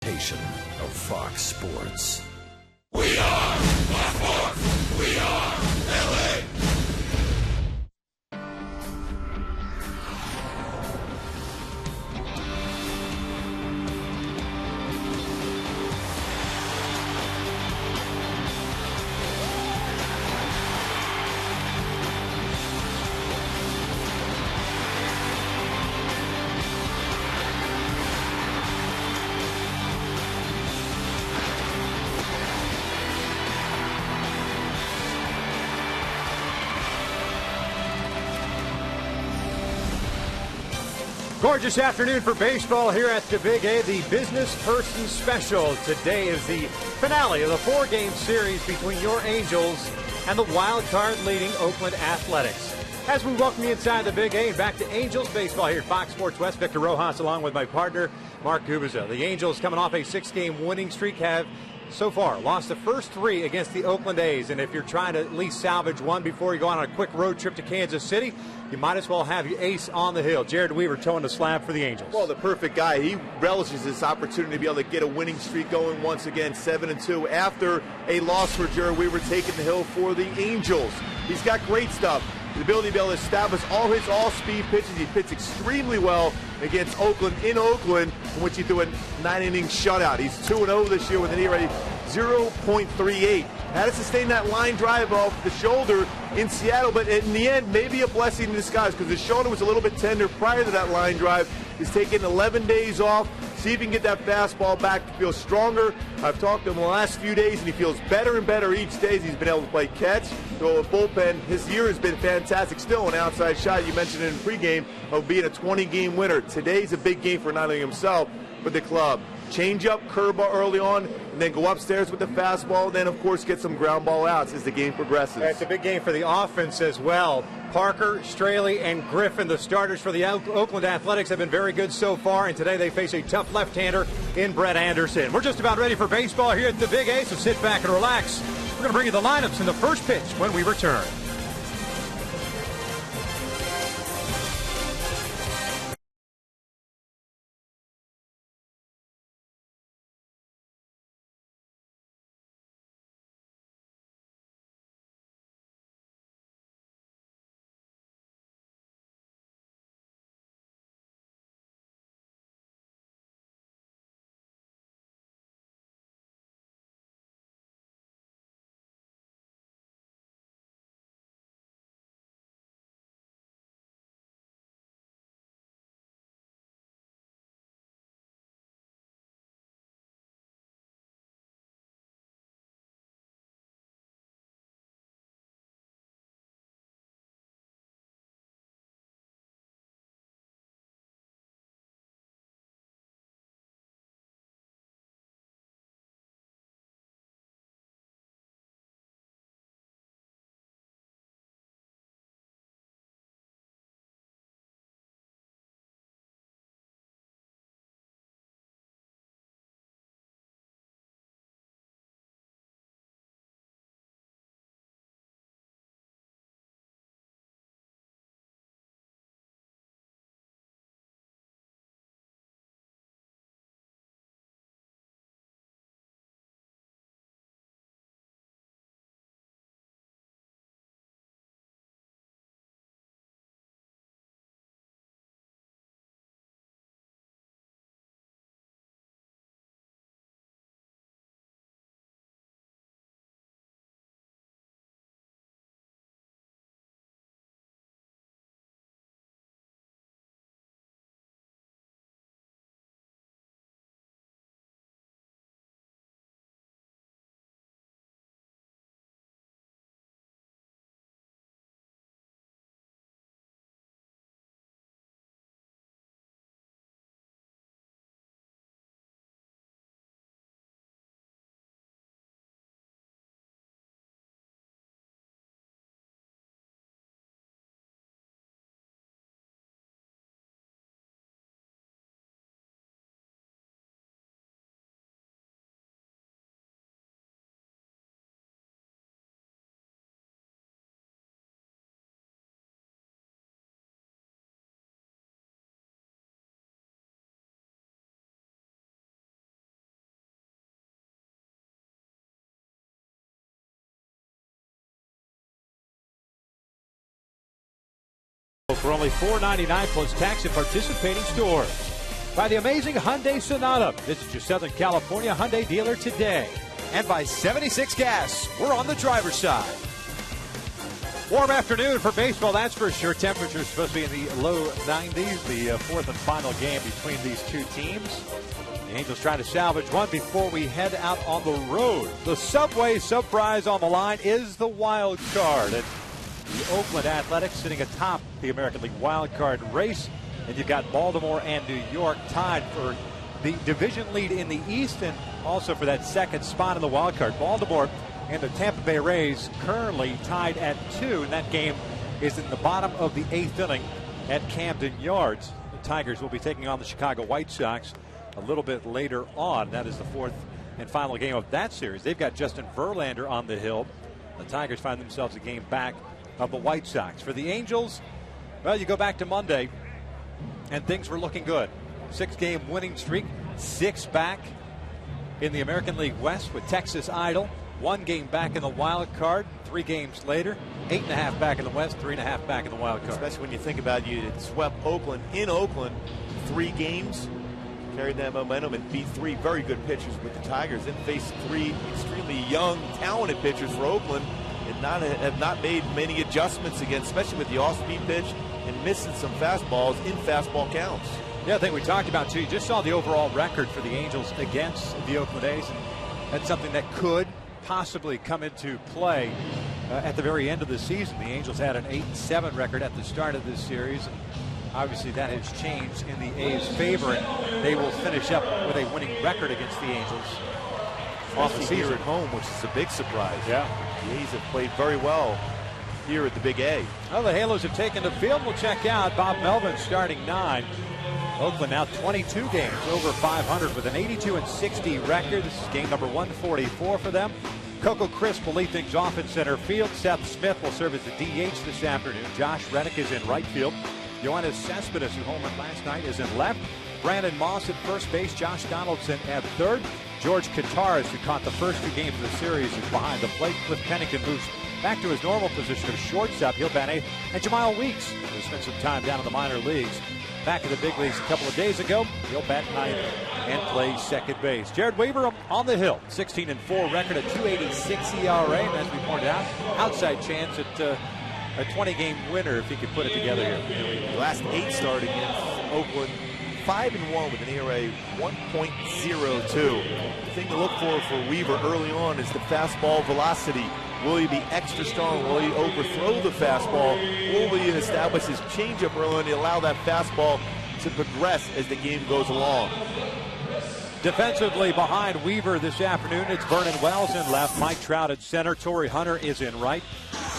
presentation of Fox Sports. We are Fox Sports. We are LA. Gorgeous afternoon for baseball here at the Big A, the Business Person Special. Today is the finale of the four-game series between your Angels and the wild card leading Oakland Athletics. As we welcome you inside the Big A and back to Angels baseball here at Fox Sports West, Victor Rojas along with my partner, Mark Gubicza. The Angels, coming off a six-game winning streak, have so far lost the first three against the Oakland A's. And if you're trying to at least salvage one before you go on a quick road trip to Kansas City, you might as well have your ace on the hill. Jared Weaver towing the slab for the Angels. Well, the perfect guy. He relishes this opportunity to be able to get a winning streak going once again, 7-2, after a loss for Jared Weaver, taking the hill for the Angels. He's got great stuff. The ability to be able to establish all his all-speed pitches. He pitched extremely well against Oakland in Oakland, in which he threw a 9-inning shutout. He's 2-0 this year with an ERA 0.38. Had to sustain that line drive off the shoulder in Seattle, but in the end, maybe a blessing in disguise, because his shoulder was a little bit tender prior to that line drive. He's taken 11 days off. See if he can get that fastball back to feel stronger. I've talked to him the last few days, and he feels better and better each day as he's been able to play catch, throw a bullpen. His year has been fantastic. Still an outside shot, you mentioned it in pregame, of being a 20-game winner. Today's a big game for not only himself, but the club. Change up, curveball early on, and then go upstairs with the fastball. Then, of course, get some ground ball outs as the game progresses. It's a big game for the offense as well. Parker, Straley, and Griffin, the starters for the Oakland Athletics, have been very good so far, and today they face a tough left-hander in Brett Anderson. We're just about ready for baseball here at the Big A, so sit back and relax. We're going to bring you the lineups in the first pitch when we return. For only $4.99 plus tax at participating stores. By the amazing Hyundai Sonata. Visit your Southern California Hyundai dealer today. And by 76 Gas, we're on the driver's side. Warm afternoon for baseball, that's for sure. Temperatures supposed to be in the low 90s. The fourth and final game between these two teams. The Angels trying to salvage one before we head out on the road. The Subway Surprise on the line is the wild card. And the Oakland Athletics sitting atop the American League wild card race. And you've got Baltimore and New York tied for the division lead in the East and also for that second spot in the wild card. Baltimore and the Tampa Bay Rays currently tied at 2, and that game is in the bottom of the 8th inning at Camden Yards. The Tigers will be taking on the Chicago White Sox a little bit later on. That is the fourth and final game of that series. They've got Justin Verlander on the hill. The Tigers find themselves a game back of the White Sox. For the Angels, well, you go back to Monday, and things were looking good. 6-game winning streak, 6 back in the American League West with Texas Idol. 1 game back in the wild card. 3 games later, 8.5 back in the West, 3.5 back in the wild card. Especially when you think about it, you swept Oakland in Oakland 3 games, carried that momentum and beat 3 very good pitchers with the Tigers, then faced 3 extremely young, talented pitchers for Oakland, and have not made many adjustments again, especially with the off-speed pitch and missing some fastballs in fastball counts. Yeah, I think we talked about too. You just saw the overall record for the Angels against the Oakland A's, and that's something that could possibly come into play at the very end of the season. The Angels had an 8-7 record at the start of this series, and obviously that has changed in the A's favor, and they will finish up with a winning record against the Angels off the season at home, which is a big surprise. Yeah, the A's have played very well here at the Big A. Well, the Halos have taken the field. We'll check out Bob Melvin starting 9. Oakland now 22 games over 500 with an 82-60 record. This is game number 144 for them. Coco Crisp will lead things off in center field. Seth Smith will serve as the DH this afternoon. Josh Reddick is in right field. Yoenis Cespedes, who homered last night, is in left. Brandon Moss at first base. Josh Donaldson at third. George Kataris, who caught the first 2 games of the series, is behind the plate. Cliff Pennington moves back to his normal position of shortstop. He'll bat 8th. And Jamal Weeks, who spent some time down in the minor leagues, back in the big leagues a couple of days ago. He'll bat 9th and play second base. Jared Weaver on the hill. 16-4 record, a 2.86 ERA. And as we pointed out, outside chance at a 20-game winner if he could put it together here. The last 8 started against Oakland, 5-1 with an ERA 1.02. The thing to look for Weaver early on is the fastball velocity. Will he be extra strong? Will he overthrow the fastball? Will he establish his changeup early on to allow that fastball to progress as the game goes along? Defensively behind Weaver this afternoon, it's Vernon Wells in left, Mike Trout at center, Torrey Hunter is in right.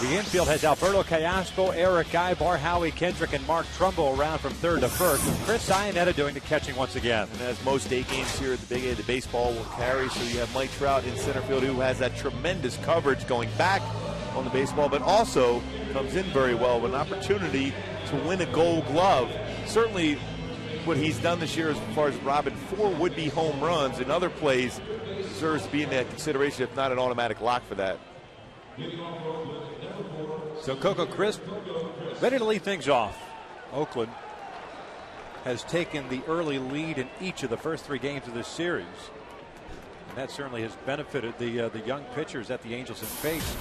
The infield has Alberto Callaspo, Eric Ibar, Howie Kendrick, and Mark Trumbo around from third to first. And Chris Iannetta doing the catching once again. And as most day games here at the Big A, the baseball will carry. So you have Mike Trout in center field, who has that tremendous coverage going back on the baseball, but also comes in very well with an opportunity to win a Gold Glove. Certainly what he's done this year as far as robbing 4 would-be home runs and other plays deserves to be in that consideration, if not an automatic lock for that. So Coco Crisp ready to lead things off. Oakland has taken the early lead in each of the first 3 games of this series, and that certainly has benefited the young pitchers that the Angels have faced.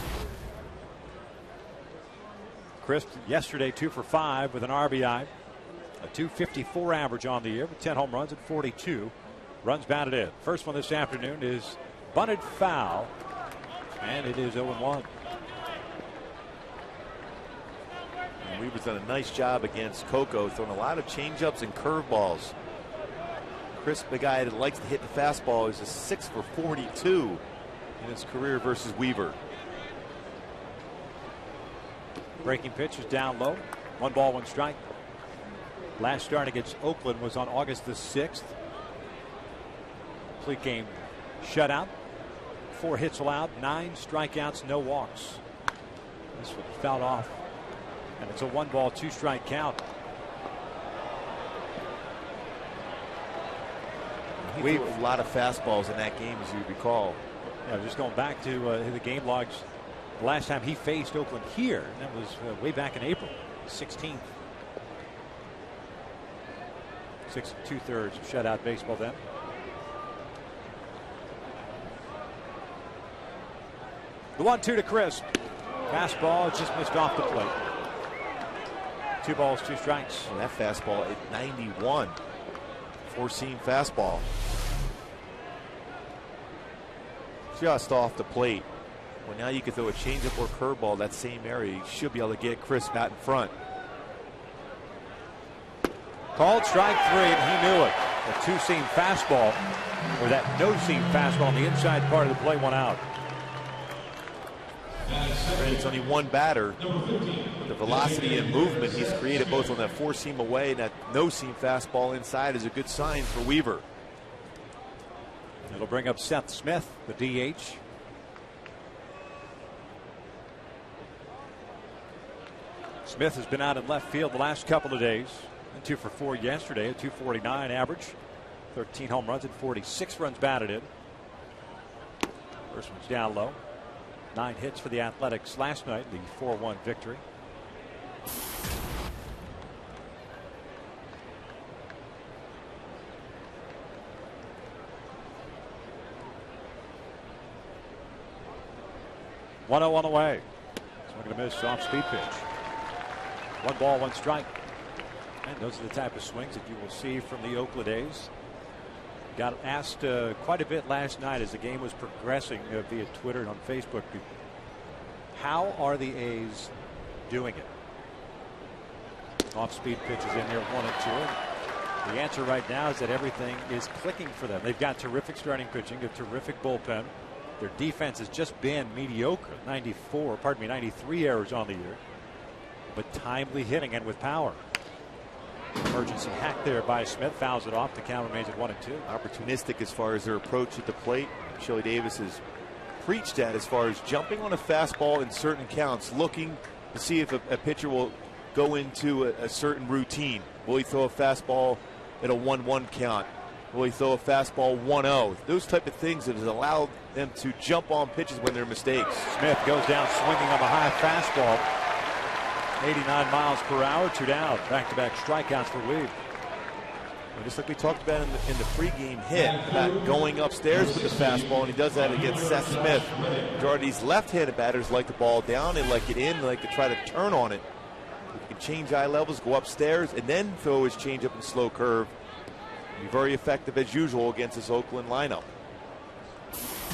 Crisp yesterday 2 for 5 with an RBI, a .254 average on the year with 10 home runs and 42 runs batted in. First one this afternoon is bunted foul, and it is 0-1. Weaver's done a nice job against Coco, throwing a lot of changeups and curveballs. Crisp, the guy that likes to hit the fastball, is a 6 for 42 in his career versus Weaver. Breaking pitch is down low. 1 ball, 1 strike. Last start against Oakland was on August the 6th. Complete game shutout. 4 hits allowed, 9 strikeouts, no walks. This one fouled off. And it's a 1 ball, 2 strike count. He threw a lot of fastballs in that game, as you recall. Yeah, just going back to the game logs. The last time he faced Oakland here, and that was way back in April 16th. 6 2/3 shutout baseball then. The 1-2 to Crisp. Fastball just missed off the plate. 2 balls, 2 strikes. Well, that fastball at 91. 4-seam fastball. Just off the plate. Well, now you can throw a changeup or curveball that same area. You should be able to get Crisp out in front. Called strike 3, and he knew it. A 2-seam fastball, or that no-seam fastball on the inside part of the play, went out. It's only one batter. The velocity and movement he's created both on that 4-seam away and that no-seam fastball inside is a good sign for Weaver. It'll bring up Seth Smith, the DH. Smith has been out in left field the last couple of days. And 2 for 4 yesterday, a .249 average. 13 home runs and 46 runs batted in. First one's down low. 9 hits for the Athletics last night, the 4-1 victory. One-0 on the way. Swing and a miss, off speed pitch. 1 ball, 1 strike. And those are the type of swings that you will see from the Oakland A's. Got asked quite a bit last night as the game was progressing via Twitter and on Facebook. How are the A's doing it? Off-speed pitches in there, 1 and 2. And the answer right now is that everything is clicking for them. They've got terrific starting pitching, a terrific bullpen. Their defense has just been mediocre. 93 errors on the year. But timely hitting and with power. Emergency hack there by Smith, fouls it off. The count remains at 1 and 2. Opportunistic as far as their approach at the plate. Shelly Davis has preached that as far as jumping on a fastball in certain counts, looking to see if a pitcher will go into a certain routine. Will he throw a fastball at a 1-1 count? Will he throw a fastball 1-0? Those type of things that has allowed them to jump on pitches when they're mistakes. Smith goes down swinging on the high fastball. 89 miles per hour, 2 down. Back-to-back strikeouts for Weave. Well, just like we talked about in the pregame hit, about going upstairs with the fastball, and he does that against Seth Smith. Majority of these left-handed batters like the ball down, they like it in, they like to try to turn on it. He can change eye levels, go upstairs, and then throw his changeup and slow curve. Be very effective as usual against this Oakland lineup.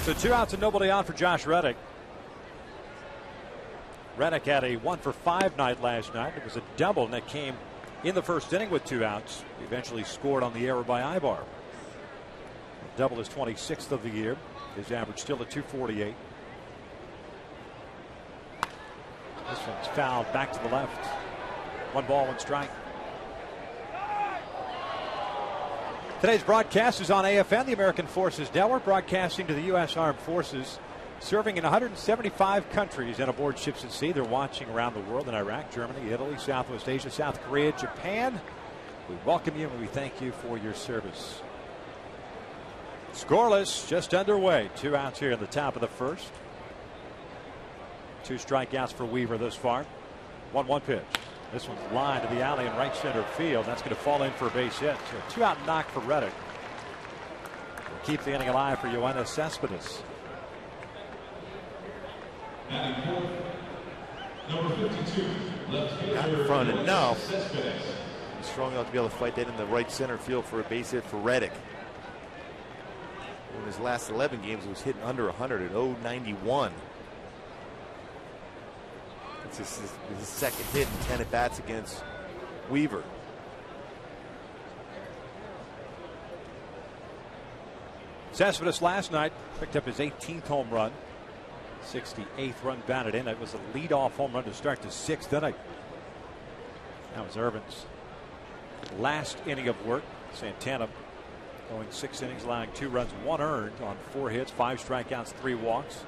So 2 outs and nobody on for Josh Reddick. Reddick had a 1 for 5 night last night. It was a double, and that came in the first inning with 2 outs. He eventually scored on the error by Ibar. Double is 26th of the year. His average still at .248. This one's fouled back to the left. 1 ball, 1 strike. Today's broadcast is on AFN, the American Forces Network, broadcasting to the U.S. Armed Forces. Serving in 175 countries and aboard ships at sea. They're watching around the world in Iraq, Germany, Italy, Southwest Asia, South Korea, Japan. We welcome you and we thank you for your service. Scoreless, just underway. 2 outs here in the top of the first. 2 strikeouts for Weaver thus far. 1-1 pitch. This one's lined to the alley in right center field. That's going to fall in for a base hit. So 2 out knock for Reddick. We'll keep the inning alive for Yoenis Cespedes. Not in front enough. He's strong enough to be able to fight that in the right center field for a base hit for Reddick. In his last 11 games, he was hitting under 100 at .091. It's his second hit in 10 at-bats against Weaver. Cespedes last night picked up his 18th home run. 68th run batted in. It was a leadoff home run to start the 6th inning. That was Irvin's last inning of work. Santana going 6 innings, allowing 2 runs, 1 earned on 4 hits, 5 strikeouts, 3 walks.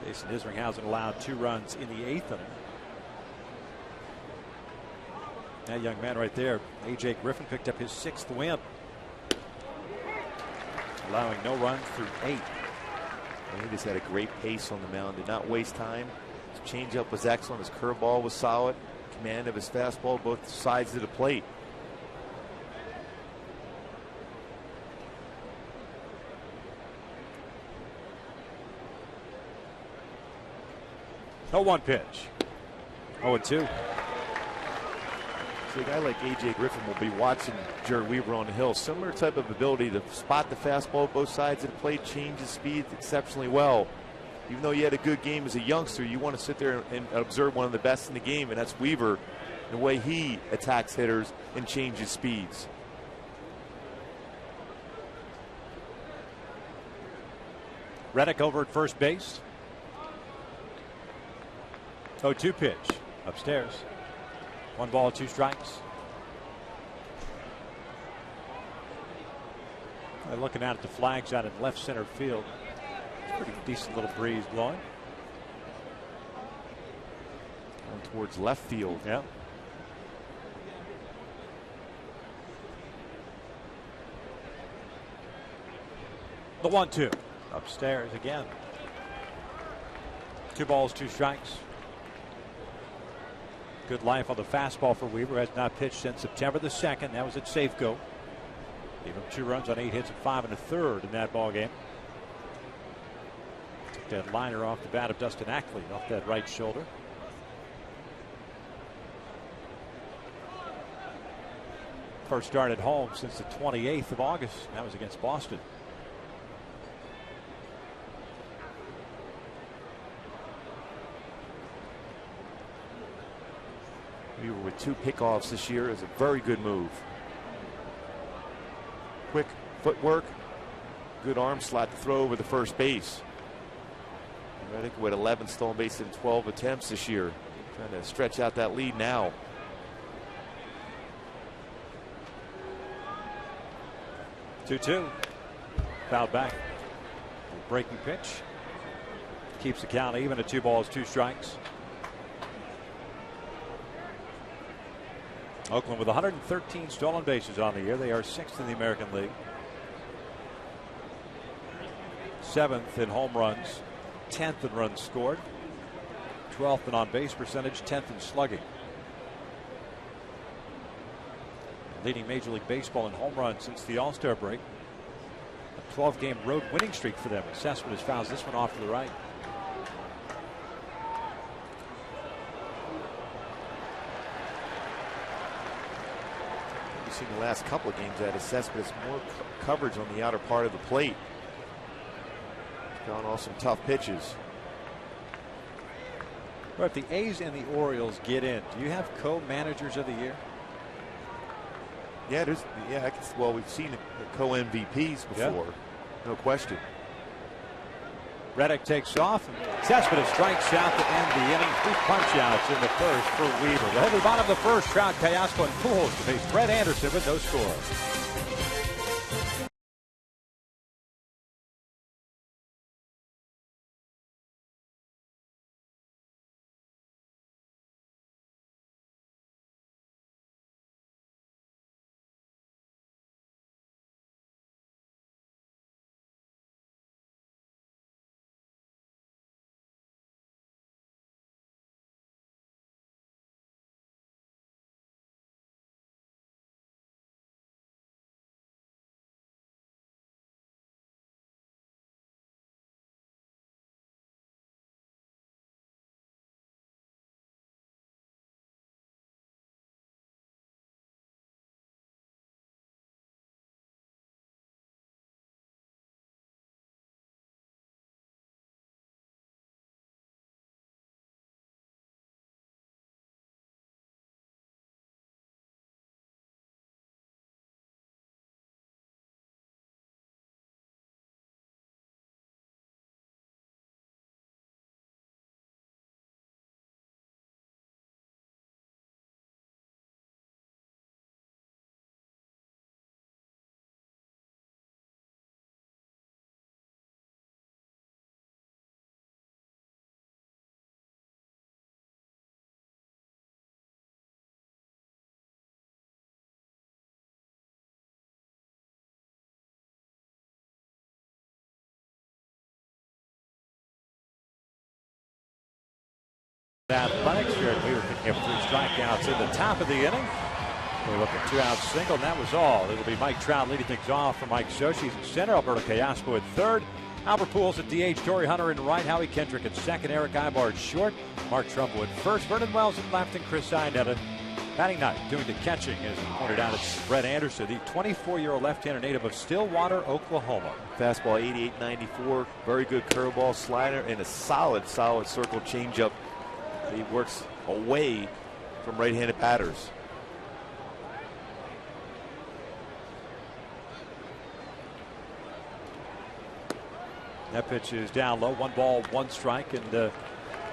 Jason Isringhausen allowed 2 runs in the 8th inning. That young man right there, A.J. Griffin, picked up his 6th win, allowing no runs through 8. He just had a great pace on the mound, did not waste time. His changeup was excellent, his curveball was solid. Command of his fastball, both sides of the plate. 0-1 pitch. 0-2. So a guy like A.J. Griffin will be watching Jerry Weaver on the hill. Similar type of ability to spot the fastball both sides of the plate, change his speed exceptionally well. Even though you had a good game as a youngster, you want to sit there and observe one of the best in the game, and that's Weaver, the way he attacks hitters and changes speeds. Reddick over at first base. 0-2 pitch. Upstairs. 1 ball, 2 strikes. They're looking out at the flags out in left center field. Pretty decent little breeze blowing. Going towards left field. Yeah. The 1-2. Upstairs again. 2 balls, 2 strikes. Good life on the fastball for Weaver. Has not pitched since September the 2nd. That was at Safeco. Gave him 2 runs on 8 hits and 5 1/3 in that ball game. Took that liner off the bat of Dustin Ackley off that right shoulder. First start at home since the 28th of August. That was against Boston. We were with 2 pickoffs this year. Is a very good move. Quick footwork, good arm slot to throw over the first base. Reddick with 11 stolen bases in 12 attempts this year. Trying to stretch out that lead now. Two. Fouled back. Breaking pitch. Keeps the count even at 2 balls, 2 strikes. Oakland with 113 stolen bases on the year. They are 6th in the American League. 7th in home runs. 10th in runs scored. 12th in on-base percentage. 10th in slugging. Leading Major League Baseball in home runs since the All-Star break. A 12-game road winning streak for them. Cespedes fouls this one off to the right. In the last couple of games out of Cespedes, more coverage on the outer part of the plate. Gone off some tough pitches. Well, if the A's and the Orioles get in, do you have co-managers of the year? Yeah, well, we've seen co-MVPs before, no question. Reddick takes off, and Cespedes strikes out to end the inning. 3 punch-outs in the first for Weaver. We'll head to the bottom of the first. Trout, Teoscar, and Pujols to face Brett Anderson with no score. Athletics here, and Weaver picking up 3 strikeouts in the top of the inning. We look at 2-out single, and that was all. It'll be Mike Trout leading things off for Mike Sochi in center. Alberto Teoscar at third. Albert Pujols at DH, Torrey Hunter in right, Howie Kendrick at second, Eric Eibart short, Mark Trumbo at first, Vernon Wells at left, and Chris Iannetta batting ninth. Doing the catching, as pointed out, it's Brett Anderson, the 24-year-old left-hander native of Stillwater, Oklahoma. Fastball 88-94, very good curveball, slider, and a solid circle changeup. He works away from right-handed batters. That pitch is down low, 1 ball, 1 strike, and the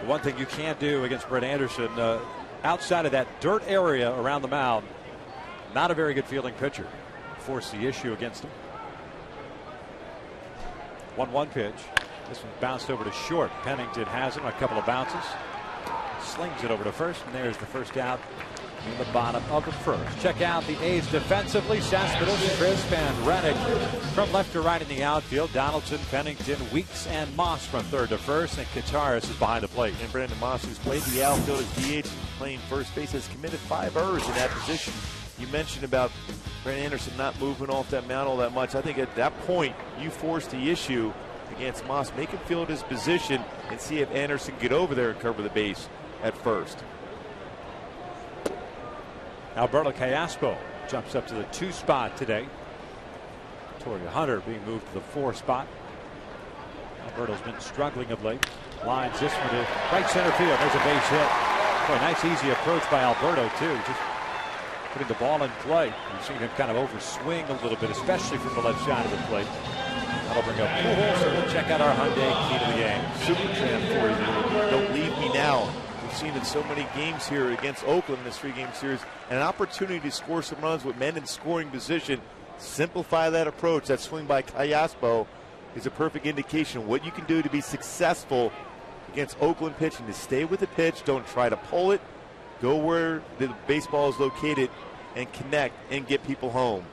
one thing you can't do against Brett Anderson, outside of that dirt area around the mound, not a very good fielding pitcher. Force the issue against him. 1-1 pitch. This one bounced over to short. Pennington has him, a couple of bounces. Slings it over to first, and there's the first out in the bottom of the first. Check out the A's defensively. Cespedes, Crisp, and Reddick from left to right in the outfield. Donaldson, Pennington, Weeks, and Moss from third to first, and Kataris is behind the plate. And Brandon Moss, who's played the outfield as DH and playing first base, has committed 5 errors in that position. You mentioned about Brett Anderson not moving off that mound all that much. I think at that point, you force the issue against Moss. Make him field his position and see if Anderson can get over there and cover the base at first. Alberto Callaspo jumps up to the 2 spot today. Torrey Hunter being moved to the 4 spot. Alberto's been struggling of late. Lines this one to right center field. There's a base hit. Boy, nice easy approach by Alberto too. Just putting the ball in play. You've seen him kind of overswing a little bit, especially from the left side of the plate. That'll bring up Pujols. So we'll check out our Hyundai key to the game. Super fan for you. Don't leave me now. We've seen in so many games here against Oakland in this 3-game series, and an opportunity to score some runs with men in scoring position. Simplify that approach. That swing by Callaspo is a perfect indication of what you can do to be successful against Oakland pitching. To stay with the pitch, don't try to pull it. Go where the baseball is located and connect and get people home.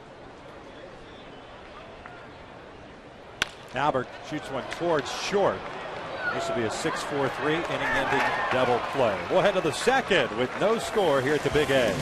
Albert shoots one towards short. This will be a 6-4-3 inning-ending double play. We'll head to the second with no score here at the Big A.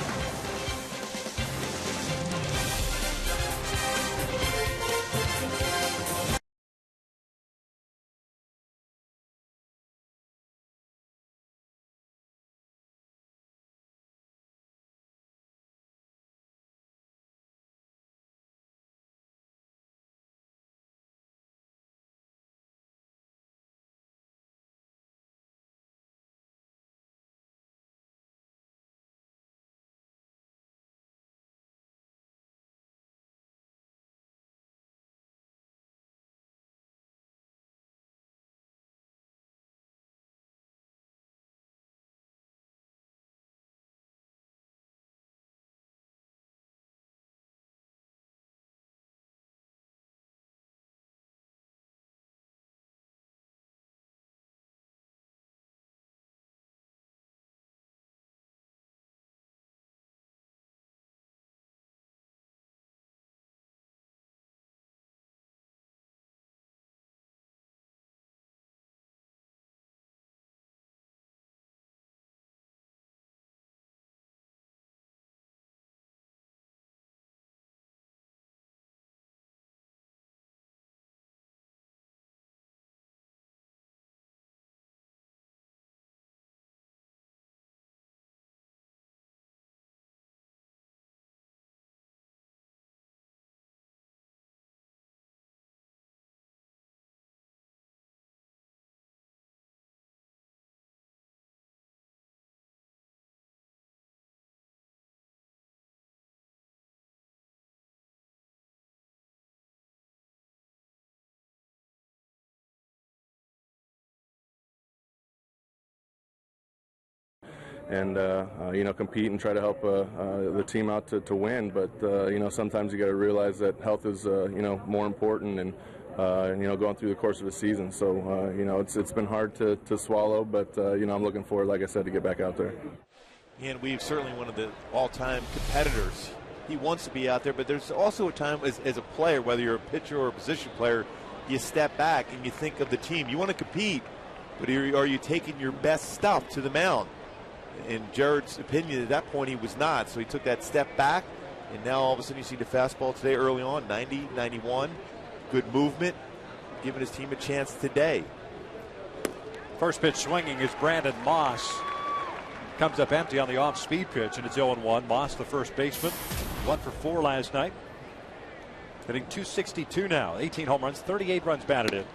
And compete and try to help the team out to win. But sometimes you got to realize that health is more important, and going through the course of the season. So it's been hard to swallow, but I'm looking forward, like I said, to get back out there. And we've certainly one of the all-time competitors. He wants to be out there, but there's also a time as a player, whether you're a pitcher or a position player, you step back and you think of the team. You want to compete, but are you taking your best stuff to the mound? In Jared's opinion, at that point, he was not. So he took that step back, and now all of a sudden you see the fastball today early on, 90, 91. Good movement. giving his team a chance today. First pitch swinging is Brandon Moss. Comes up empty on the off-speed pitch, and it's 0-1. Moss, the first baseman, 1 for 4 last night. Hitting .262 now. 18 home runs, 38 runs batted in.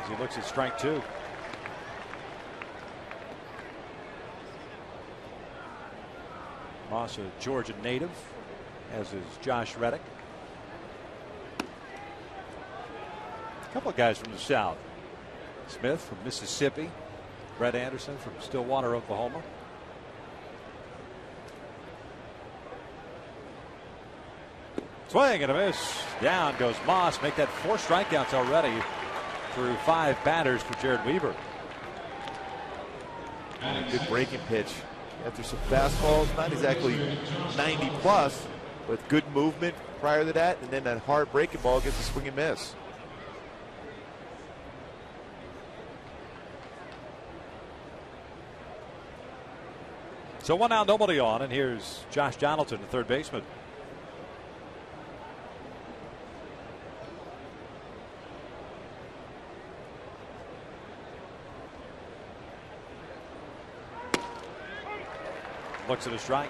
As he looks at strike 2. Moss, a Georgia native, as is Josh Reddick. A couple of guys from the South. Smith from Mississippi. Brett Anderson from Stillwater, Oklahoma. Swing and a miss. Down goes Moss. Make that 4 strikeouts already through 5 batters for Jared Weaver. Good breaking pitch. After some fastballs, not exactly 90 plus, with good movement prior to that, and then that hard breaking ball gets a swing and miss. So 1 out, nobody on, and here's Josh Donaldson, the third baseman. Looks at a strike.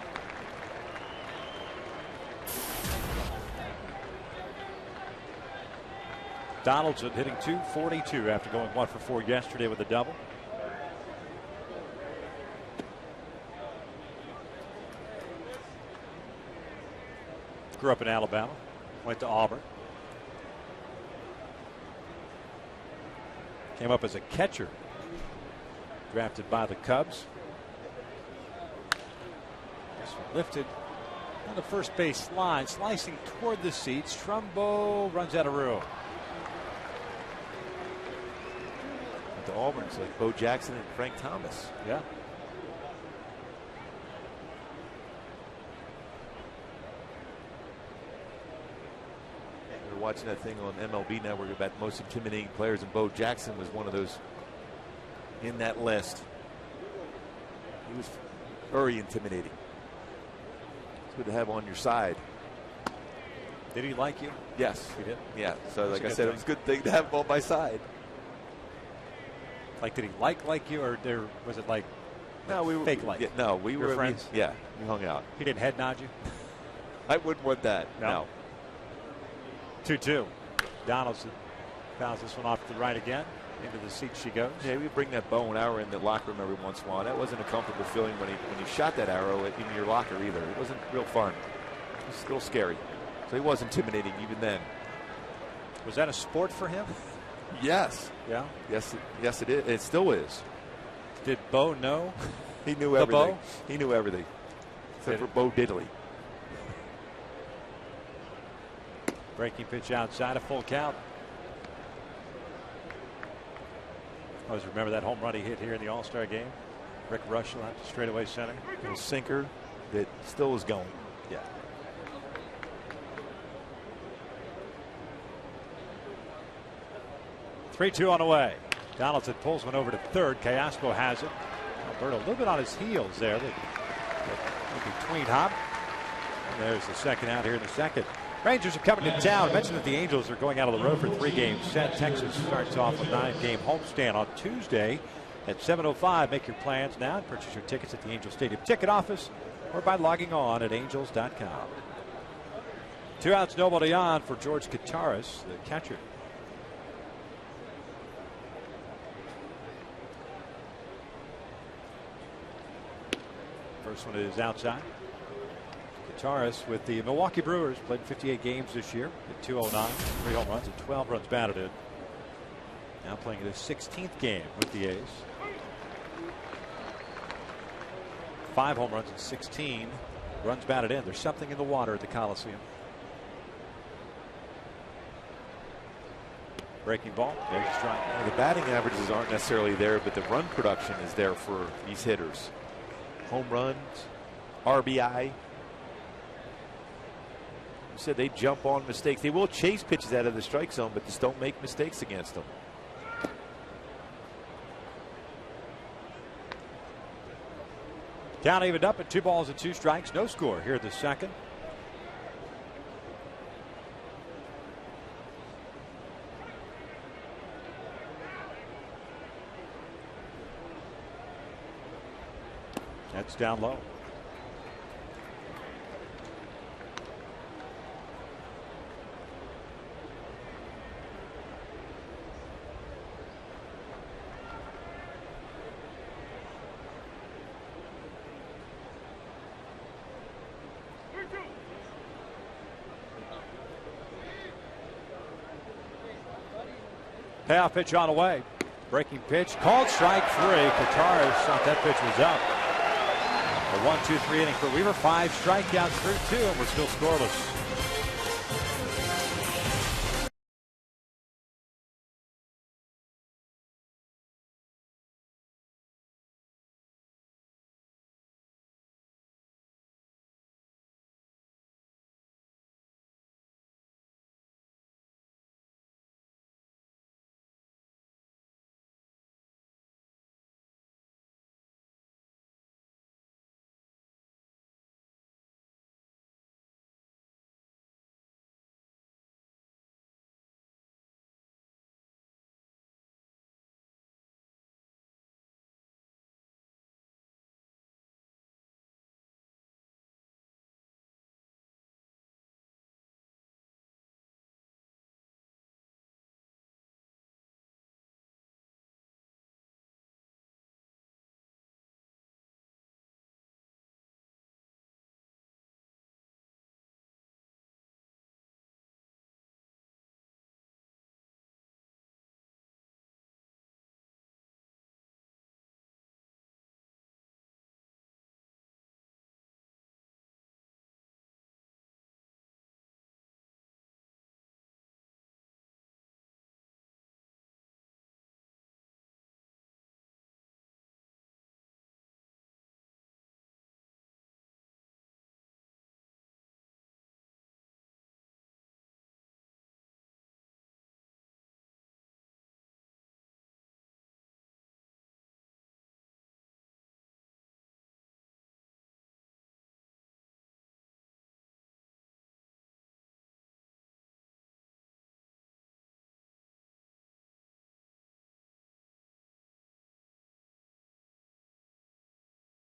Donaldson hitting .242 after going 1 for 4 yesterday with a double. Grew up in Alabama, went to Auburn. Came up as a catcher, drafted by the Cubs. Lifted on the first base line, slicing toward the seats. Trumbo runs out of room. The Auburn's like Bo Jackson and Frank Thomas. Yeah. We were watching that thing on MLB Network about the most intimidating players, and Bo Jackson was one of those in that list. He was very intimidating. Good to have on your side. Did he like you? Yes. He did? Yeah. So like I said, thing. it was a good thing to have him on my side. Like, did he like you, or was it like no, we were fake like? Yeah, no, we were friends. Yeah, we hung out. He didn't head nod you? I wouldn't want that. No. 2-2. Donaldson fouls this one off to the right again. Into the seat she goes. Yeah, we bring that bow and arrow in the locker room every once in a while. That wasn't a comfortable feeling when you shot that arrow in your locker either. It wasn't real fun. It was a little scary. So he was intimidating even then. Was that a sport for him? Yes. Yeah. Yes, it is. It still is. Did Bo know? He knew everything. Bo? He knew everything. Except for Bo Diddley. Breaking pitch outside, a full count. I always remember that home run he hit here in the All-Star game. Rick Russell out to straightaway center. A sinker that still is going. Yeah. Three-2 on the way. Donaldson pulls one over to third. Cayasco has it. Alberto a little bit on his heels there. Between hop. And there's the second out here in the second. Rangers are coming to town. I mentioned that the Angels are going out on the road for 3-game set. Texas starts off a 9-game homestand on Tuesday at 7:05. Make your plans now and purchase your tickets at the Angels Stadium ticket office or by logging on at angels.com. 2 outs, nobody on for George Kataris, the catcher. First one is outside. Kataris with the Milwaukee Brewers, played 58 games this year at .209, 3 home runs and 12 runs batted in. Now playing his 16th game with the A's. 5 home runs and 16 runs batted in. There's something in the water at the Coliseum. Breaking ball. There's a strike. The batting averages aren't necessarily there, but the run production is there for these hitters. Home runs, RBI. You said they jump on mistakes. They will chase pitches out of the strike zone, but just don't make mistakes against them. Count evened up at 2 balls and 2 strikes. No score here at the second. Mets down low. Payoff pitch on the way. Breaking pitch. Called strike 3. Kotar thought that pitch was up. A 1-2-3 inning for Weaver. 5 strikeouts through 2, and we're still scoreless.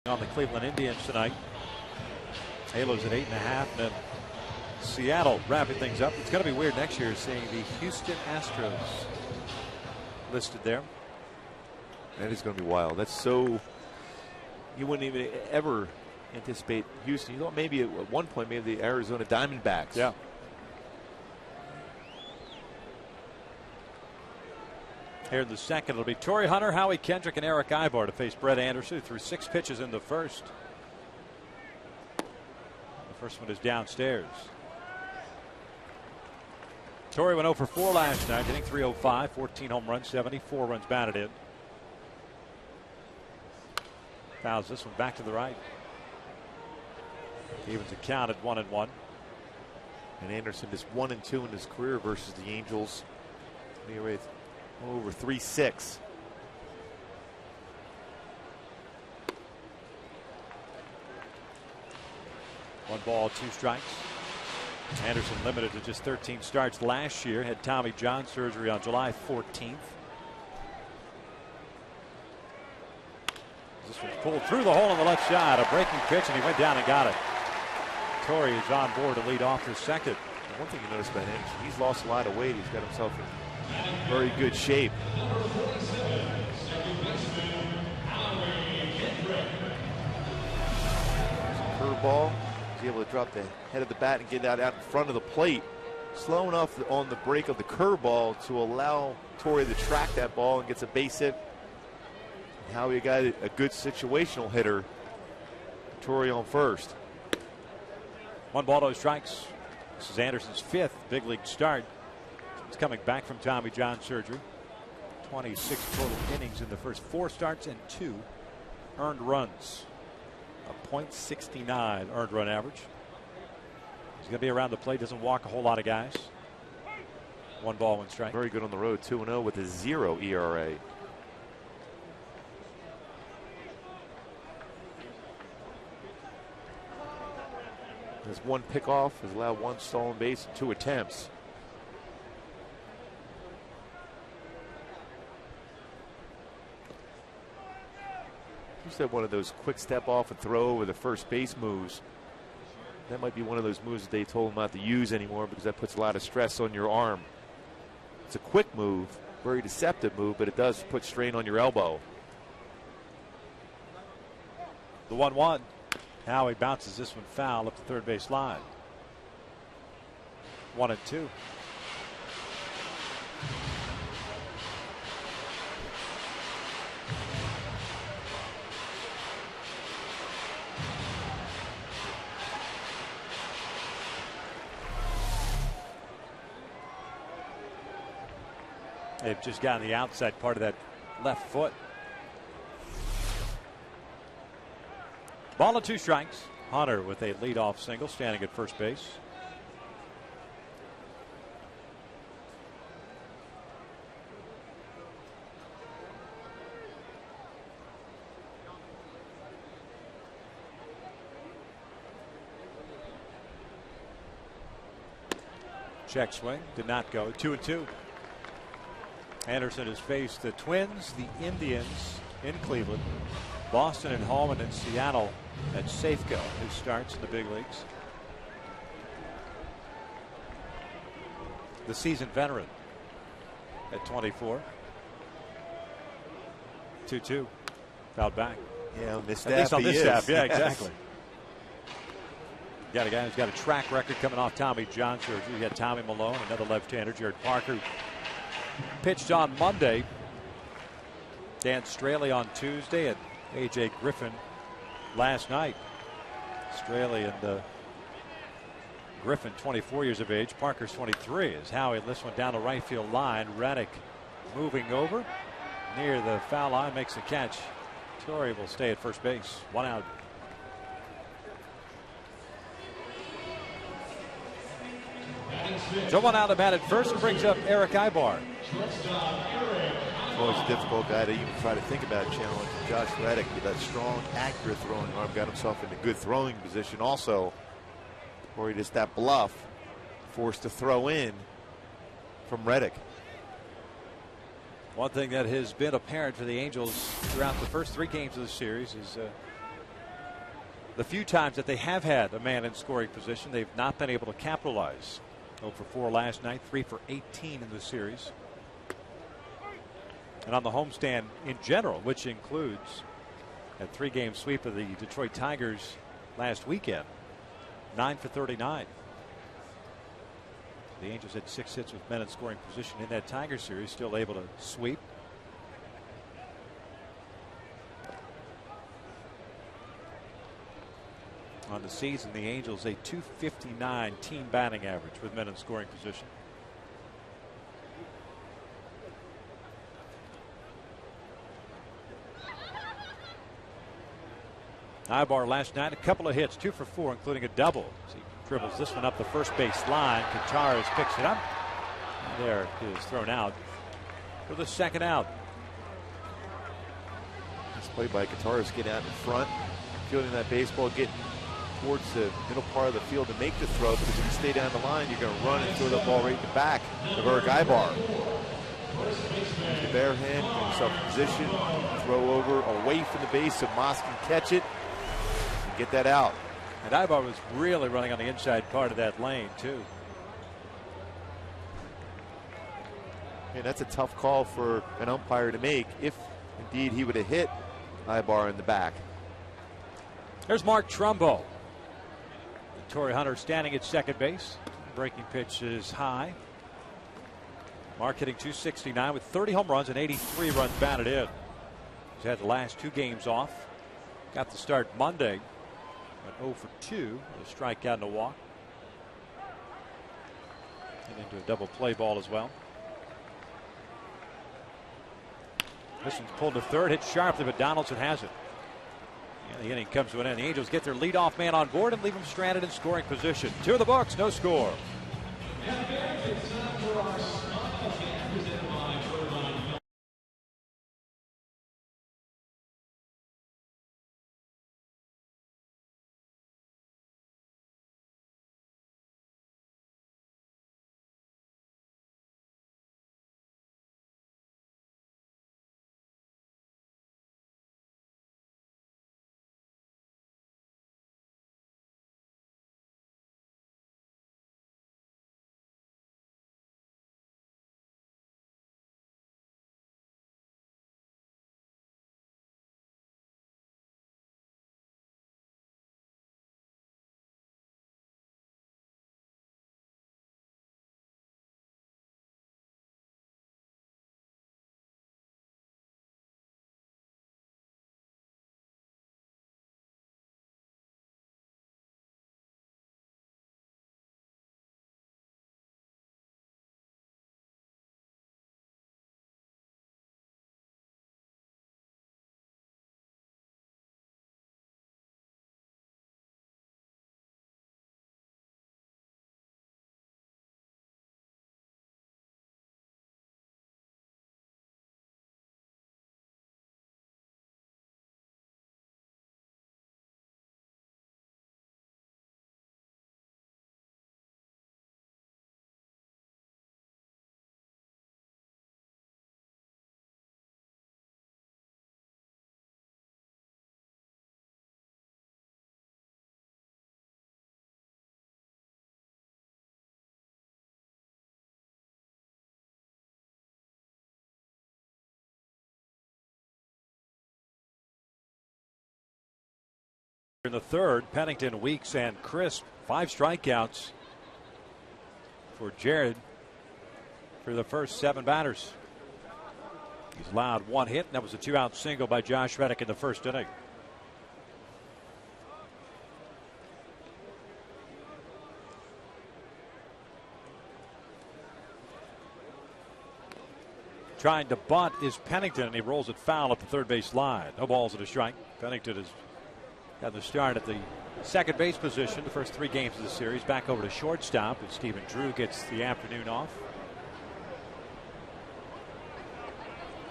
On the Cleveland Indians tonight. Halos at 8.5, and then Seattle wrapping things up. It's going to be weird next year seeing the Houston Astros listed there. That is going to be wild. That's so. You wouldn't even ever anticipate Houston. You thought maybe at one point maybe the Arizona Diamondbacks. Yeah. Here in the second, it'll be Torrey Hunter, Howie Kendrick, and Eric Ibar to face Brett Anderson, who threw 6 pitches in the first. The first one is downstairs. Torrey went 0 for 4 last night, hitting .305, 14 home runs, 74 runs batted in. Fouls this one back to the right. Evens the count at 1-1. And Anderson is 1-2 in his career versus the Angels. Anyway, over 3-6. One ball, 2 strikes. Anderson limited to just 13 starts last year. Had Tommy John surgery on July 14th. This was pulled through the hole on the left side. A breaking pitch, and he went down and got it. Torrey is on board to lead off the second. One thing you notice about Anderson, he's lost a lot of weight. He's got himself in very good shape. Curveball. He's able to drop the head of the bat and get that out in front of the plate. Slow enough on the break of the curveball to allow Torrey to track that ball and gets a base hit. Now we got a good situational hitter. Torrey on first. 1 ball, 2 strikes. This is Anderson's 5th big league start. He's coming back from Tommy John surgery. 26 total innings in the first 4 starts and 2 earned runs. A .69 earned run average. He's going to be around the plate. Doesn't walk a whole lot of guys. 1 ball, 1 strike. Very good on the road. 2-0 with a 0 ERA. Has 1 pickoff, has allowed 1 stolen base and 2 attempts. Just had one of those quick step off and throw over the first base moves. That might be one of those moves that they told him not to use anymore because that puts a lot of stress on your arm. It's a quick move, very deceptive move, but it does put strain on your elbow. The 1-1. Howie bounces this one foul up the third base line. 1-2. They've just gotten the outside part of that left foot. Ball and 2 strikes. Hunter with a leadoff single, standing at first base. Check swing, did not go. 2-2. Anderson has faced the Twins, the Indians in Cleveland, Boston at home, and in Seattle at Safeco, who starts in the big leagues. The seasoned veteran at 24. 2-2. Fouled back. Yeah, on this staff. At least on this staff. Yeah, yes. Exactly. Got a guy who's got a track record coming off Tommy John surgery. You got Tommy Malone, another left-hander. Jared Parker pitched on Monday. Dan Straley on Tuesday, and A.J. Griffin last night. Straley and Griffin, 24 years of age. Parker's 23. As Howie lifts one down the right field line. Reddick moving over near the foul line, makes the catch. Torrey will stay at first base. 1 out. So 1 out of bat at first, and brings up Eric Ibar. It's always a difficult guy to even try to think about challenging Josh Reddick with that strong, accurate throwing arm. Got himself in a good throwing position also. Or he just that bluff, forced to throw in from Reddick. One thing that has been apparent for the Angels throughout the first 3 games of the series is the few times that they have had a man in scoring position, they've not been able to capitalize. 0 for 4 last night, 3 for 18 in the series. And on the homestand in general, which includes a 3-game sweep of the Detroit Tigers last weekend, 9 for 39. The Angels had 6 hits with men in scoring position in that Tiger series, still able to sweep. On the season, the Angels a .259 team batting average with men in scoring position. Ibar last night, a couple of hits, 2 for 4, including a double. As he dribbles this one up the first base line. Kataras picks it up. There it is, thrown out for the 2nd out. This play by Kataras, getting out in front, fielding that baseball, getting towards the middle part of the field to make the throw, because if you stay down the line, you're going to run and throw the ball right in the back of Eric Ibar. The bare hand, get himself in position, throw over away from the base so Moss can catch it and get that out. And Ibar was really running on the inside part of that lane, too. And that's a tough call for an umpire to make if indeed he would have hit Ibar in the back. There's Mark Trumbo. Torrey Hunter standing at second base. Breaking pitch is high. Mark hitting .269 with 30 home runs and 83 runs batted in. He's had the last 2 games off. Got the start Monday. Went 0 for 2. A strikeout and a walk. And into a double play ball as well. This one's pulled to third, hit sharply, but Donaldson has it. And the inning comes to an end. The Angels get their leadoff man on board and leave him stranded in scoring position. 2 of the books, no score. In the third, Pennington, Weeks, and Crisp. 5 strikeouts for Jared for the first 7 batters. He's allowed 1 hit, and that was a 2-out single by Josh Reddick in the first inning. Trying to bunt is Pennington, and he rolls it foul at the third base line. No balls and a strike. Pennington has got the start at the second base position the first 3 games of the series. Back over to shortstop, and Stephen Drew gets the afternoon off.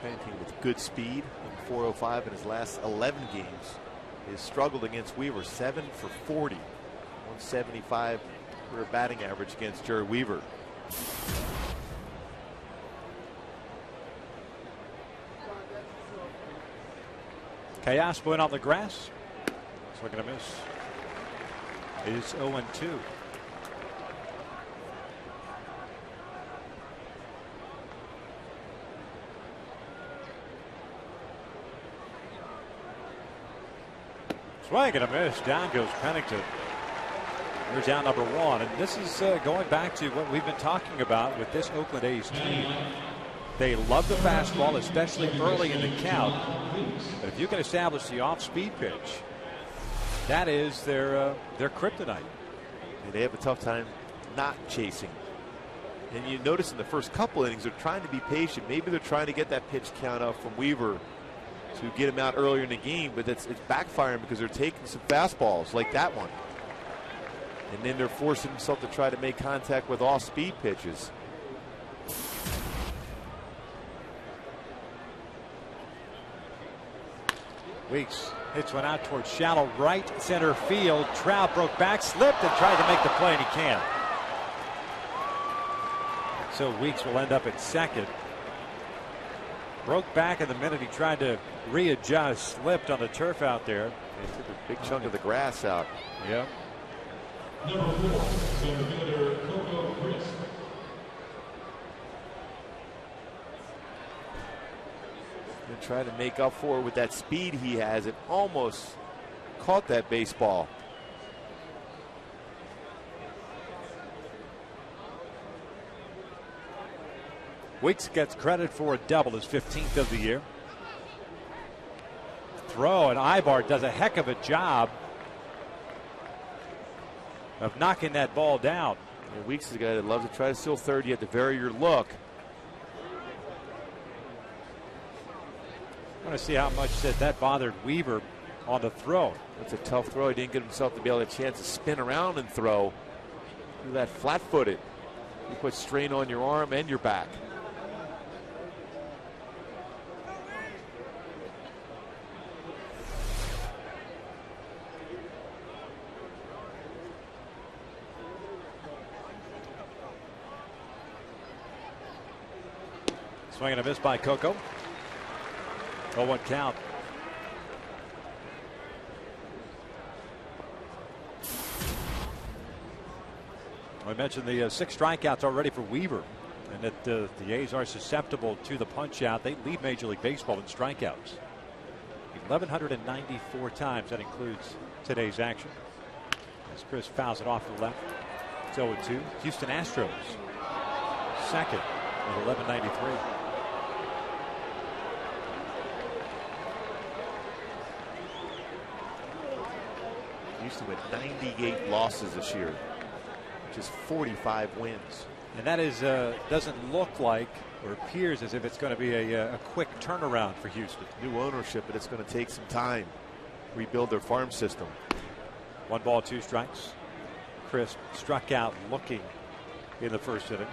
Pennington with good speed, 405 in his last 11 games. Has struggled against Weaver, 7 for 40, 175 for a batting average against Jared Weaver. Callaspo in on the grass. Swing and a miss. It is 0-2. Swing and a miss. Down goes Pennington. Here's down number 1. And this is going back to what we've been talking about with this Oakland A's team. They love the fastball, especially early in the count. But if you can establish the off-speed pitch, that is their kryptonite. And they have a tough time not chasing. And you notice in the first couple innings, they're trying to be patient. Maybe they're trying to get that pitch count up from Weaver to get him out earlier in the game, but it's backfiring because they're taking some fastballs like that one. And then they're forcing themselves to try to make contact with off-speed pitches. Weeks hits one out towards shallow right center field. Trout broke back, slipped, and tried to make the play, and he can't. So Weeks will end up at second. Broke back in the minute he tried to readjust, slipped on the turf out there. They took a big chunk of the grass out. Yep. Number 4, center fielder Coco Crisp. And try to make up for it with that speed he has. It almost caught that baseball. Weeks gets credit for a double, his 15th of the year. Throw, and Ibar does a heck of a job of knocking that ball down. And Weeks is a guy that loves to try to steal third. You have to vary your look. I want to see how much that bothered Weaver on the throw. That's a tough throw. He didn't get himself to be able to chance to spin around and throw. Do that flat-footed. You put strain on your arm and your back. Swing and a miss by Coco. 0-1 count. I mentioned the 6 strikeouts already for Weaver, and that the A's are susceptible to the punch out. They lead Major League Baseball in strikeouts. 1,194 times. That includes today's action. As Chris fouls it off to the left. It's 0-2. Houston Astros second with 1,193. Houston with 98 losses this year, which is 45 wins. And that is doesn't look like or appears as if it's going to be a quick turnaround for Houston. New ownership, but it's going to take some time to rebuild their farm system. 1 ball, 2 strikes. Crisp struck out looking in the first inning.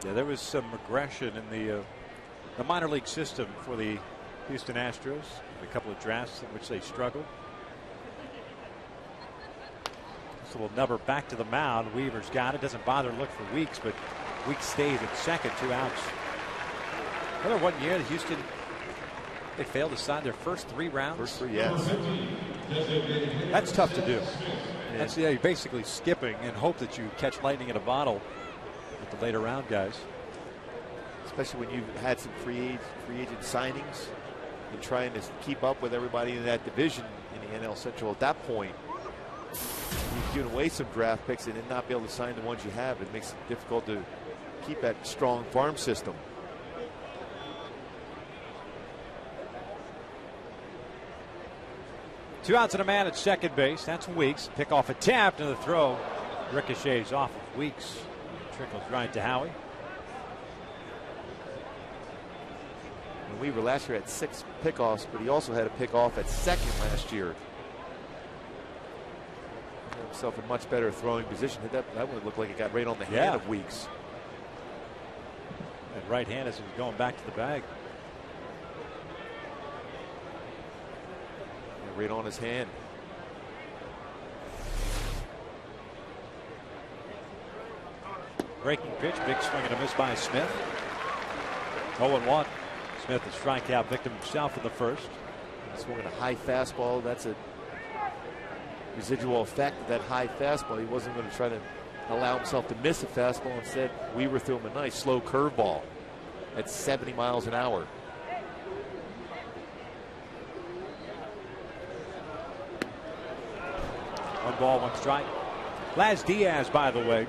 Yeah, there was some regression in the minor league system for the Houston Astros. A couple of drafts in which they struggled. This little number back to the mound. Weaver's got it. Doesn't bother to look for Weeks, but Weeks stays at second, 2 outs. Another 1 year, the Houston, they failed to sign their first 3 rounds. First 3, yes. That's tough to do. That's you're basically skipping and hope that you catch lightning in a bottle with the later round guys. Especially when you've had some free agent signings. and trying to keep up with everybody in that division in the NL Central at that point. You've given away some draft picks and then not be able to sign the ones you have. It makes it difficult to keep that strong farm system. Two outs and a man at second base. That's Weeks. Pick off attempt and the throw ricochets off of Weeks. Trickles right to Howie. And Weaver last year had 6 pickoffs, but he also had a pickoff at second last year. He had himself in much better throwing position. That would look like it got right on the hand of Weeks. And right hand as he was going back to the bag. Right on his hand. Breaking pitch, big swing and a miss by Smith. 0-1. Smith, a strikeout victim himself in the first. Swinging a high fastball. That's a residual effect of that high fastball. He wasn't going to try to allow himself to miss a fastball. Instead, Weaver threw him a nice slow curveball at 70 miles an hour. One ball, one strike. Laz Diaz, by the way,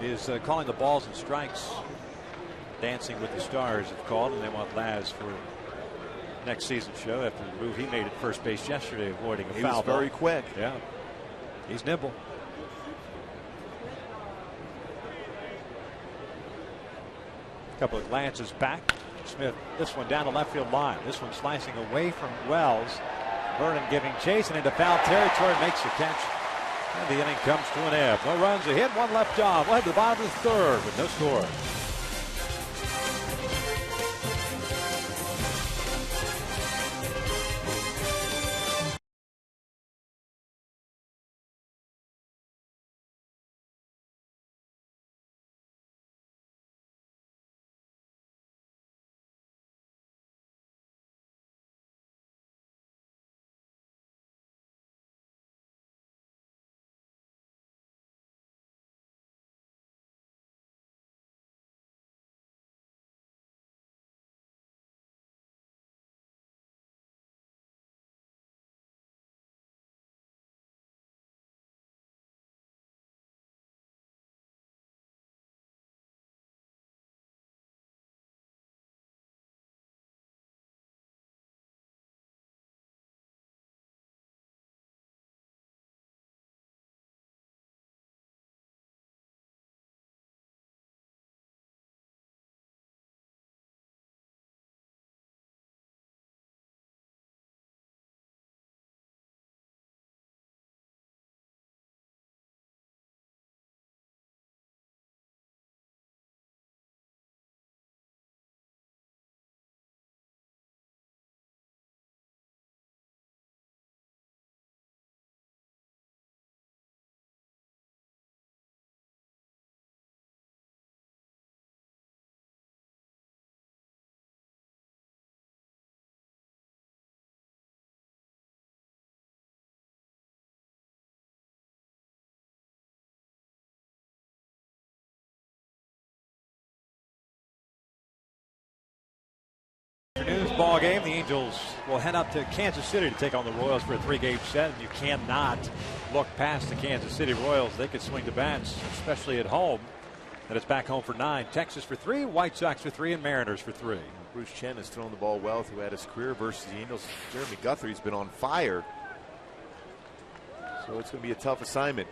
is calling the balls and strikes. Dancing with the Stars have called, and they want Laz for next season's show after the move he made at first base yesterday, avoiding a foul ball. Very quick. Yeah, he's nimble. A couple of glances back. Smith, this one down the left field line. This one slicing away from Wells. Vernon giving chase and into foul territory, makes the catch. And the inning comes to an end. No runs, a hit, one left on. We'll head to the bottom of the third with no score. Afternoon's ball game. The Angels will head up to Kansas City to take on the Royals for a 3-game set. And you cannot look past the Kansas City Royals. They could swing the bats, especially at home. And it's back home for 9. Texas for 3, White Sox for 3, and Mariners for 3. Bruce Chen has thrown the ball well throughout his career versus the Angels. Jeremy Guthrie's been on fire. So it's going to be a tough assignment.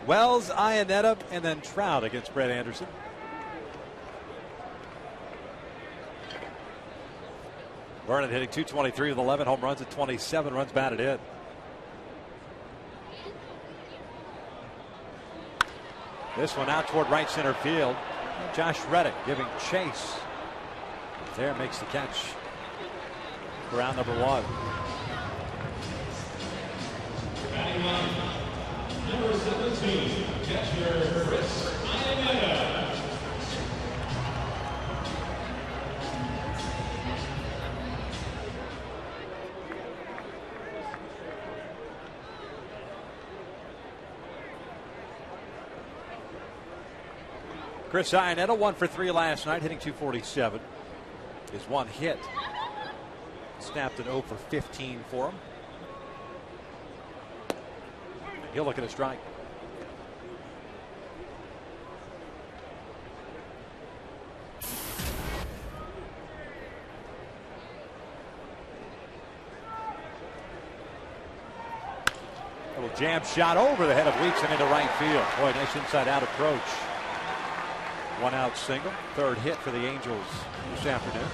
Wells, Iannetta, and then Trout against Brett Anderson. Vernon hitting .223 with 11 home runs at 27 runs batted in. This one out toward right center field. Josh Reddick giving chase. There makes the catch for round number 1. Number 17, catcher Chris Iannetta. Chris Iannetta 1 for 3 last night, hitting .247. His one hit snapped an 0 for 15 for him. He'll look at a strike. Little jam shot over the head of Weeks and into right field. Boy, nice inside out approach. 1 out single. 3rd hit for the Angels this afternoon.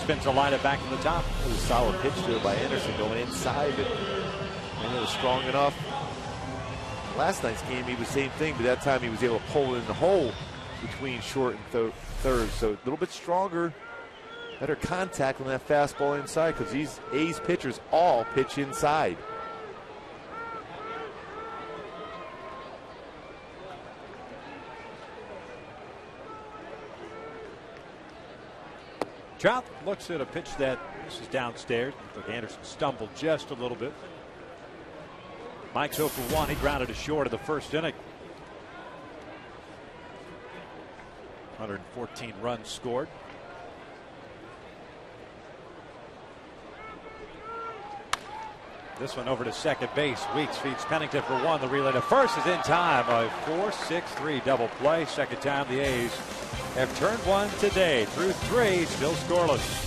Spins the lineup back to the top. It was a solid pitch there by Anderson going inside. And it was strong enough. Last night's game, he was the same thing, but that time he was able to pull it in the hole between short and third. So a little bit stronger, better contact on that fastball inside because these A's pitchers all pitch inside. Trout looks at a pitch that this is downstairs. Looks like Anderson stumbled just a little bit. Mike's 0 for 1. He grounded to short of the first inning. 114 runs scored. This one over to second base. Weeks feeds Pennington for 1. The relay to first is in time. A 4-6-3 double play. Second time the A's have turned one today. Through 3, still scoreless.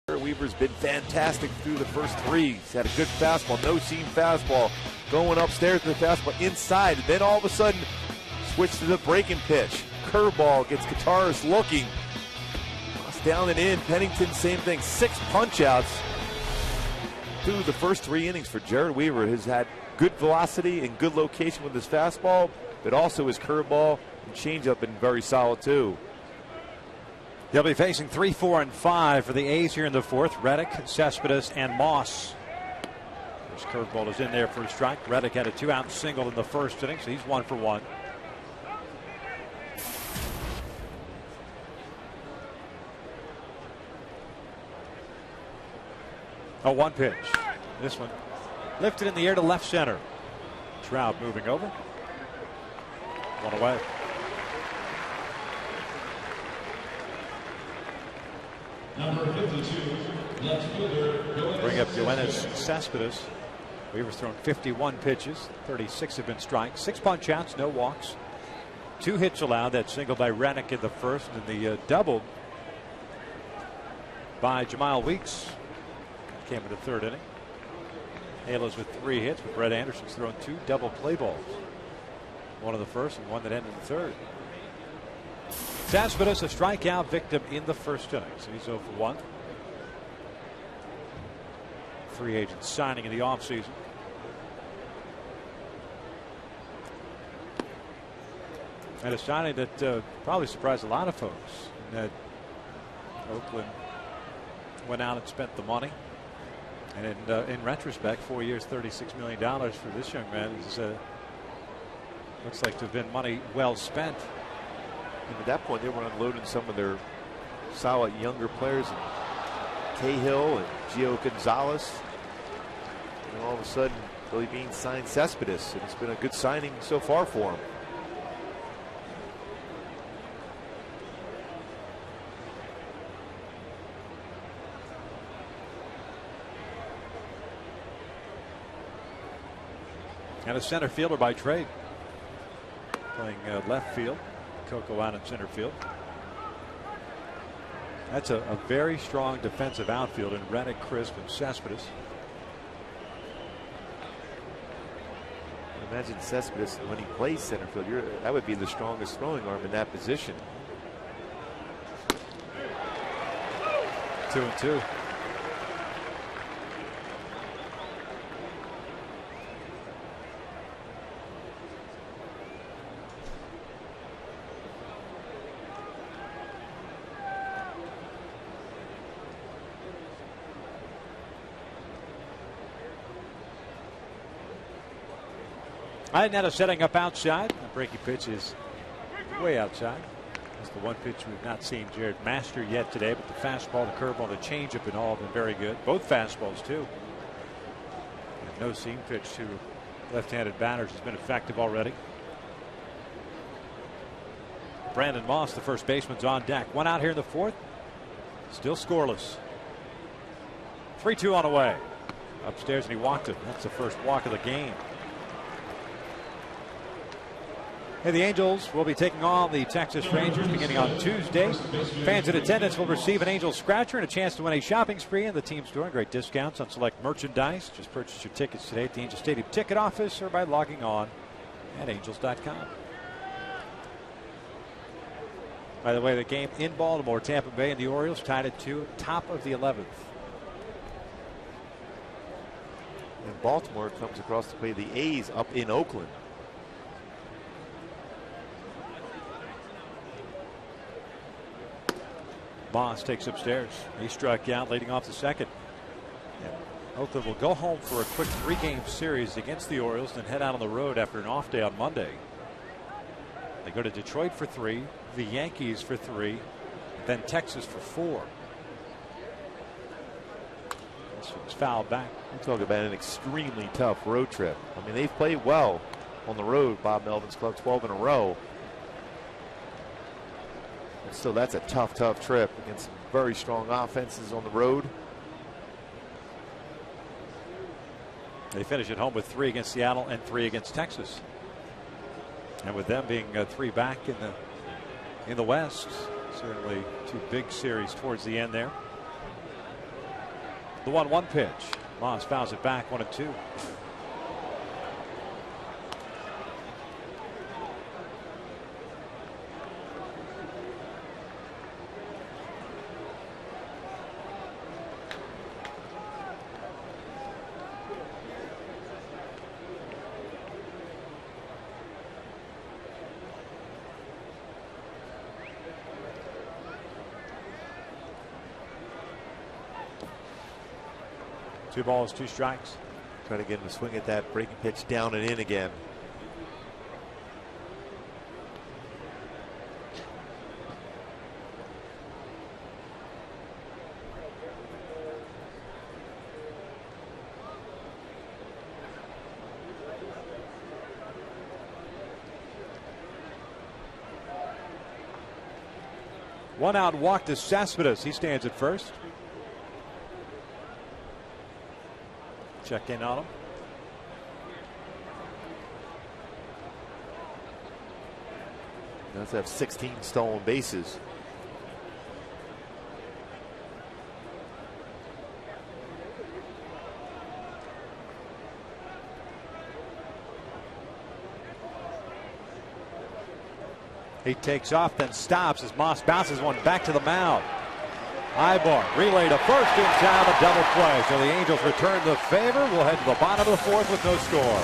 Weaver's been fantastic through the first 3. He's had a good fastball, no seam fastball, going upstairs to the fastball inside. And then all of a sudden, switch to the breaking pitch. Curveball gets Kottaras looking. It's down and in. Pennington, same thing. 6 punch outs through the first 3 innings for Jered Weaver. Has had good velocity and good location with his fastball, but also his curveball and changeup been very solid too. They'll be facing 3, 4, and 5 for the A's here in the 4th. Reddick, Cespedes, and Moss. His curveball is in there for a strike. Reddick had a 2-out single in the first inning, so he's 1 for 1. A 1 pitch. This one lifted in the air to left center. Trout moving over. 1 away. Number 52, left fielder. Bring up Yoenis Cespedes. Weaver's thrown 51 pitches. 36 have been strikes. 6 punch outs, no walks. 2 hits allowed. That single by Reddick in the first, and the double by Jamal Weeks. Came in the third inning. Halos with 3 hits, but Brett Anderson's thrown 2 double play balls. One in the first and one that ended in the third. Cespedes, a strikeout victim in the first inning, so he's 0 for 1. Free agent signing in the offseason. And a signing that probably surprised a lot of folks. That Oakland went out and spent the money. And in retrospect, 4 years, $36 million for this young man is looks like to have been money well spent. And at that point, they were unloading some of their solid younger players, Cahill and Gio Gonzalez. And all of a sudden, Billy Beane signed Cespedes, and it's been a good signing so far for him. And a center fielder by trade. Playing left field. Coco out in center field. That's a very strong defensive outfield in Reddick, Crisp, and Cespedes. Imagine Cespedes when he plays center field. That would be the strongest throwing arm in that position. 2-2. Iannetta setting up outside. The breaking pitch is way outside. That's the one pitch we've not seen Jared master yet today, but the fastball, the curveball, the changeup, and all have been very good. Both fastballs, too. And no seam pitch to left-handed batters has been effective already. Brandon Moss, the first baseman's on deck. One out here in the fourth. Still scoreless. 3-2 on the way. Upstairs, and he walked it. That's the first walk of the game. And the Angels will be taking on the Texas Rangers beginning on Tuesday. Fans in attendance will receive an Angels scratcher and a chance to win a shopping spree in the team store and great discounts on select merchandise. Just purchase your tickets today at the Angel Stadium ticket office or by logging on at angels.com. By the way, the game in Baltimore, Tampa Bay and the Orioles tied at 2, top of the 11th. And Baltimore comes across to play the A's up in Oakland. Moss takes upstairs. He struck out leading off the second. Oakland will go home for a quick 3-game series against the Orioles, then head out on the road after an off day on Monday. They go to Detroit for 3, the Yankees for 3, then Texas for 4. This one's fouled back. We talk about an extremely tough road trip. I mean, they've played well on the road, Bob Melvin's club, 12 in a row. And still, that's a tough trip against some very strong offenses on the road. They finish at home with 3 against Seattle and 3 against Texas. And with them being 3 back in the West, certainly 2 big series towards the end there. The 1-1 pitch. Moss fouls it back, 1-2. Two balls, 2 strikes. Trying to get him to swing at that breaking pitch down and in again. One out walk to Cespedes. He stands at first. Check in on him. Does have 16 stolen bases. He takes off, then stops as Moss bounces one back to the mound. Ibar relay to first in time, a double play. So the Angels return the favor. We'll head to the bottom of the fourth with no score.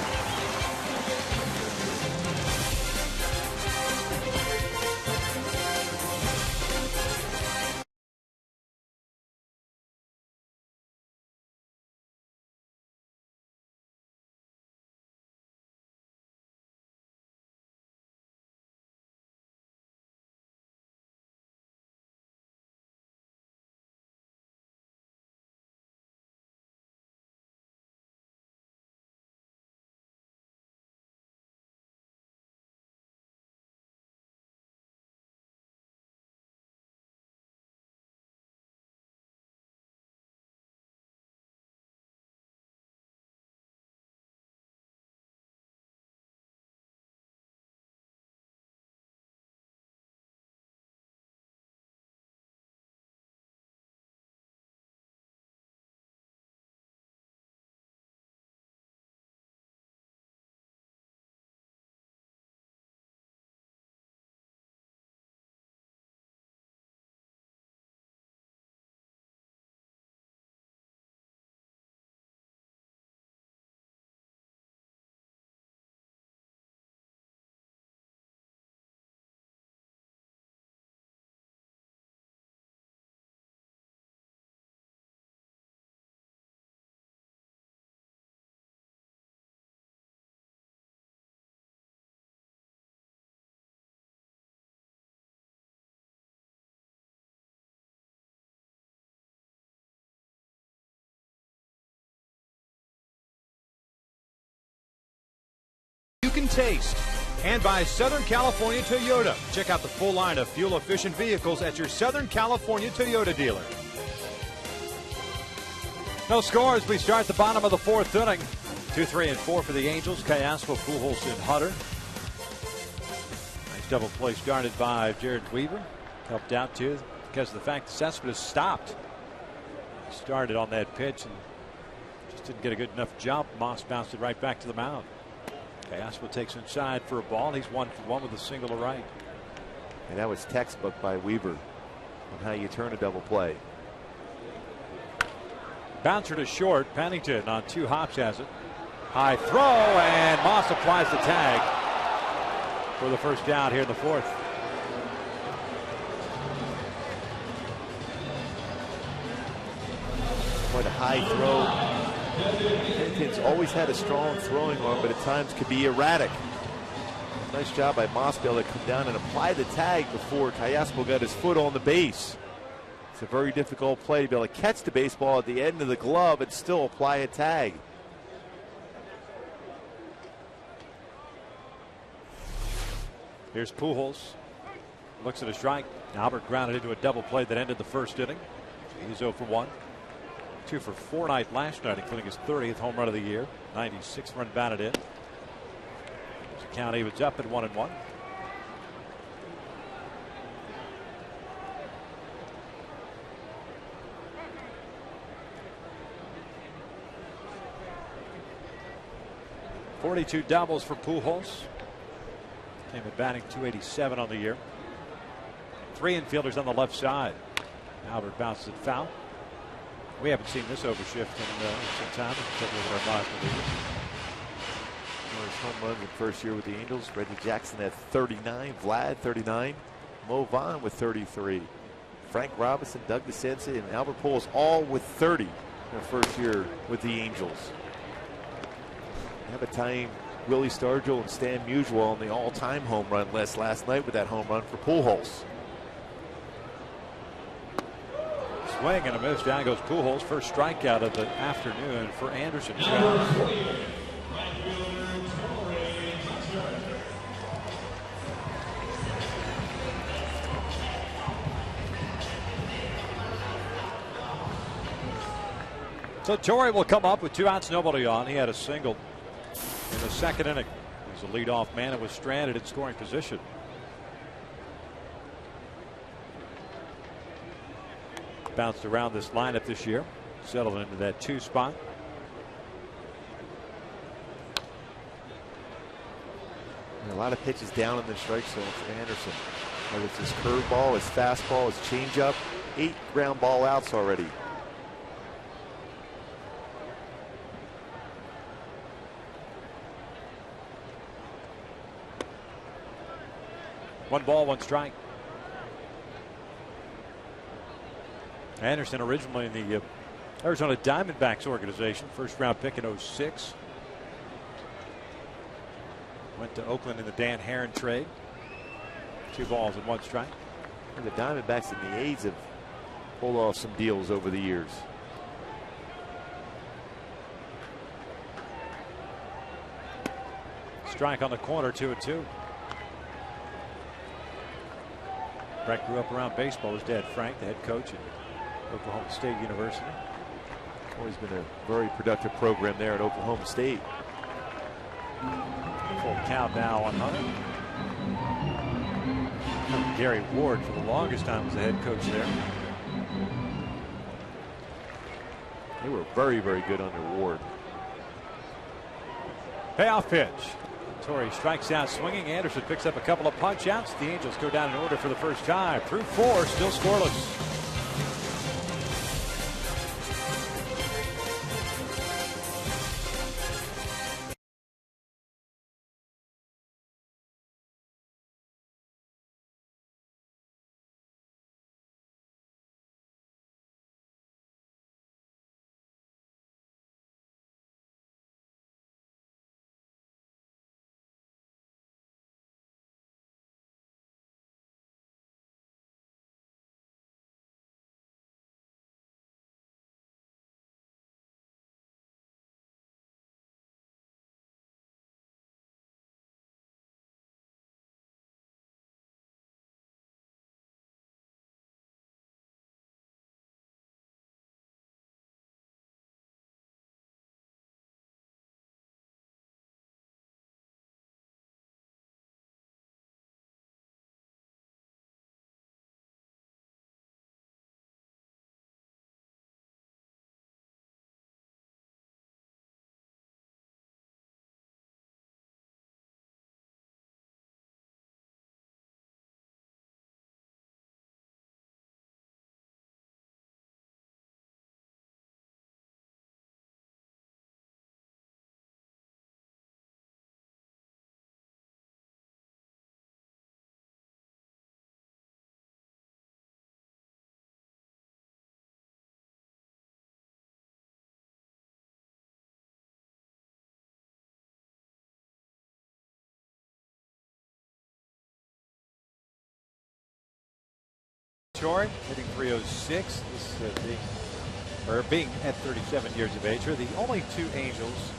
You can taste. And by Southern California Toyota. Check out the full line of fuel-efficient vehicles at your Southern California Toyota dealer. No score as we start the bottom of the fourth inning. 2, 3, and 4 for the Angels. Cayaspo, Pujols, and Hunter. Nice double play started by Jared Weaver. Helped out too because of the fact that Cespedes stopped. Started on that pitch and just didn't get a good enough jump. Moss bounced it right back to the mound. Cayaspo takes inside for a ball. He's 1 for 1 with a single to right. And that was textbook by Weaver on how you turn a double play. Bouncer to short. Pennington on 2 hops has it. High throw, and Moss applies the tag for the first down here in the fourth. What a high throw. Pennington's always had a strong throwing arm, but at times could be erratic. Nice job by Moss to be able to come down and apply the tag before Cayaspo got his foot on the base. It's a very difficult play to be able to catch the baseball at the end of the glove and still apply a tag. Here's Pujols. Looks at a strike. Albert grounded into a double play that ended the first inning. He's 0 for 1. 2 for 4 night last night, including his 30th home run of the year. 96th run batted in. The count evens up at 1-1. .42 doubles for Pujols. Came in batting .287 on the year. 3 infielders on the left side. Albert bounces it foul. We haven't seen this overshift in some time. First home run in the first year with the Angels. Reggie Jackson at 39. Vlad 39. Mo Vaughn with 33. Frank Robinson, Doug DeCenza, and Albert Pujols all with 30 in their first year with the Angels. Have a time Willie Stargell and Stan Musial on the all-time home run list last night with that home run for Pujols. Swing and a miss. Down goes Pujols. First strikeout of the afternoon for Anderson. So Torrey will come up with 2 outs, nobody on. He had a single in the second inning. He's a leadoff man and was stranded in scoring position. Bounced around this lineup this year, settled into that 2 spot. And a lot of pitches down in the strike zone for Anderson. Whether it's his curveball, his fastball, his changeup. 8 ground ball outs already. One ball, one strike. Anderson originally in the Arizona Diamondbacks organization. First round pick in '06. Went to Oakland in the Dan Herron trade. 2 balls and 1 strike. And the Diamondbacks and the A's have pulled off some deals over the years. Strike on the corner, 2-2. Brett grew up around baseball. His dad, Frank, the head coach at Oklahoma State University. Always been a very productive program there at Oklahoma State. Full count now on Hunter. Gary Ward for the longest time was the head coach there. They were very, very good under Ward. Payoff pitch. Torrey strikes out swinging. Anderson picks up a couple of punch outs. The Angels go down in order for the first time. Through 4, still scoreless. Torrey hitting .306. This being at 37 years of age. Are the only 2 Angels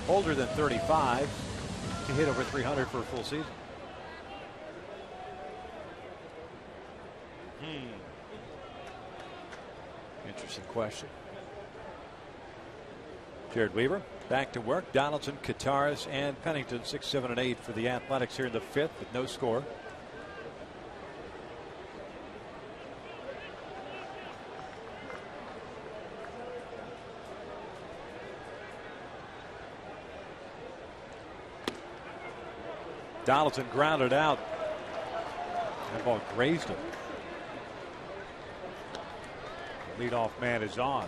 older than 35 to hit over 300 for a full season. Interesting question. Jared Weaver back to work. Donaldson, Kataris, and Pennington 6, 7, and 8 for the Athletics here in the 5th with no score. Donaldson grounded out. That ball grazed him. The leadoff man is on.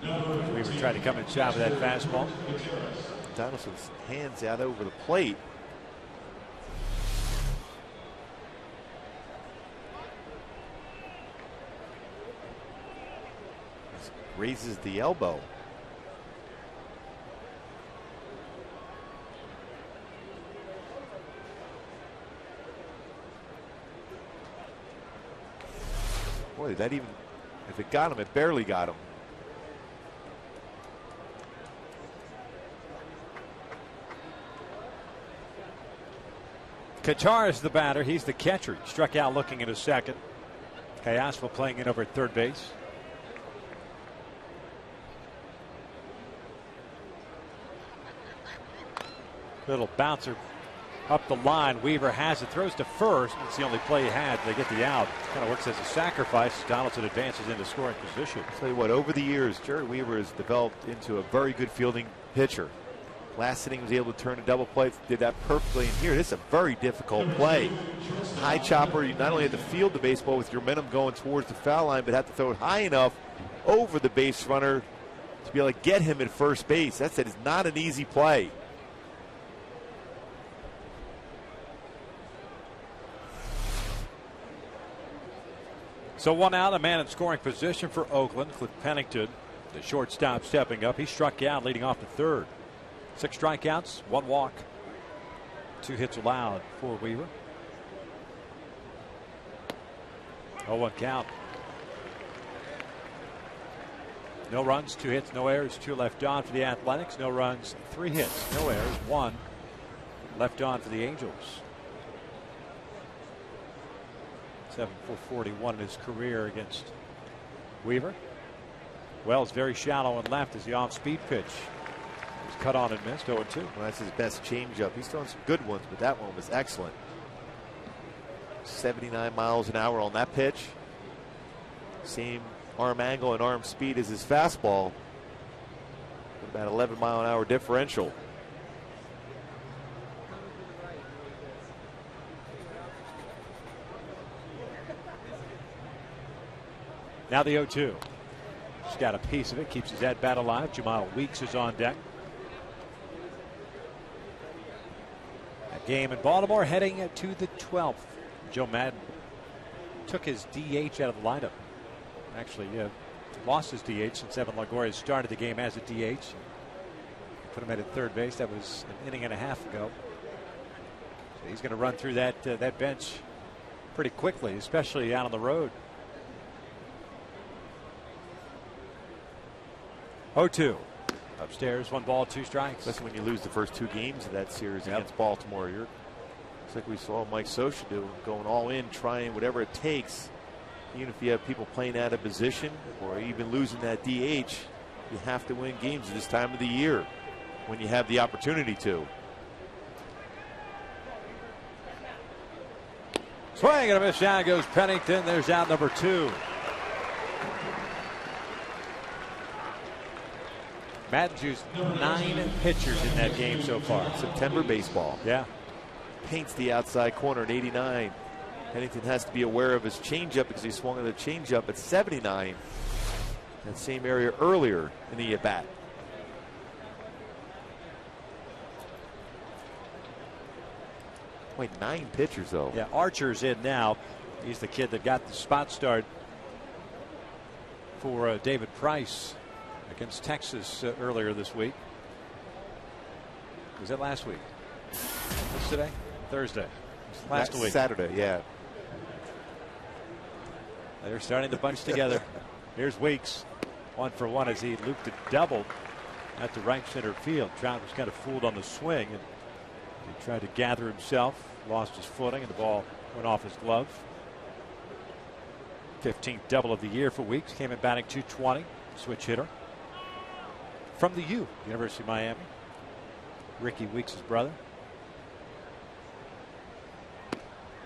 Weaver tried to come in shot with that fastball. Donaldson's hands out over the plate. Raises the elbow. Boy, that even, if it got him, it barely got him. Qatar is the batter. He's the catcher. He struck out looking at his second. Kayasva playing in over at third base. Little bouncer up the line. Weaver has it, throws to first. It's the only play he had. They get the out. Kind of works as a sacrifice. Donaldson advances into scoring position. I'll tell you what, over the years, Jared Weaver has developed into a very good fielding pitcher. Last inning was able to turn a double play, did that perfectly. And here, this is a very difficult play. High chopper, you not only have to field the baseball with your momentum going towards the foul line, but have to throw it high enough over the base runner to be able to get him at first base. That is not an easy play. So 1 out, a man in scoring position for Oakland. Cliff Pennington, the shortstop, stepping up. He struck out, leading off the third. 6 strikeouts, 1 walk, 2 hits allowed for Weaver. 0-1 count. No runs, 2 hits, no errors, 2 left on for the Athletics. No runs, 3 hits, no errors, 1 left on for the Angels. 7-for-41 in his career against Weaver. Wells very shallow and left as the off-speed pitch was cut on and missed. 0-2. Well, that's his best changeup. He's throwing some good ones, but that one was excellent. 79 miles an hour on that pitch. Same arm angle and arm speed as his fastball. About 11 mile an hour differential. Now the 0-2. He's got a piece of it, keeps his at bat alive. Jamal Weeks is on deck. That game in Baltimore heading to the 12th. Joe Madden took his DH out of the lineup. Actually, lost his DH since Evan Longoria started the game as a DH. Put him at third base. That was an inning and a half ago. So he's going to run through that bench pretty quickly, especially out on the road. 0-2. Upstairs, 1 ball, 2 strikes. That's when you lose the first 2 games of that series against Baltimore. It's like we saw Mike Scioscia do, going all in, trying whatever it takes. Even if you have people playing out of position or even losing that DH, you have to win games at this time of the year when you have the opportunity to. Swing and a miss. Down goes Pennington. There's out number 2. Madden's used 9 pitchers in that game so far. September baseball. Yeah. Paints the outside corner at 89. Pennington has to be aware of his changeup because he swung at the changeup at 79. That same area earlier in the at-bat. Wait, 9 pitchers though. Yeah, Archer's in now. He's the kid that got the spot start for David Price against Texas earlier this week. Was that last week? What's today? Thursday. Last week. Saturday, yeah. They're starting to bunch together. Here's Weeks. 1 for 1 as he looped it double at the right center field. Trout was kind of fooled on the swing and he tried to gather himself, lost his footing, and the ball went off his glove. 15th double of the year for Weeks. Came in batting .220. Switch hitter. From the U, University of Miami. Ricky Weeks' brother.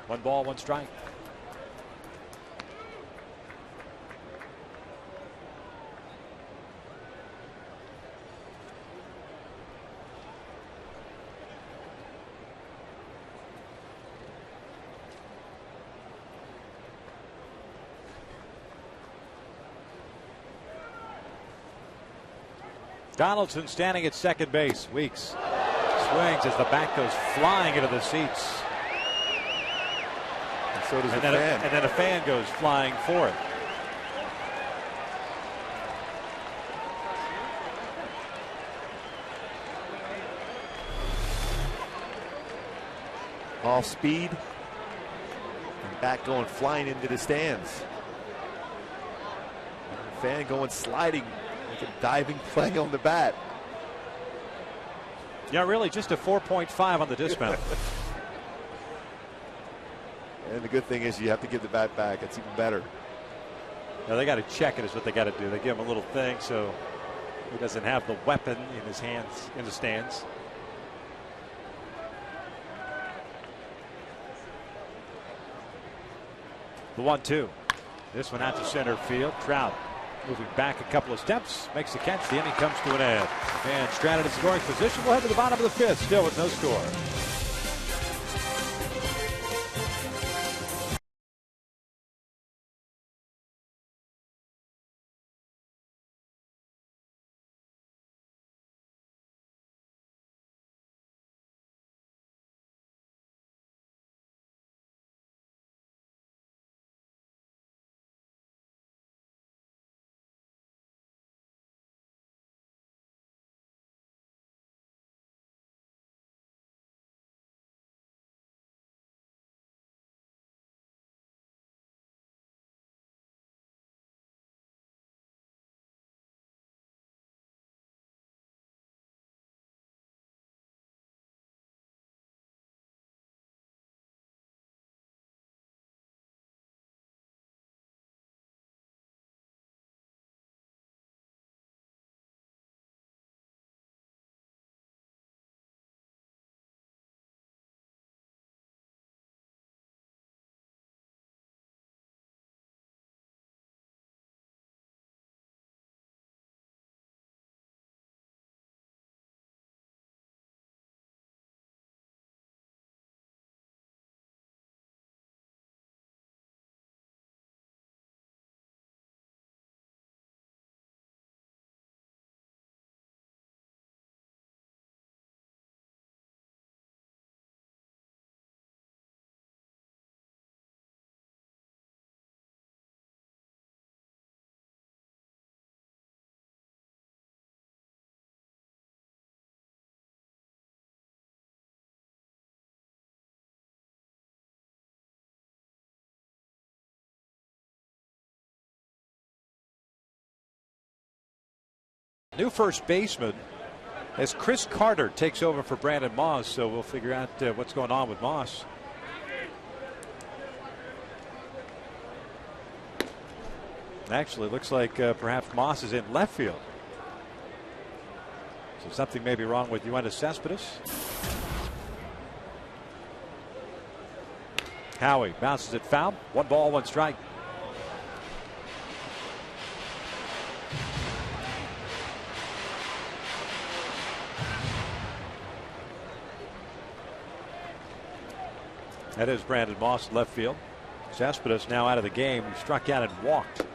1 ball, 1 strike. Donaldson standing at second base. Weeks swings as the bat goes flying into the seats. And so does and then a fan goes flying for it. Off speed. And bat going flying into the stands. And the fan going sliding. Like a diving play on the bat. Yeah, really just a 4.5 on the dismount. And the good thing is you have to give the bat back. It's even better. Now they got to check it is what they got to do. They give him a little thing so he doesn't have the weapon in his hands in the stands. The 1-2. This one out to center field. Trout moving back a couple of steps, makes the catch. The inning comes to an end. And stranded in scoring position. We'll head to the bottom of the fifth, still with no score. New first baseman as Chris Carter takes over for Brandon Moss, so we'll figure out what's going on with Moss. Actually, looks like perhaps Moss is in left field. So something may be wrong with Yoenis Cespedes. Howie bounces it foul. 1 ball, 1 strike. That is Brandon Moss in left field. Cespedes now out of the game. He struck out and walked.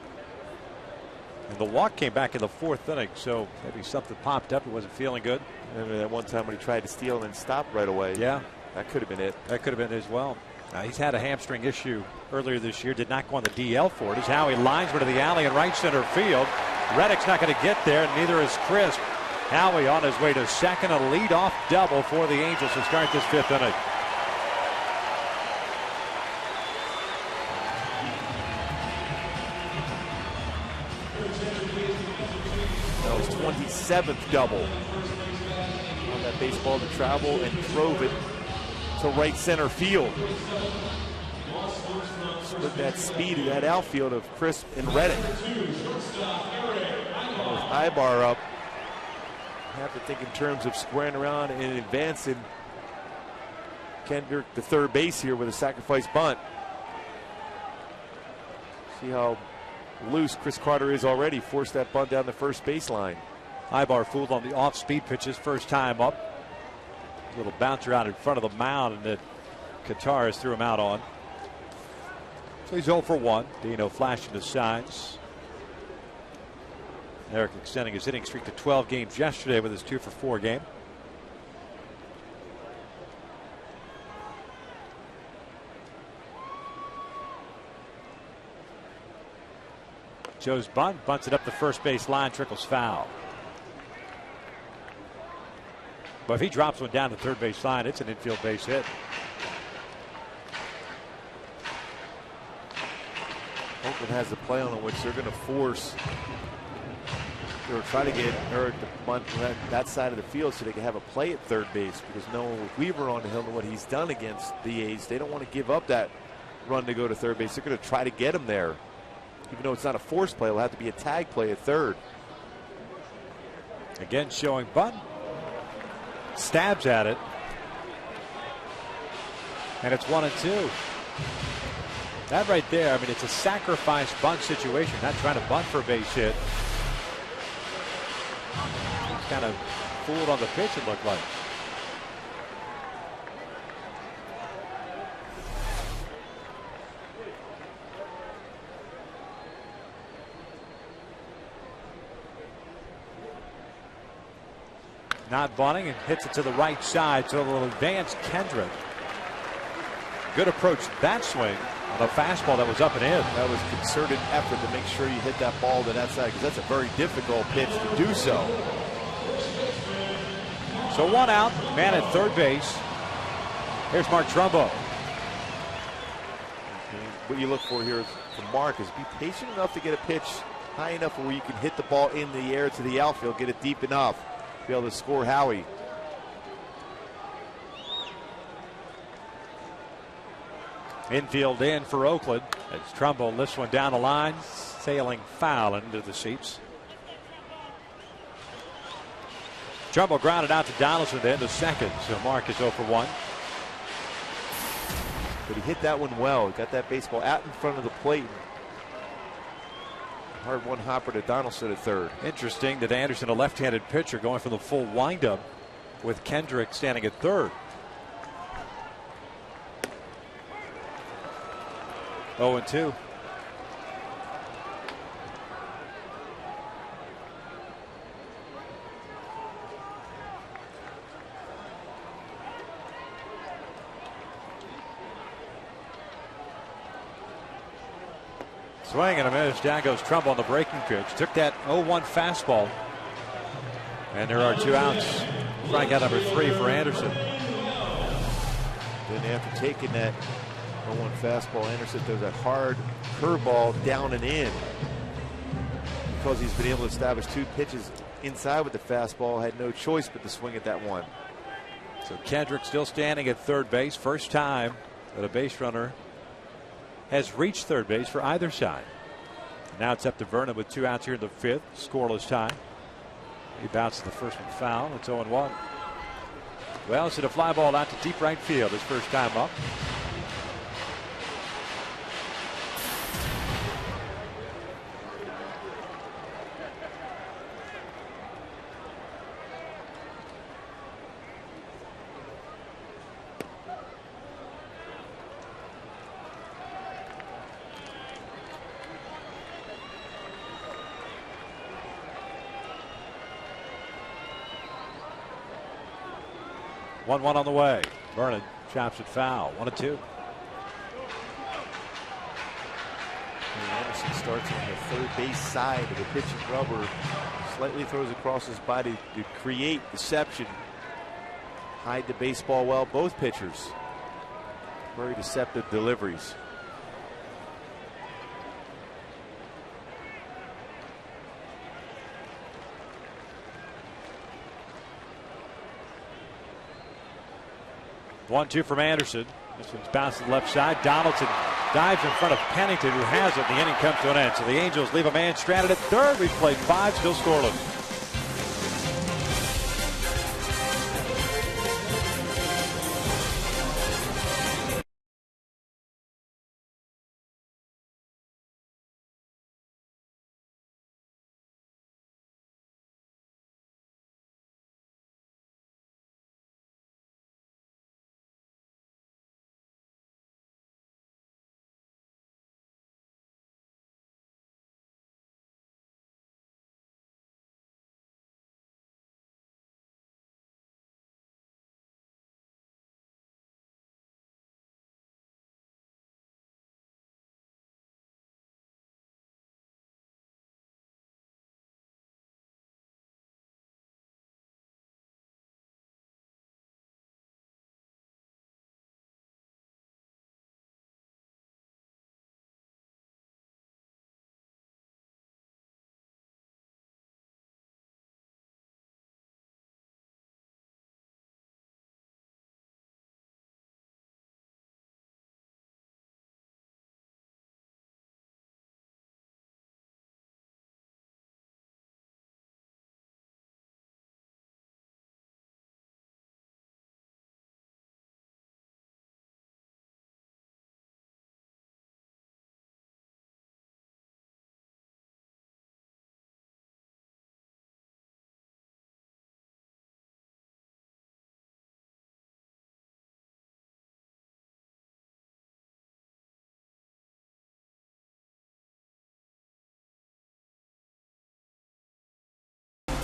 And the walk came back in the 4th inning, so maybe something popped up. He wasn't feeling good. Remember that one time when he tried to steal and then stopped right away? Yeah. That could have been it. That could have been as well. He's had a hamstring issue earlier this year. Did not go on the DL for it. As Howie lines one to the alley in right center field. Reddick's not going to get there, and neither is Crisp. Howie on his way to second. A leadoff double for the Angels to start this 5th inning. That was 27th double on that baseball to travel and drove it to right center field. Split that speed of that outfield of Crisp and Reddick. Ibar up. Have to think in terms of squaring around and advancing Kendrick to third base here with a sacrifice bunt. See how loose Chris Carter is already. Forced that bunt down the first baseline. Ibar fooled on the off-speed pitches first time up. A little bouncer out in front of the mound, and that Kataris threw him out on. So he's 0 for 1. Dino flashing his signs. Eric extending his hitting streak to 12 games yesterday with his 2 for 4 game. Joe's bunt, bunts it up the first base line, trickles foul. But if he drops one down the third base line, it's an infield base hit. Oakland has a play on which they're going to force, or try to get Eric to bunt that side of the field so they can have a play at third base, because knowing with Weaver on the hill and what he's done against the A's, they don't want to give up that run to go to third base. They're going to try to get him there. Even though it's not a forced play, it'll have to be a tag play at third. Again showing bunt. Stabs at it. And it's 1-2. That right there, I mean, it's a sacrifice bunt situation, not trying to bunt for a base hit. He's kind of fooled on the pitch, it looked like. Not bunting and hits it to the right side, so it'll advance Kendrick. Good approach that swing on a fastball that was up and in. That was concerted effort to make sure you hit that ball to that side, because that's a very difficult pitch to do so. So one out, man at third base. Here's Mark Trumbo. What you look for here is, from Mark, is be patient enough to get a pitch high enough where you can hit the ball in the air to the outfield, get it deep enough to be able to score Howie. Infield in for Oakland as Trumbo lifts one down the line, sailing foul into the seats. Trumbo grounded out to Donaldson then to second, so Mark is 0 for 1. But he hit that one well. He got that baseball out in front of the plate. Hard one hopper to Donaldson at third. Interesting that Anderson, a left-handed pitcher, going for the full windup with Kendrick standing at third. 0-2. Swing and a miss. Down goes Trumbo on the breaking pitch. Took that 0-1 fastball. And there are 2 outs. Strikeout number 3 for Anderson. Then after taking that 0-1 fastball, Anderson throws that hard curveball down and in. Because he's been able to establish 2 pitches inside with the fastball, had no choice but to swing at that one. So Kendrick still standing at third base. First time that a base runner has reached third base for either side. Now it's up to Vernon with 2 outs here in the 5th. Scoreless tie. He bounces the first one foul. It's 0-1. Well, it's a fly ball out to deep right field his first time up. One on the way. Vernon chops it foul. 1-2. Anderson starts on the third base side of the pitching rubber. Slightly throws across his body to create deception. Hide the baseball well. Both pitchers. Very deceptive deliveries. One-two from Anderson. This one's bounced to the left side. Donaldson dives in front of Pennington, who has it. The inning comes to an end. So the Angels leave a man stranded at third. We've played 5, still scoreless.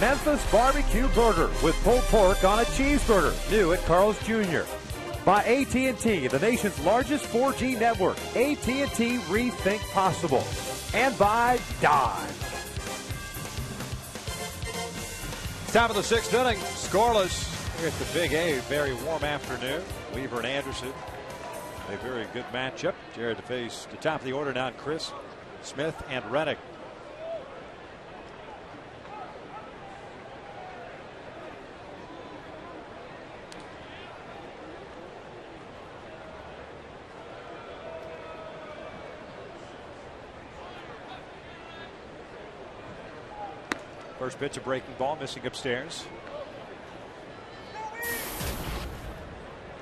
Memphis Barbecue Burger with pulled pork on a cheeseburger. New at Carl's Jr. By AT&T, the nation's largest 4G network. AT&T Rethink Possible. And by Dodge. Top of the 6th inning, scoreless here at the Big A. Very warm afternoon. Weaver and Anderson, a very good matchup. Jared to face the top of the order now, Chris, Smith, and Reddick. First pitch, a breaking ball, missing upstairs.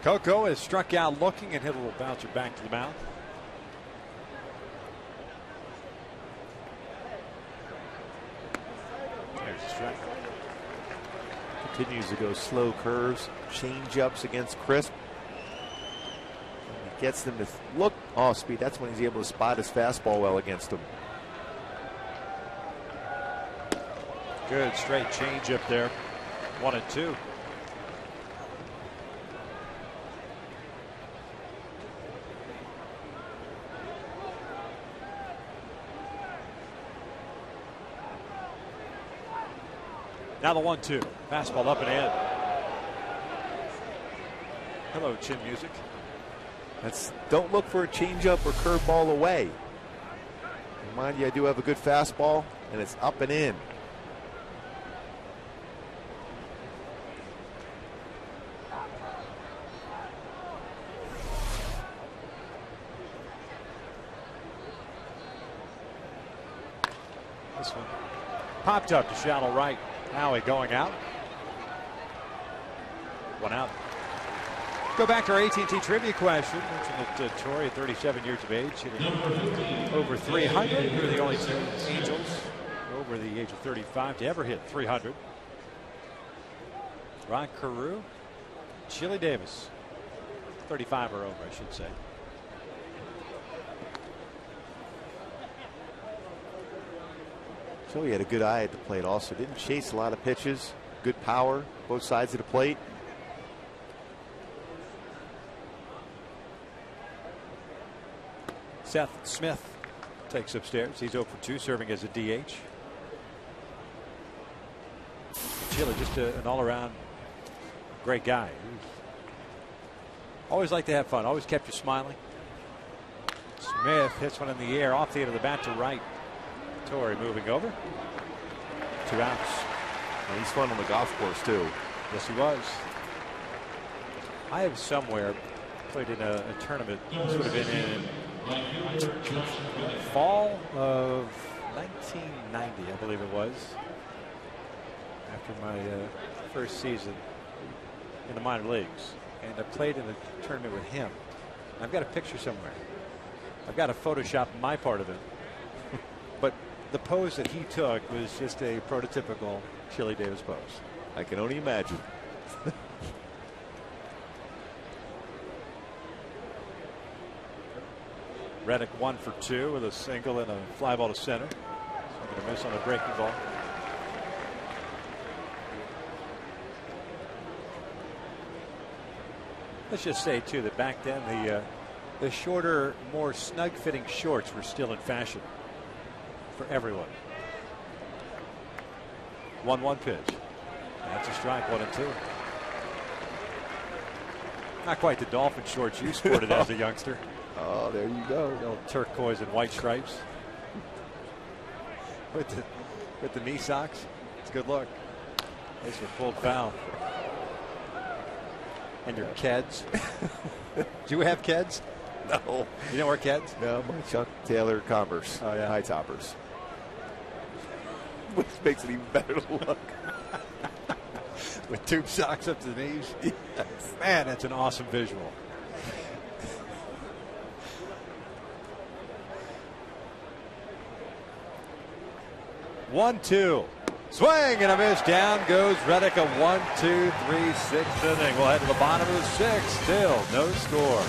Coco has struck out looking and hit a little bouncer back to the mouth. There's the strike. Continues to go slow curves, change ups against Crisp. He gets them to look off speed. That's when he's able to spot his fastball well against him. Good straight change up there. 1-2. Now the 1-2. Fastball up and in. Hello, Chin Music. Don't look for a changeup or curveball away. Remind you, I do have a good fastball, and it's up and in. This one popped up to shallow right. Howie going out. One out. Go back to our AT&T trivia question. Mentioned that Torrey, at 37 years of age, hitting over 300. We're the only two Angels over the age of 35 to ever hit 300. Ron Carew, Chili Davis, 35 or over, I should say. So he had a good eye at the plate also. Didn't chase a lot of pitches. Good power, both sides of the plate. Seth Smith takes upstairs. He's 0 for 2, serving as a DH. Chile, just an all-around great guy. Always liked to have fun. Always kept you smiling. Smith hits one in the air off the end of the bat to right. Torrey moving over. 2 outs. And he's fun on the golf course too. Yes, he was. I have somewhere played in a tournament. This would have been in fall of 1990, I believe it was. After my first season in the minor leagues, and I played in a tournament with him. I've got a picture somewhere. I've got to Photoshop my part of it. But the pose that he took was just a prototypical Chili Davis pose. I can only imagine. Reddick 1 for 2 with a single and a fly ball to center. Going to miss on a breaking ball. Let's just say too that back then the shorter, more snug-fitting shorts were still in fashion for everyone. 1-1 pitch. That's a strike. 1-2. Not quite the Dolphin shorts you sported as a youngster. Oh, there you go. The old turquoise and white stripes with the knee socks. It's a good look. Those were pulled foul. And your Keds. Do you have Keds? No. You don't wear Keds? No, my Chuck Taylor Converse. Oh, yeah. High toppers. Which makes it even better to look. With tube socks up to the knees? Yes. Man, that's an awesome visual. One, two. Swing and a miss. Down goes Reddick. A 1, 2, 3, 6th inning. We'll head to the bottom of the 6th. Still no score.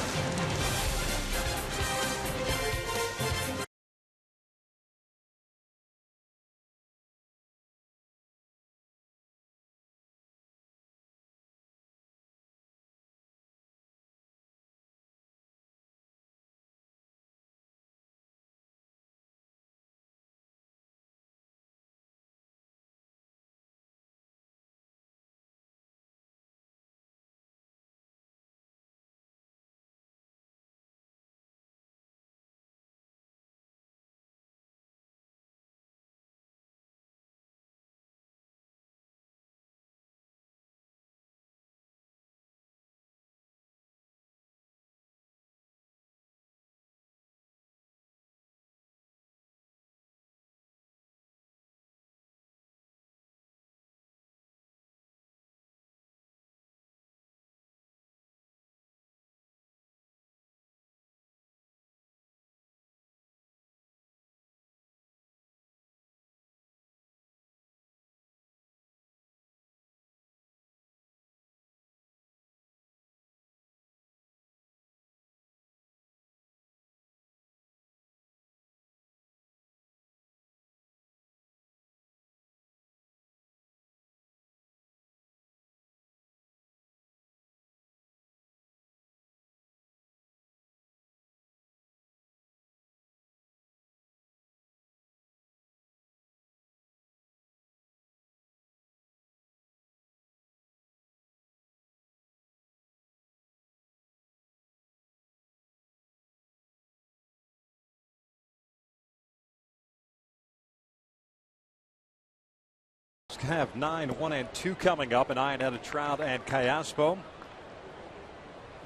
have 9, 1 and 2 coming up, and Iannetta, Trout, and Callaspo.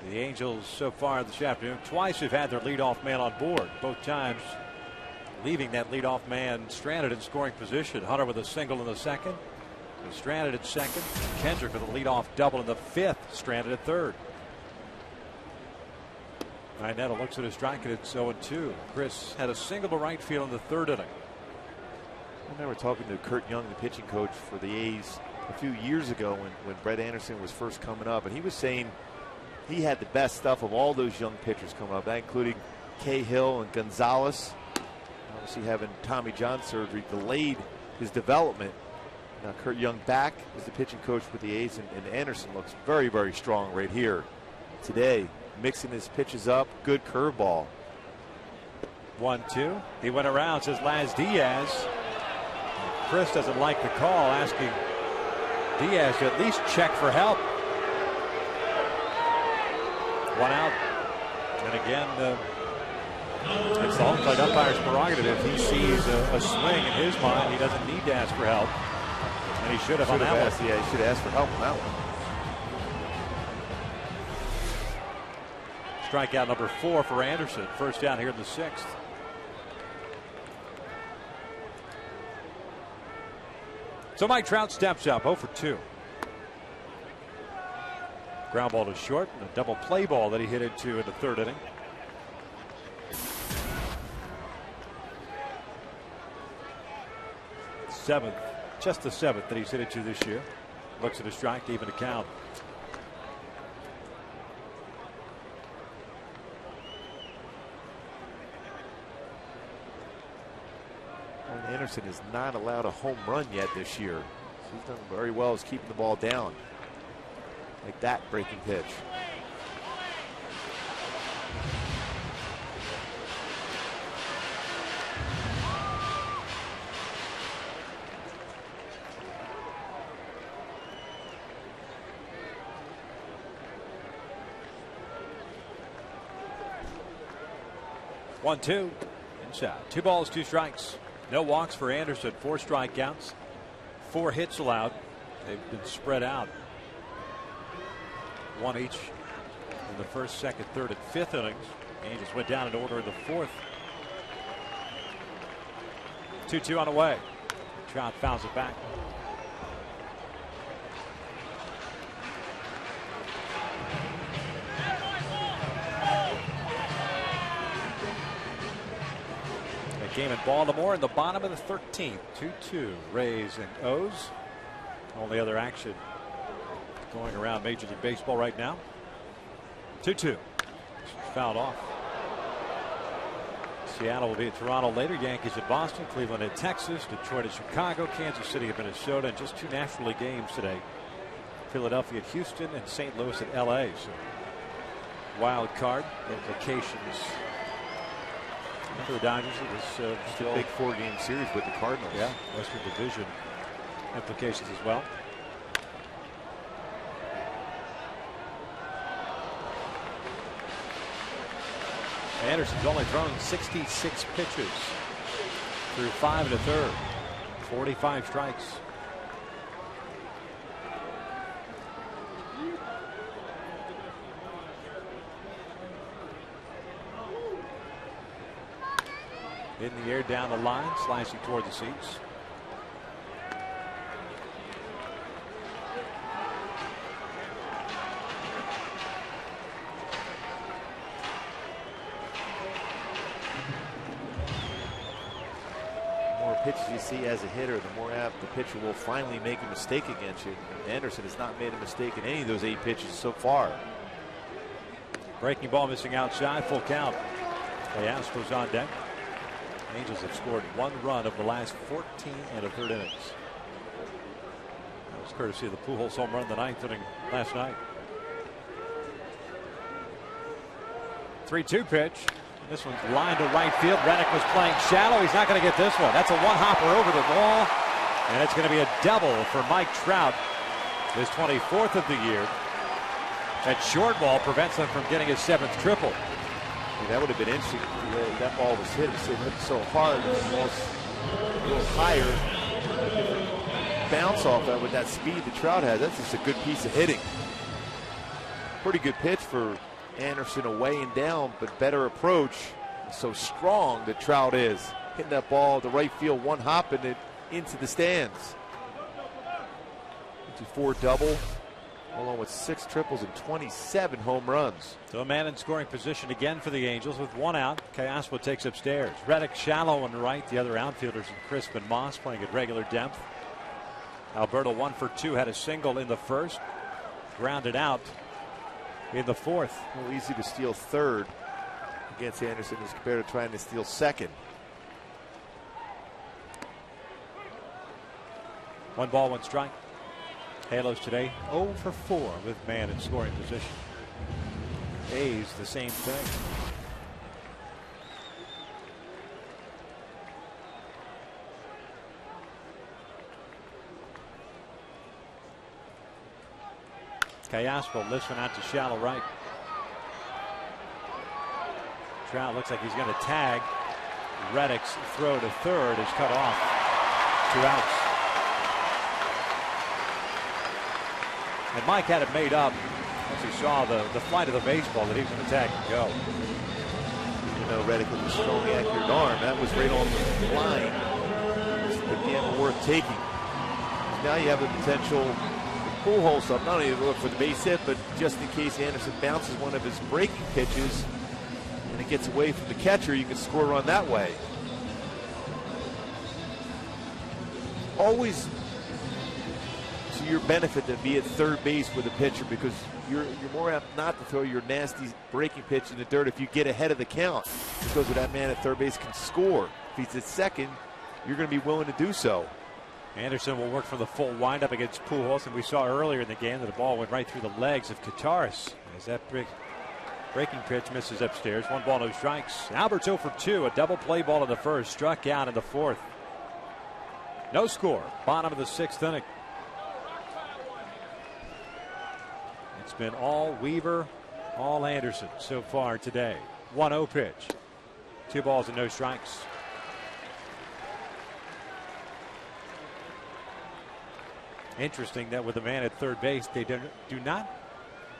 The Angels so far this afternoon twice have had their leadoff man on board, both times leaving that leadoff man stranded in scoring position. Hunter with a single in the second, stranded at second. Kendrick with a leadoff double in the fifth, stranded at third. Iannetta looks at his strike, and it's 0-2. Chris had a single to right field in the third inning. I remember talking to Curt Young, the pitching coach for the A's, a few years ago when Brett Anderson was first coming up, and he was saying he had the best stuff of all those young pitchers coming up, that including Cahill and Gonzalez. Obviously, having Tommy John surgery delayed his development. Now Curt Young back as the pitching coach for the A's, and Anderson looks very, very strong right here today, mixing his pitches up. Good curveball. 1-2. He went around, says Laz Diaz. Chris doesn't like the call, asking Diaz to at least check for help. 1 out. And again, it's the home plate umpire's prerogative. If he sees a swing in his mind, he doesn't need to ask for help. And he should have on that one. Yeah, he should have asked for help on that one. Strikeout number 4 for Anderson. First down here in the 6th. So Mike Trout steps up, 0 for 2. Ground ball to short, and a double play ball that he hit into in the third inning. Seventh, just the 7th that he's hit into this year. Looks at a strike to even the count. Anderson has not allowed a home run yet this year. He's done very well as keeping the ball down. Like that breaking pitch. One, 2 inside. 2 balls, 2 strikes. No walks for Anderson. 4 strikeouts. 4 hits allowed. They've been spread out. 1 each in the first, second, third, and fifth innings. Angels went down in order in the 4th. 2-2 on the way. Trout fouls it back. Game in Baltimore in the bottom of the 13th. 2-2 Rays and O's. Only other action going around Major League Baseball right now. 2-2. Fouled off. Seattle will be at Toronto later. Yankees at Boston. Cleveland at Texas. Detroit at Chicago. Kansas City at Minnesota. And just 2 National League games today. Philadelphia at Houston and St. Louis at LA. So wild card implications for the Dodgers. It was still a big 4-game series with the Cardinals. Yeah, Western Division implications as well. Anderson's only thrown 66 pitches through 5 1/3, 45 strikes. In the air, down the line, slicing toward the seats. The more pitches you see as a hitter, the more apt the pitcher will finally make a mistake against you. Anderson has not made a mistake in any of those 8 pitches so far. Breaking ball missing outside, full count. Callaspo's on deck. Angels have scored 1 run of the last 14 1/3 innings. That was courtesy of the Pujols home run in the 9th inning last night. 3-2 pitch. This one's lined to right field. Reddick was playing shallow. He's not going to get this one. That's a 1-hopper over the wall. And it's going to be a double for Mike Trout. His 24th of the year. That short ball prevents him from getting his 7th triple. That would have been interesting. That ball was hit so hard, it was almost a little higher. bounce off that with that speed that Trout has. That's just a good piece of hitting. Pretty good pitch for Anderson away and down, but better approach. So strong that Trout is. Hitting that ball to right field, one hopping it into the stands. 54 double, along with 6 triples and 27 home runs. So a man in scoring position again for the Angels with 1 out. Callaspo takes upstairs. Reddick shallow on right. The other outfielders in Crisp and Moss playing at regular depth. Alberto 1 for 2, had a single in the first. Grounded out in the fourth. Well, easy to steal third against Anderson as compared to trying to steal second. 1 ball, 1 strike. Halos today 0 for 4 with man in scoring position. A's the same thing. Callaspo lifts one out to shallow right. Trout looks like he's going to tag. Reddick's throw to third is cut off. 2 outs. And Mike had it made up once he saw the flight of the baseball that he was going to tag and go. You know, Reddick with a strong, accurate arm. That was right on the line. It's the gamble worth taking. Now you have the potential to pull holes up, not only to look for the base hit, but just in case Anderson bounces one of his breaking pitches and it gets away from the catcher, you can score a run that way. Always to your benefit to be at third base with a pitcher, because you're more apt not to throw your nasty breaking pitch in the dirt if you get ahead of the count, because of that man at third base can score. If he's at second, you're going to be willing to do so. Anderson will work for the full windup against Pujols, and we saw earlier in the game that the ball went right through the legs of Kataris as that breaking pitch misses upstairs. 1 ball, no strikes. Albert's 0 for 2, a double play ball in the first, struck out in the fourth. No score, bottom of the 6th inning. It's been all Weaver, all Anderson so far today. 1-0 pitch. 2 balls and no strikes. Interesting that with a man at third base, they do not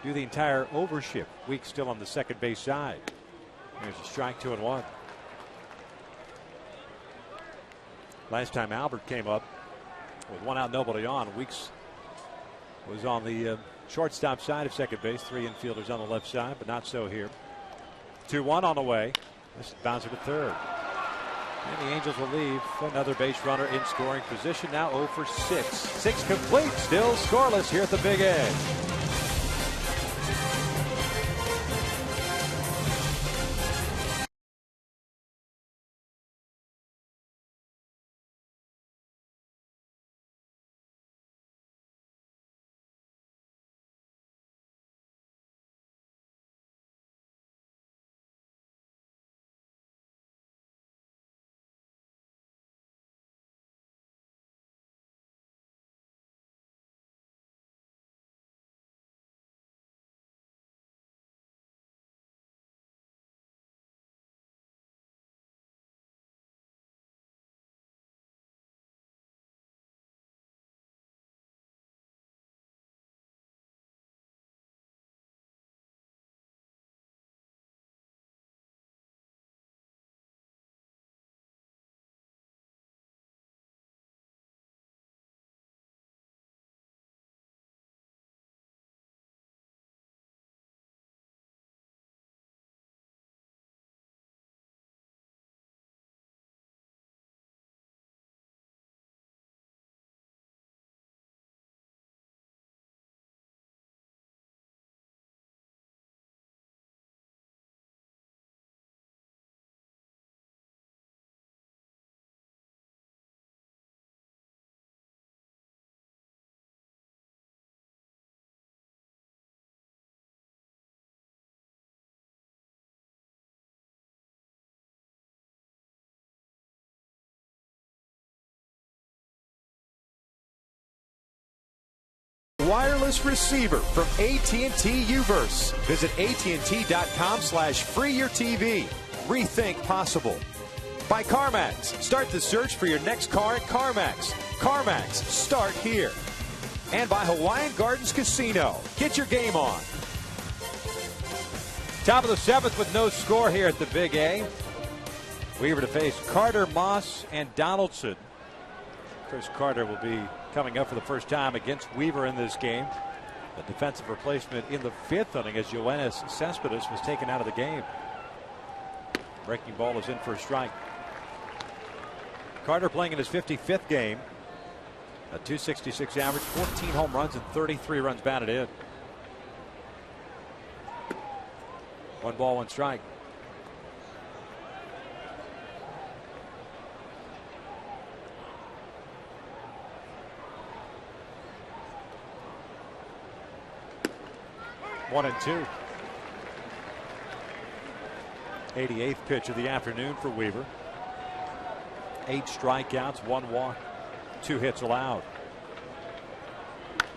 do the entire overship. Weeks still on the second base side. There's a strike, 2-1. Last time Albert came up with 1 out, nobody on, Weeks was on the shortstop side of second base. 3 infielders on the left side, but not so here. 2-1 on the way. This is bouncer to third. And the Angels will leave another base runner in scoring position. Now 0 for 6. 6 complete, still scoreless here at the Big Edge. Wireless receiver from AT&T Uverse. Visit AT&T.com/freeyourtv. Rethink possible. By CarMax. Start the search for your next car at CarMax. CarMax, start here. And by Hawaiian Gardens Casino. Get your game on. Top of the 7th with no score here at the Big A. Weaver to face Carter, Moss, and Donaldson. Chris Carter will be coming up for the first time against Weaver in this game. A defensive replacement in the 5th inning as Yoenis Cespedes was taken out of the game. Breaking ball is in for a strike. Carter playing in his 55th game. A .266 average, 14 home runs, and 33 runs batted in. 1 ball, 1 strike. One and two. 88th pitch of the afternoon for Weaver. 8 strikeouts, 1 walk, 2 hits allowed.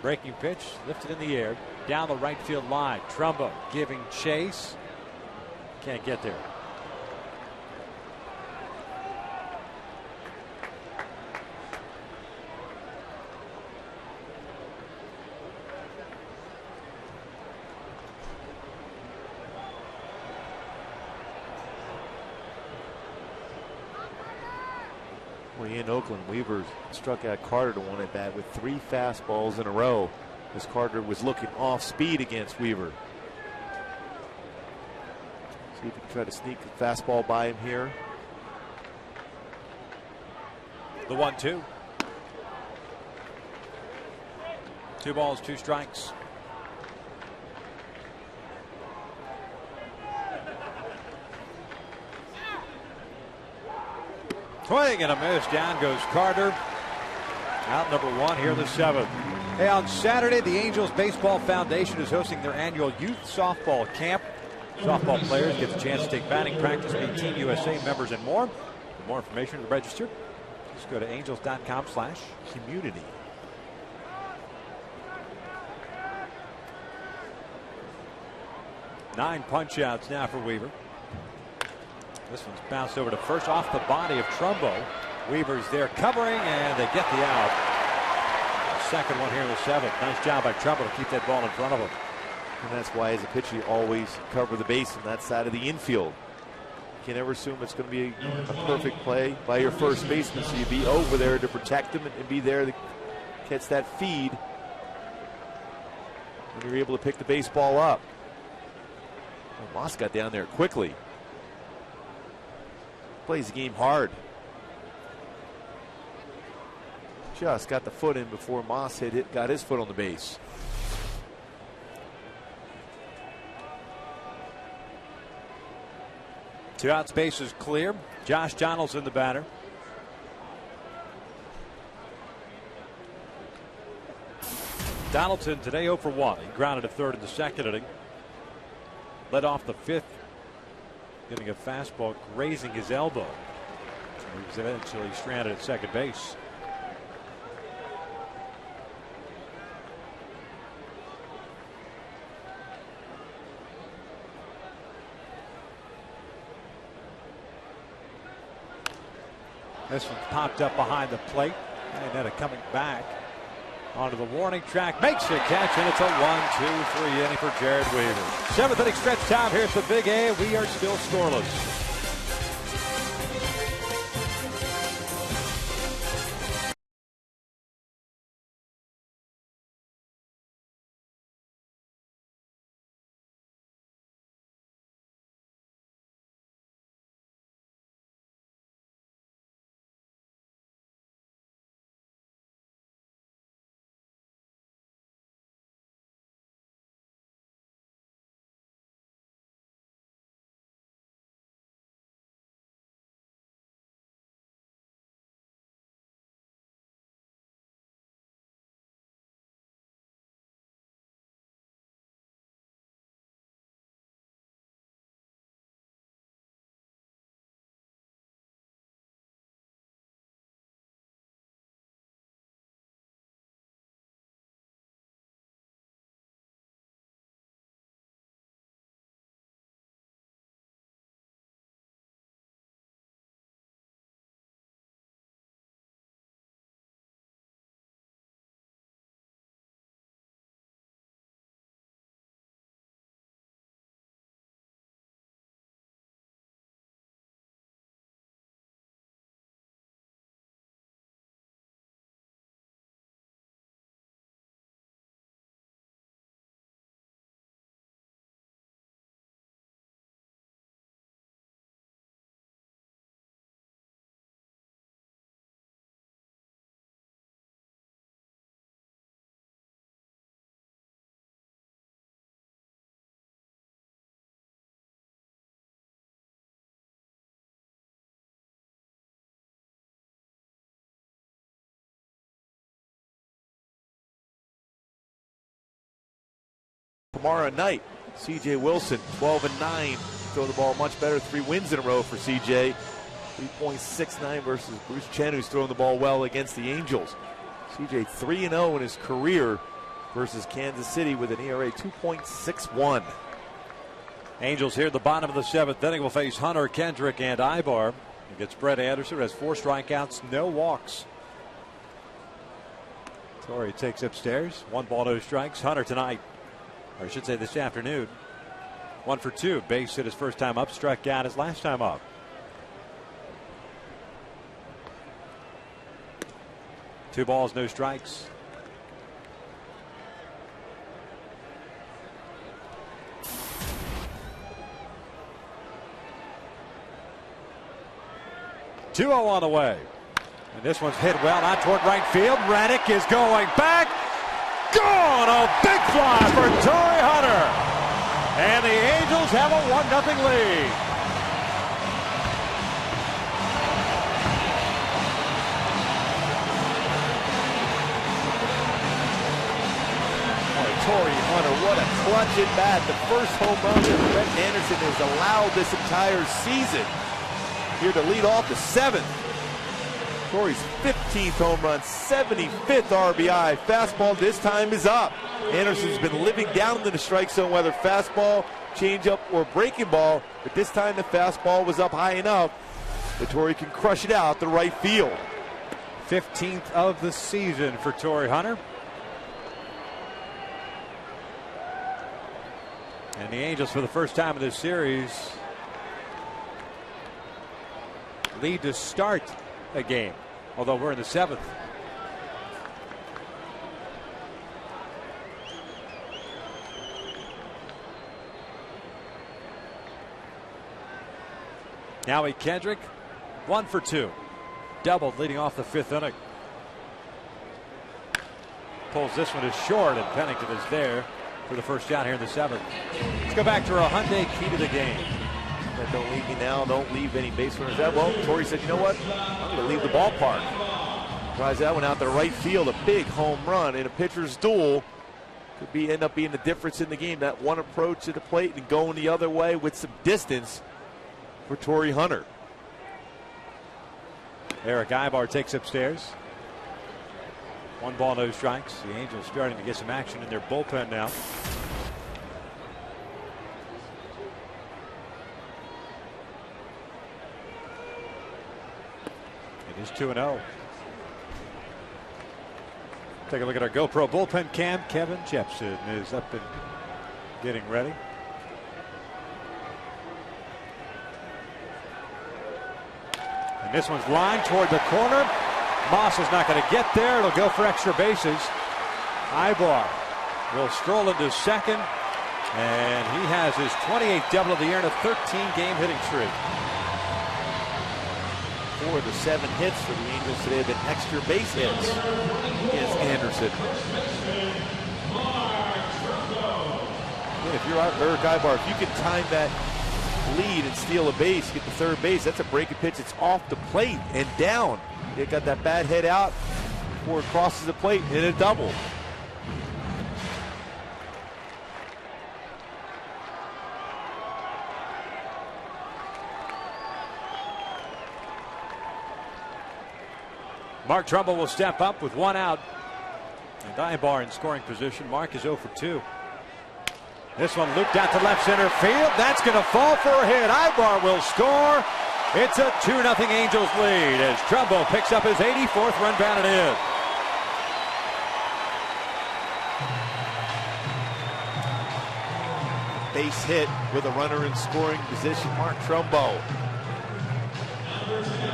Breaking pitch lifted in the air down the right field line. Trumbo giving chase. Can't get there. Well, in Oakland, Weaver struck out Carter to 1 at bat with 3 fastballs in a row as Carter was looking off speed against Weaver. See if he can try to sneak the fastball by him here. The 1-2. 2 balls, 2 strikes. Swing and a miss. Down goes Carter. Out number 1 here in the 7th. Hey, on Saturday, the Angels Baseball Foundation is hosting their annual youth softball camp. Softball players get the chance to take batting practice, meet Team USA members, and more. For more information to register, just go to angels.com/community. Nine punch outs now for Weaver. This one's bounced over to first off the body of Trumbo. Weaver's there covering, and they get the out. The second one here in the 7th. Nice job by Trumbo to keep that ball in front of him. And that's why, as a pitcher, you always cover the base on that side of the infield. You can never assume it's going to be a perfect play by your first baseman, so you be over there to protect him and be there to catch that feed when you're able to pick the baseball up. Well, Moss got down there quickly. Plays the game hard. Just got the foot in before Moss got his foot on the base. Two outs, base is clear. Josh Donaldson, the batter. Donaldson today 0 for 1. He grounded a third in the 2nd inning. Led off the 5th, getting a fastball grazing his elbow. He was eventually stranded at second base. This one popped up behind the plate. And then coming back onto the warning track. Makes a catch, and it's a 1-2-3 inning for Jared Weaver. 7th inning stretch time here at the Big A. We are still scoreless. tomorrow night. C.J. Wilson, 12-9. Throw the ball much better. 3 wins in a row for C.J. 3.69 versus Bruce Chen, who's throwing the ball well against the Angels. C.J. 3-0 in his career versus Kansas City with an ERA 2.61. Angels here at the bottom of the 7th inning will face Hunter, Kendrick, and Ibar. Against Brett Anderson, who has 4 strikeouts, no walks. Torrey takes upstairs. 1 ball, no strikes. Hunter tonight, or I should say this afternoon, 1 for 2. Base hit his first time up, struck out his last time up. Two balls, no strikes. Two 0 on the way. And this one's hit well out toward right field. Reddick is going back. Gone! A big fly for Torii Hunter. And the Angels have a 1-0 lead. Torii Hunter, what a clutch at bat. The first home run that Brett Anderson has allowed this entire season. Here to lead off the 7th. Torrey's 15th home run, 75th RBI. Fastball this time is up. Anderson's been living down in the strike zone, whether fastball, changeup, or breaking ball. But this time the fastball was up high enough that Torii can crush it out the right field. 15th of the season for Torii Hunter. And the Angels, for the first time in this series, lead to start a game, although we're in the 7th. Howie Kendrick, 1 for 2. Doubled leading off the 5th inning. Pulls this one to short, and Pennington is there for the first out here in the 7th. Let's go back to our Hyundai key to the game. And don't leave me now. Don't leave any base runners out. Well, Torii said, you know what? I'm going to leave the ballpark. Tries that one out to right field. A big home run in a pitcher's duel. Could end up being the difference in the game. That one approach to the plate and going the other way with some distance for Torii Hunter. Eric Ibar takes upstairs. 1 ball, no strikes. The Angels starting to get some action in their bullpen now. It is 2-0. Take a look at our GoPro bullpen cam. Kevin Jepson is up and getting ready. And this one's lined toward the corner. Moss is not going to get there. It'll go for extra bases. Ibar will stroll into second. And he has his 28th double of the year and a 13-game hitting streak. 4 of the 7 hits for the Angels today have been extra base hits against Anderson. If you're out Eric Ibar, if you can time that lead and steal a base, get to third base, that's a breaking pitch. It's off the plate and down. They got that bad head out before it crosses the plate and a double. Mark Trumbull will step up with 1 out. And Ibar in scoring position. Mark is 0 for 2. This one looped out to left center field. That's going to fall for a hit. Ibar will score. It's a 2-0 Angels lead as Trumbull picks up his 84th run batted in. Base hit with a runner in scoring position. Mark Trumbull.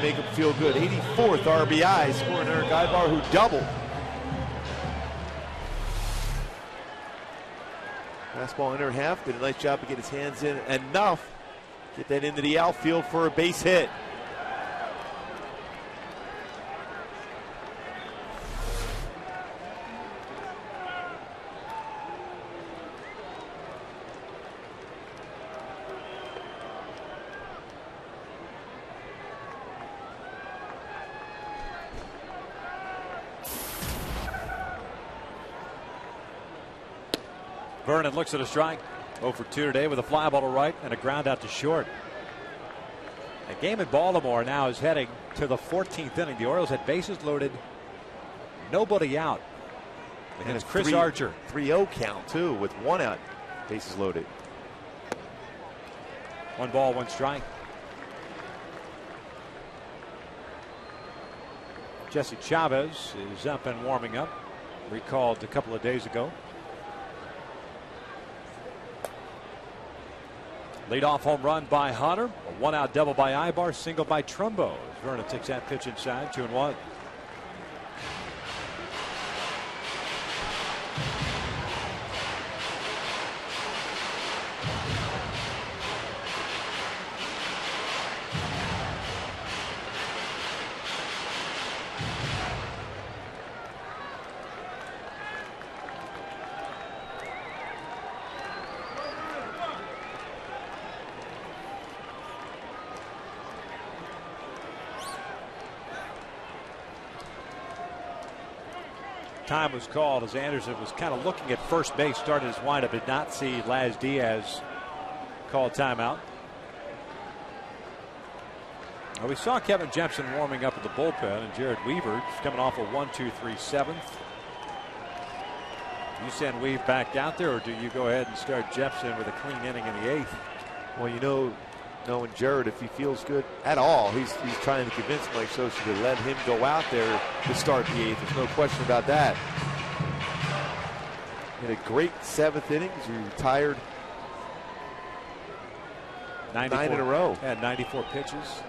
Make him feel good. 84th RBI, scoring Eric Ibar, who doubled. Fastball inner half, did a nice job to get his hands in enough. Get that into the outfield for a base hit. Vernon looks at a strike. 0 for 2 today with a fly ball to right and a ground out to short. The game in Baltimore now is heading to the 14th inning. The Orioles had bases loaded, nobody out. And it's Chris Archer. 3-0 count too with 1 out, bases loaded. 1 ball, 1 strike. Jesse Chavez is up and warming up. Recalled a couple of days ago. Leadoff home run by Hunter. A 1-out double by Ibar. Single by Trumbo. As Vernon takes that pitch inside. 2-1. Time was called as Anderson was kind of looking at first base, started his windup, did not see Laz Diaz call timeout. Well, we saw Kevin Jepson warming up at the bullpen, and Jared Weaver coming off a 1-2-3 7th. Do you send Weave back out there, or do you go ahead and start Jepson with a clean inning in the 8th? Well, you know, knowing Jared, if he feels good at all, he's trying to convince Mike Scioscia to let him go out there to start the 8th. There's no question about that. In a great 7th inning, he retired 9 in a row. Had 94 pitches.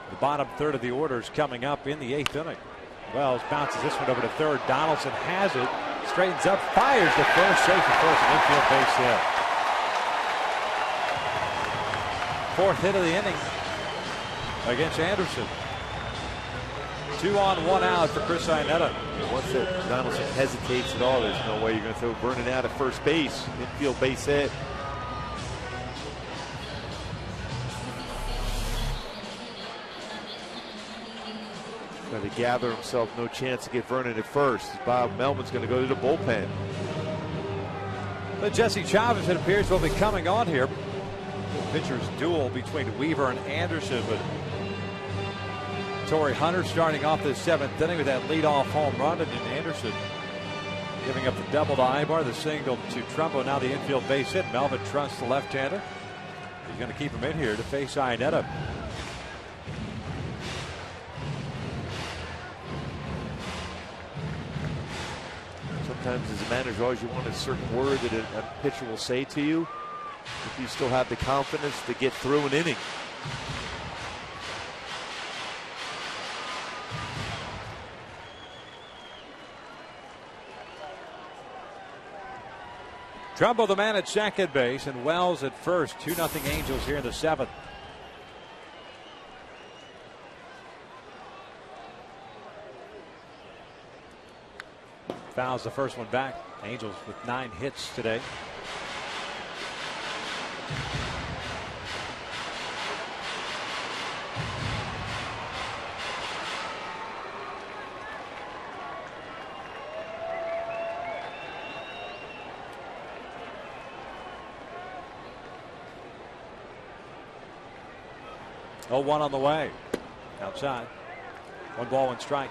The bottom third of the order is coming up in the 8th inning. Wells bounces this one over to third. Donaldson has it, straightens up, fires to first, safe at first, an infield base hit. 4th hit of the inning against Anderson. 2 on, 1 out for Chris Iannetta. Once that Donaldson hesitates at all, there's no way you're going to throw Vernon out at first base. Infield base hit. Trying to gather himself, no chance to get Vernon at first. Bob Melvin's going to go to the bullpen. But Jesse Chavez, it appears, will be coming on here. Pitcher's duel between Weaver and Anderson, but Torrey Hunter starting off the 7th inning with that leadoff home run, and Anderson giving up the double to Ibar, the single to Trumbo. Now the infield base hit. Melvin trusts the left-hander. He's going to keep him in here to face Iannetta. Sometimes as a manager, all you want is a certain word that a pitcher will say to you if you still have the confidence to get through an inning. Trumbo the man at second base and Wells at first. 2-0 Angels here in the 7th. Fouls the first one back. Angels with 9 hits today. Oh, 1 on the way. Outside. 1 ball, 1 strike.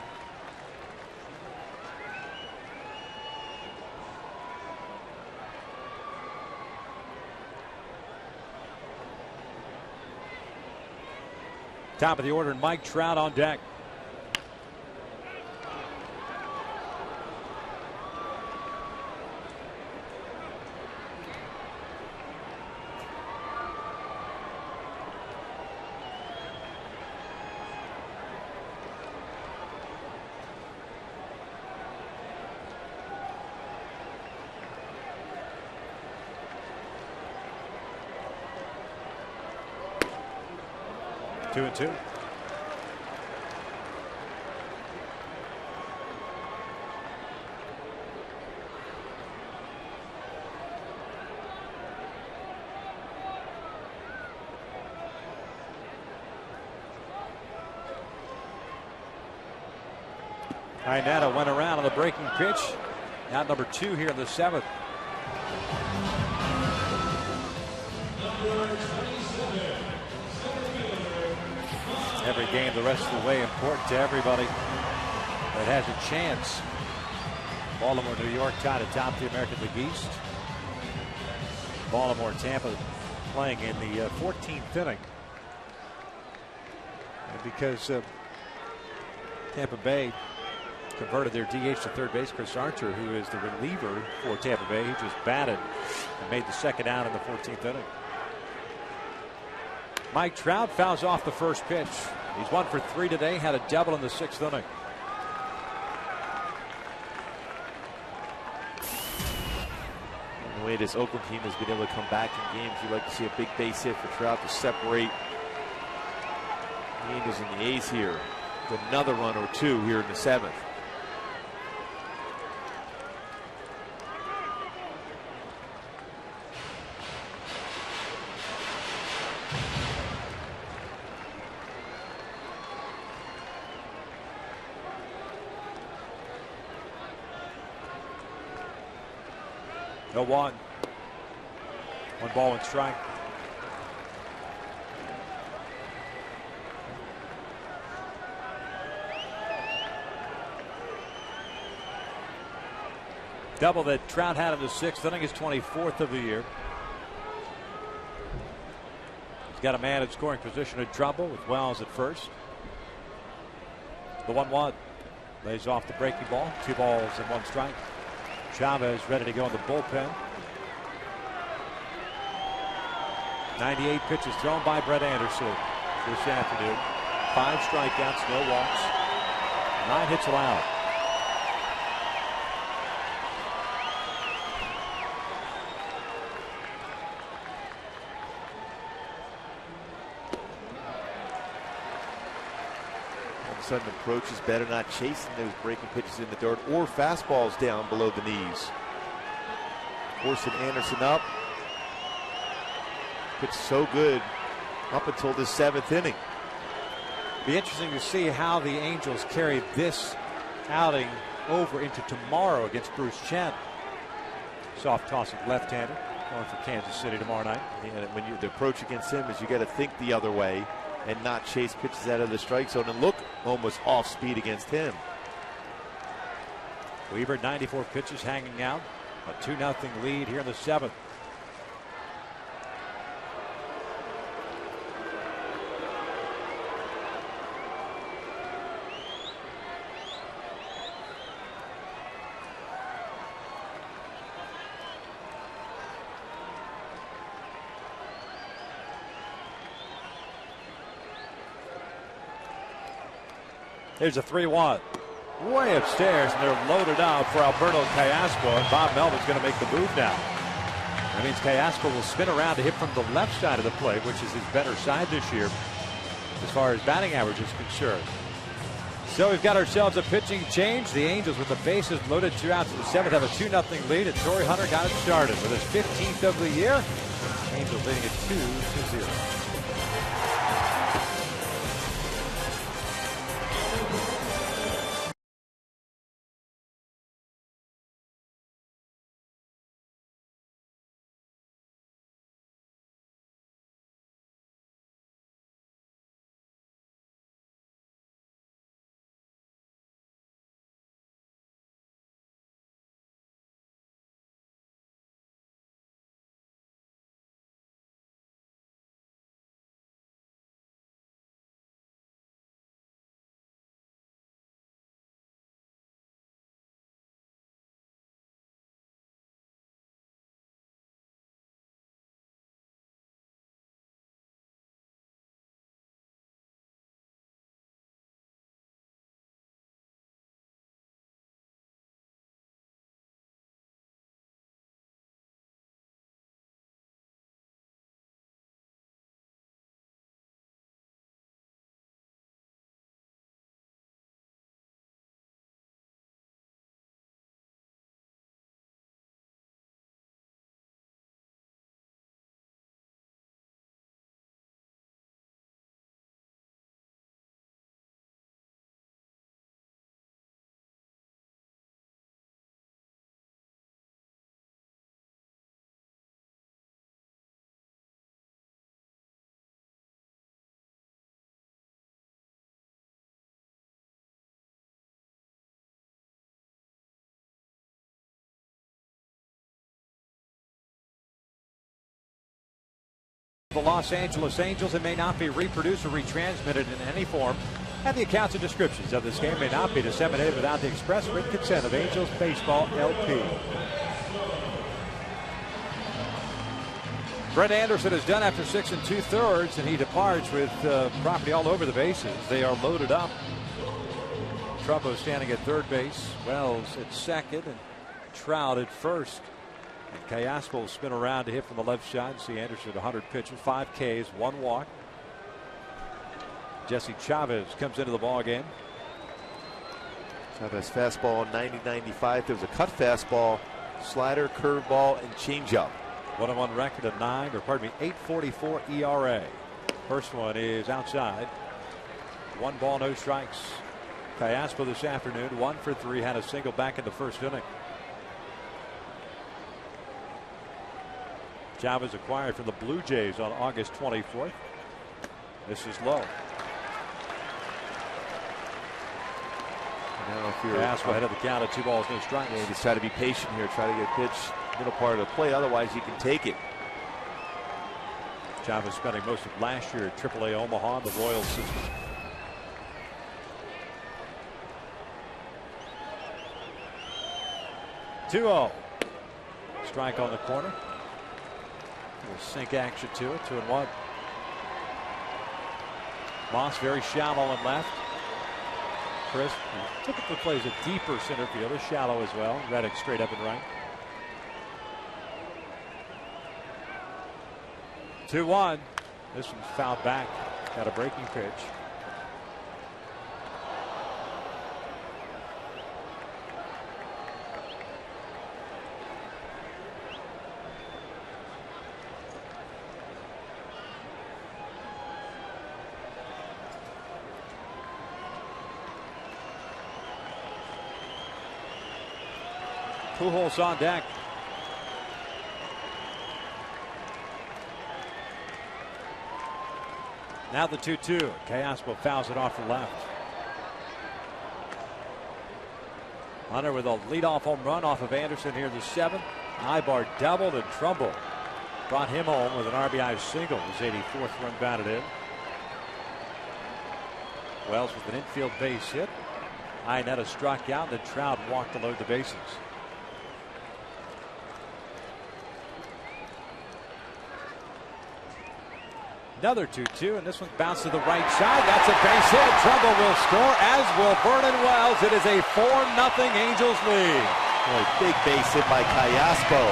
Top of the order, Mike Trout on deck. Two and two. Iannetta went around on the breaking pitch. Out number 2 here in the 7th. Every game the rest of the way important to everybody that has a chance. Baltimore, New York tied atop the American League East. Baltimore, Tampa playing in the 14th inning. And because Tampa Bay converted their DH to third base, Chris Archer, who is the reliever for Tampa Bay, he just batted and made the second out in the 14th inning. Mike Trout fouls off the first pitch. He's 1 for 3 today, had a double in the 6th inning. The way this Oakland team has been able to come back in games, you'd like to see a big base hit for Trout to separate the Angels and the A's here. With another run or two here in the 7th. No one. 1 ball and strike. Double that Trout had in the 6th inning, his 24th of the year. He's got a man in scoring position in trouble with Wells at first. The 1-1 lays off the breaking ball. 2 balls and 1 strike. Chavez ready to go in the bullpen. 98 pitches thrown by Brett Anderson this afternoon. 5 strikeouts, no walks, 9 hits allowed. Sudden approach is better, not chasing those breaking pitches in the dirt or fastballs down below the knees. Forcing Anderson up. Pitch so good up until the 7th inning. Be interesting to see how the Angels carry this outing over into tomorrow against Bruce Chen. Soft tossing left-hander going for Kansas City tomorrow night. And when the approach against him is you got to think the other way and not chase pitches out of the strike zone and look almost off speed against him. Weaver 94 pitches hanging out. A 2-0 lead here in the 7th. There's a 3-1. Way upstairs, and they're loaded up for Alberto Callasco, and Bob Melvin's going to make the move now. That means Callasco will spin around to hit from the left side of the plate, which is his better side this year as far as batting average is concerned. So we've got ourselves a pitching change. The Angels, with the bases loaded, 2 outs in the 7th, have a 2-0 lead, and Torrey Hunter got it started with his 15th of the year. Angels leading it 2-0. the Los Angeles Angels and may not be reproduced or retransmitted in any form. And the accounts and descriptions of this game may not be disseminated without the express written consent of Angels Baseball LP. Brett Anderson is done after 6 2/3, and he departs with property all over the bases. They are loaded up. Trumbo standing at third base, Wells at second, and Trout at first. And Callaspo will spin around to hit from the left side. See Anderson 100 pitches, 5 Ks, 1 walk. Jesse Chavez comes into the ball game. Chavez fastball 90-95. There was a cut fastball, slider, curveball, and changeup. 1-1 record of 8.44 ERA. First one is outside. 1 ball, no strikes. Callaspo this afternoon 1 for 3, had a single back in the first inning. Chavez acquired from the Blue Jays on August 24th. This is low. Now if you're Callaspo ahead of the count at 2 balls, no strikes. Yeah, just try to be patient here. Try to get a pitch middle part of the plate. Otherwise, you can take it. Chavez spending most of last year at AAA Omaha, the Royals system. Two-0. Strike on the corner. Little sink action to it. 2-1. Moss very shallow and left. Chris typically plays a deeper center fielder, shallow as well. Reddick straight up and right. 2-1. This one's fouled back. Got a breaking pitch. Pujols on deck. Now the 2-2. Callaspo fouls it off the left. Hunter with a leadoff home run off of Anderson here in the 7th. Ibar doubled and Trumbo brought him home with an RBI single. His 84th run batted in. Wells with an infield base hit. Iannetta struck out, then Trout walked to load the bases. Another 2-2, and this one bounced to the right side. That's a base hit. Trumbo will score, as will Vernon Wells. It is a 4-0 Angels lead. Boy, big base hit by Callaspo.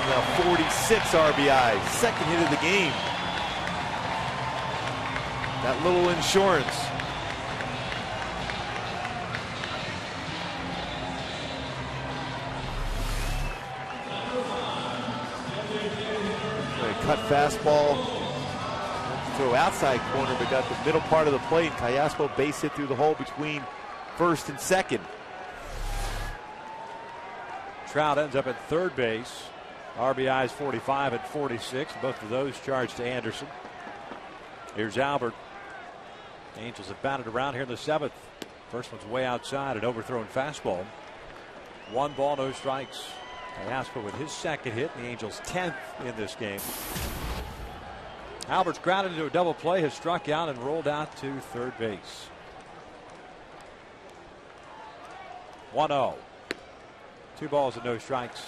Now 46 RBI, second hit of the game. That little insurance. Cut fastball. Throw outside corner, but got the middle part of the plate. Callaspo base hit through the hole between first and second. Trout ends up at third base. RBIs 45 and 46. Both of those charged to Anderson. Here's Albert. The Angels have batted around here in the 7th. First one's way outside, an overthrown fastball. 1 ball, no strikes. Callaspo with his second hit. The Angels 10th in this game. Albert's grounded into a double play, has struck out and rolled out to third base. 1-0. 2 balls and no strikes.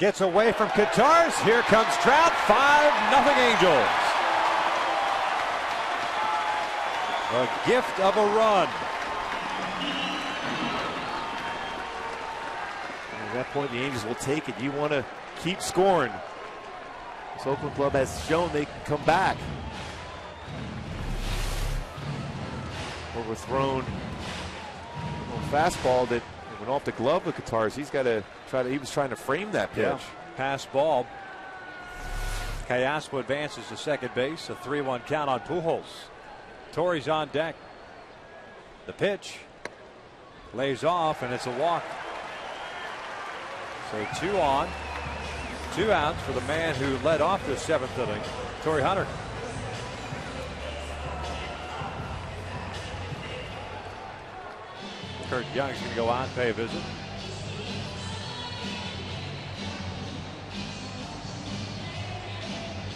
Gets away from Katars. Here comes Trout. 5-0 Angels. A gift of a run. At that point, the Angels will take it. You want to keep scoring. This Oakland club has shown they can come back. Overthrown fastball that went off the glove of Katars. He's got to try to. He was trying to frame that pitch. Yeah. Pass ball. Callaspo advances to second base. A 3-1 count on Pujols. Torre's on deck. The pitch lays off, and it's a walk. So 2 on, 2 outs for the man who led off the 7th inning, Torii Hunter. Kurt Young's going to go out and pay a visit.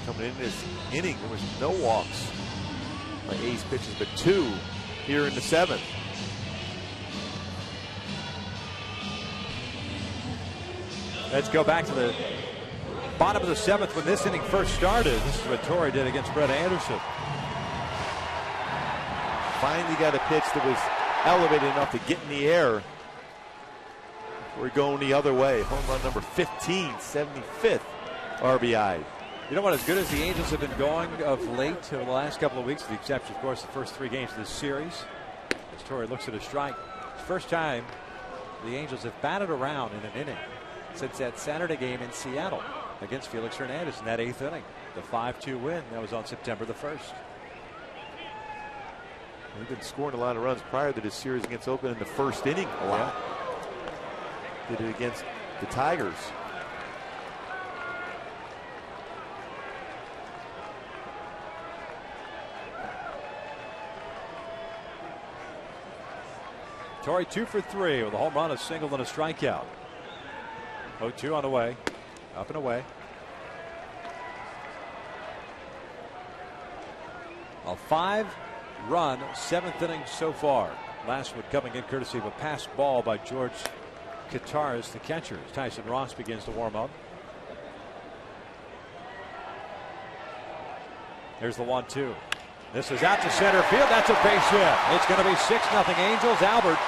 Coming in this inning, there was no walks by A's pitches, but 2 here in the 7th. Let's go back to the bottom of the 7th when this inning first started. This is what Torrey did against Brett Anderson. Finally got a pitch that was elevated enough to get in the air. We're going the other way. Home run number 15, 75th RBI. You know what? As good as the Angels have been going of late over the last couple of weeks, with the exception, of course, the first 3 games of this series, as Torrey looks at a strike, it's the first time the Angels have batted around in an inning since that Saturday game in Seattle against Felix Hernandez in that 8th inning. The 5-2 win. That was on September the 1st. We've been scoring a lot of runs prior to this series against Oakland in the first inning a lot. Did it against the Tigers. Torrey 2 for 3 with a home run, a single, and a strikeout. 0-2 on the way. Up and away. A 5-run 7th inning so far. Last one coming in courtesy of a passed ball by George Kataris, the catcher. Tyson Ross begins to warm up. There's the 1-2. This is out to center field. That's a base hit. It's going to be 6-0 Angels. Albert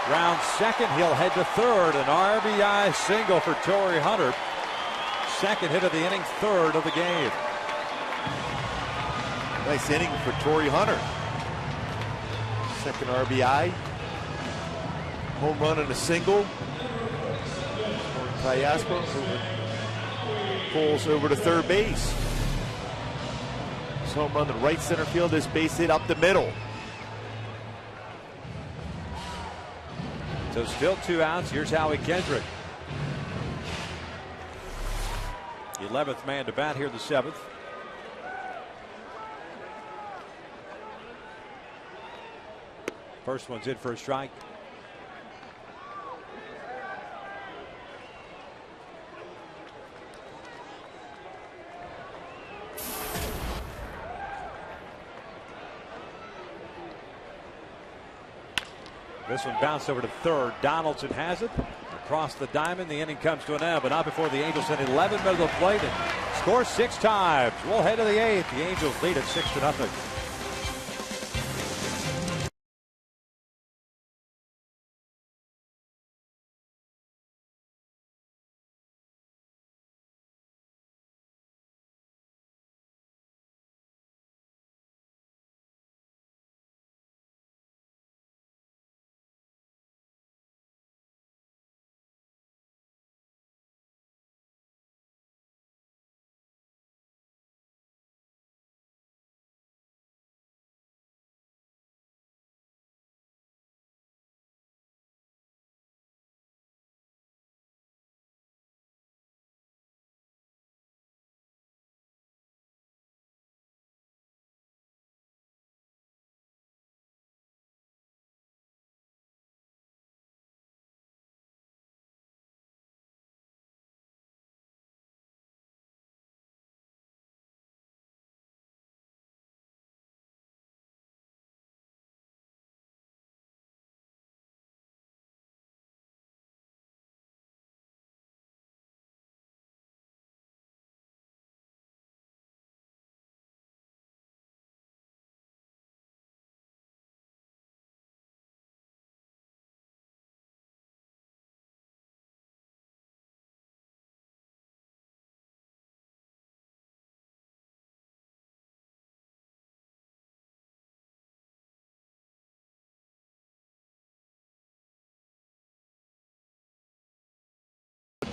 rounds second. He'll head to third. An RBI single for Torii Hunter. Second hit of the inning, 3rd of the game. Nice inning for Torii Hunter. Second RBI. Home run and a single. Callaspo pulls over to third base. This home run to right center field. This base hit up the middle. So still 2 outs. Here's Howie Kendrick. 11th man to bat here in the 7th. First one's in for a strike. This one bounced over to third. Donaldson has it. Across the diamond, the inning comes to an end, but not before the Angels hit 11 men of the plate and score 6 times. We'll head to the 8th. The Angels lead at 6-0.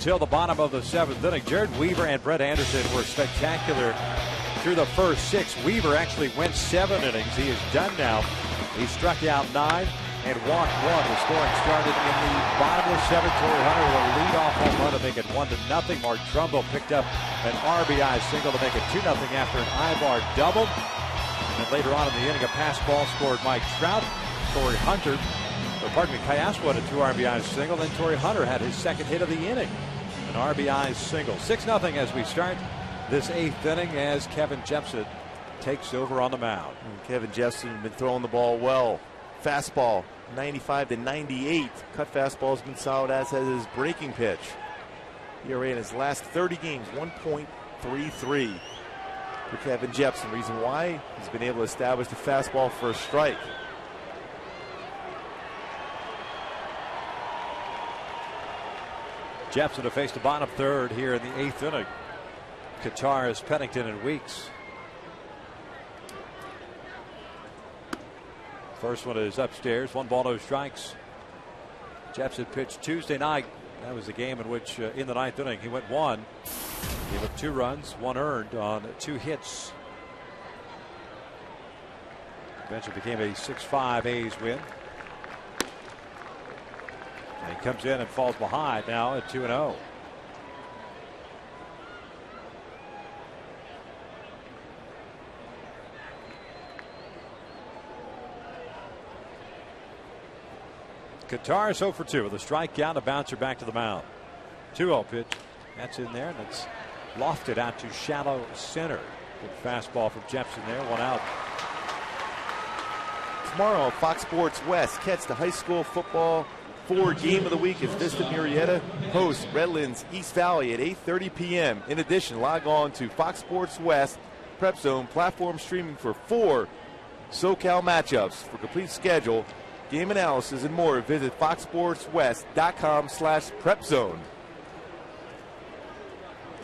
until the bottom of the 7th inning. Jared Weaver and Brett Anderson were spectacular through the first 6. Weaver actually went 7 innings. He is done now. He struck out 9 and walked 1. The scoring started in the bottom of the 7th. Torii Hunter with a leadoff home run to make it 1-0. Mark Trumbo picked up an RBI single to make it 2-0 after an Ibar double. And then later on in the inning, a pass ball scored Mike Trout. Kayaswo had a 2 RBI single. Then Torii Hunter had his second hit of the inning. An RBI single. 6-0 as we start this 8th inning as Kevin Jepsen takes over on the mound. Kevin Jepsen has been throwing the ball well. Fastball 95-98. Cut fastball has been solid, as has his breaking pitch. ERA in his last 30 games, 1.33 for Kevin Jepsen. Reason why he's been able to establish the fastball for a strike. Jepsen to face the bottom 3rd here in the 8th inning. Kataris, Pennington, and Weeks. First one is upstairs. 1 ball, no strikes. Jepsen pitched Tuesday night. That was the game in which, in the 9th inning, he went 1. Gave up 2 runs, 1 earned on 2 hits. Eventually became a 6-5 A's win. And he comes in and falls behind now at 2-0. Kataris 0 for 2 with a strikeout, a bouncer back to the mound. 2-0 pitch. That's in there, and it's lofted out to shallow center. Good fastball from Jepsen there, 1 out. Tomorrow on Fox Sports West, catch the high school football 4 game of the week as Vista Murrieta hosts Redlands East Valley at 8:30 p.m. In addition, log on to Fox Sports West Prep Zone platform streaming for 4 SoCal matchups. For complete schedule, game analysis, and more, visit foxsportswest.com/prepzone.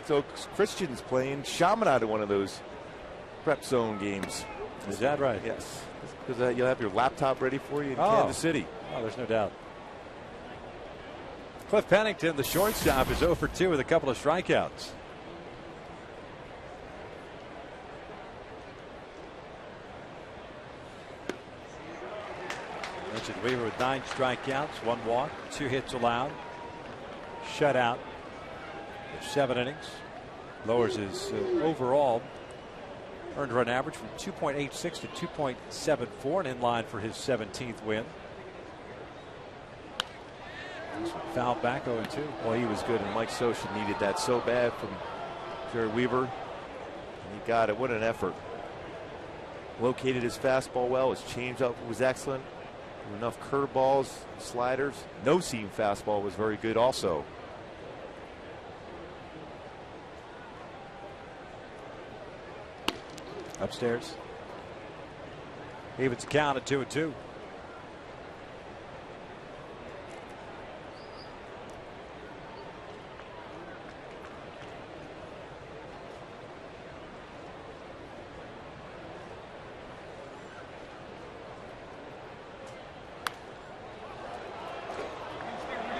So Christian's playing Chaminade in one of those Prep Zone games. Is that right? Yes. Because you'll have your laptop ready for you in Kansas City. Oh, there's no doubt. Cliff Pennington, the shortstop, is 0 for 2 with a couple of strikeouts. Richard Weaver with 9 strikeouts, 1 walk, 2 hits allowed, shutout of 7 innings. Lowers his overall earned run average from 2.86 to 2.74, and in line for his 17th win. Fouled back 0-2. Well, he was good, and Mike Scioscia needed that so bad from Jared Weaver. And he got it. What an effort. Located his fastball well. His changeup was excellent. Enough curveballs, sliders. No seam fastball was very good also. Upstairs. Evens the count at 2-2.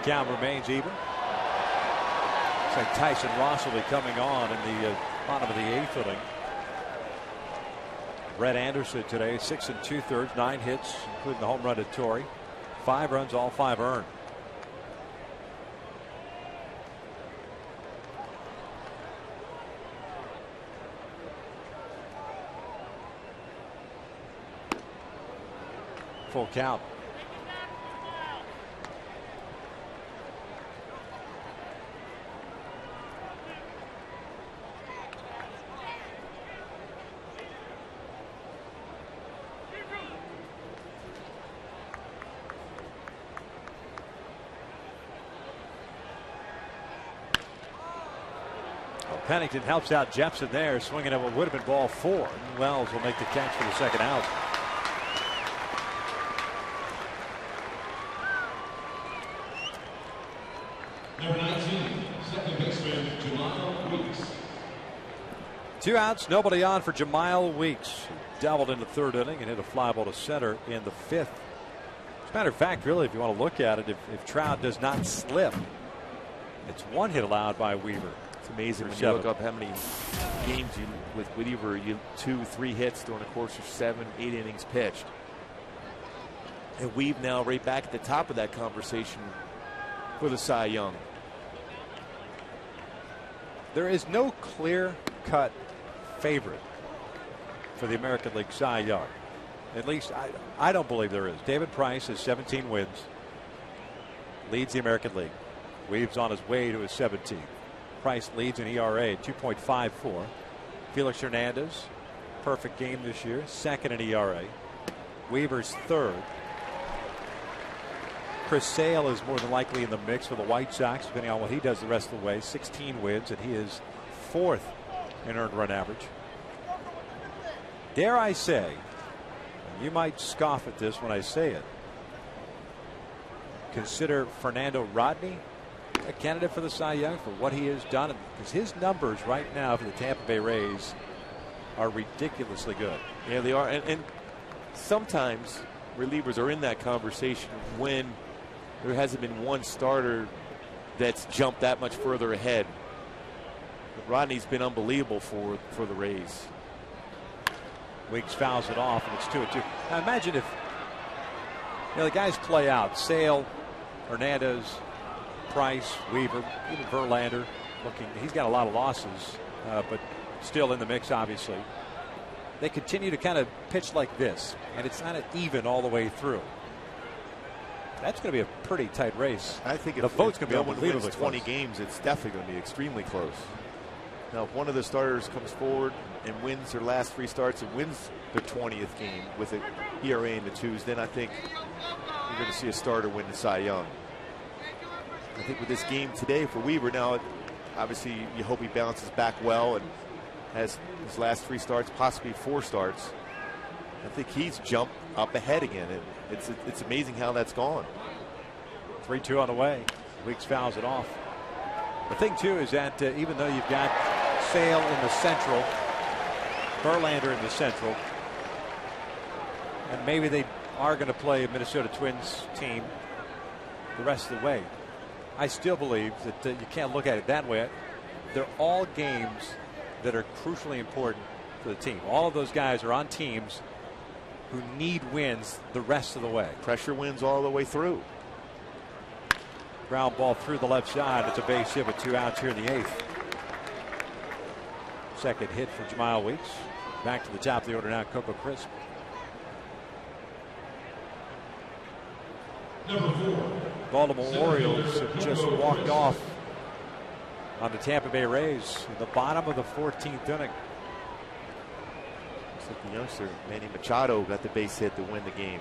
Count remains even. Looks like Tyson Ross will be coming on in the bottom of the 8th inning. Brett Anderson today, 6 2/3, 9 hits, including the home run to Torii. 5 runs, all 5 earned. Full count. Pennington helps out Jepsen there, swinging at what would have been ball 4. Wells will make the catch for the second out. Number 19, second baseman, Jemile Weeks. 2 outs, nobody on for Jemile Weeks. Doubled in the 3rd inning and hit a fly ball to center in the 5th. As a matter of fact, really, if you want to look at it, if Trout does not slip, It's 1 hit allowed by Weaver. It's amazing when 7. you look up how many games with Weaver, 2-3 hits during the course of 7-8 innings pitched. And Weave now right back at the top of that conversation for the Cy Young. There is no clear-cut favorite for the American League Cy Young. At least I don't believe there is. David Price has 17 wins, leads the American League. Weave's on his way to his 17th. Price leads in ERA at 2.54. Felix Hernandez, perfect game this year, 2nd in ERA. Weaver's 3rd. Chris Sale is more than likely in the mix for the White Sox, depending on what he does the rest of the way. 16 wins, and he is 4th in earned run average. Dare I say, and you might scoff at this when I say it, consider Fernando Rodney a candidate for the Cy Young for what he has done, because his numbers right now for the Tampa Bay Rays are ridiculously good. Yeah, they are. And sometimes relievers are in that conversation when there hasn't been one starter that's jumped that much further ahead. But Rodney's been unbelievable for the Rays. Weeks fouls it off, and it's 2-2. Now imagine if the guys play out. Sale, Hernandez, Price, Weaver, even Verlander. He's got a lot of losses, but still in the mix, obviously. They continue to kind of pitch like this, and it's not even all the way through. That's going to be a pretty tight race. I think the vote's going to be unbelievably wins 20 games, it's definitely going to be extremely close. Now, if one of the starters comes forward and wins their last 3 starts and wins their 20th game with an ERA in the 2s, then I think you're going to see a starter win the Cy Young. I think with this game today for Weaver, now obviously you hope he bounces back well and has his last 3 starts, possibly 4 starts. I think he's jumped up ahead again. It's amazing how that's gone. 3-2 on the way. Weeks fouls it off. The thing too is that even though you've got Sale in the Central, Verlander in the Central, and maybe they are going to play a Minnesota Twins team the rest of the way, I still believe that you can't look at it that way. They're all games that are crucially important for the team. All of those guys are on teams who need wins the rest of the way. Pressure wins all the way through. Ground ball through the left side. It's a base hit with 2 outs here in the 8th. Second hit for Jemile Weeks. Back to the top of the order now, Coco Crisp. Baltimore Orioles have just walked off on the Tampa Bay Rays in the bottom of the 14th inning. Looks like the youngster Manny Machado got the base hit to win the game.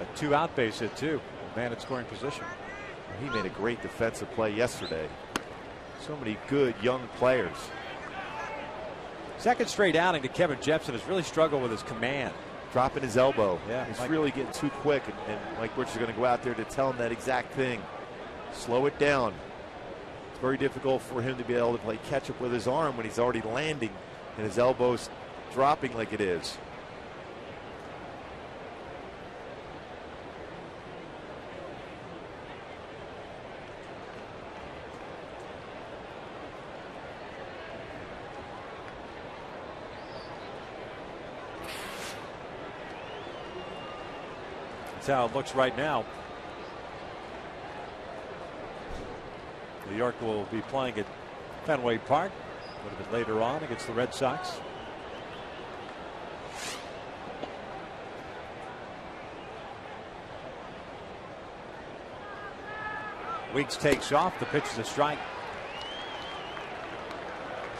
A 2-out base hit too. Man in scoring position. He made a great defensive play yesterday. So many good young players. Second straight outing to Kevin Jepsen has really struggled with his command. Dropping his elbow. Yeah, he's really getting too quick, and Mike Wirtz is going to go out there to tell him that exact thing. Slow it down. It's very difficult for him to be able to play catch up with his arm when he's already landing and his elbow's dropping like it is. How it looks right now. New York will be playing at Fenway Park a little bit later on against the Red Sox. Weeks takes off. The pitch is a strike.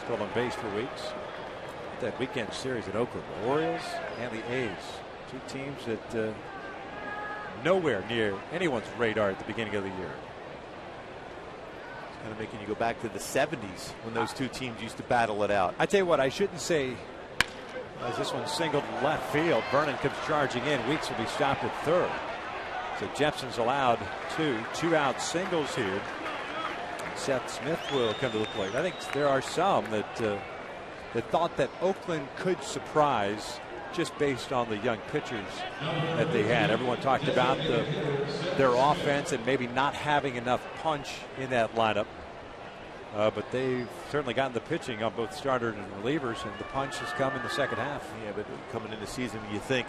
Still on base for Weeks. That weekend series in Oakland, the Orioles and the A's, 2 teams that nowhere near anyone's radar at the beginning of the year. It's kind of making you go back to the 70s when those 2 teams used to battle it out. I tell you what, I shouldn't say, as this one singled left field, Vernon comes charging in. Weeks will be stopped at third. So Jepsen's allowed 2-out singles here. Seth Smith will come to the plate. I think there are some that thought that Oakland could surprise just based on the young pitchers that they had. Everyone talked about their offense and maybe not having enough punch in that lineup. But they've certainly gotten the pitching on both starters and relievers, and the punch has come in the second half. Yeah, but coming into the season, you think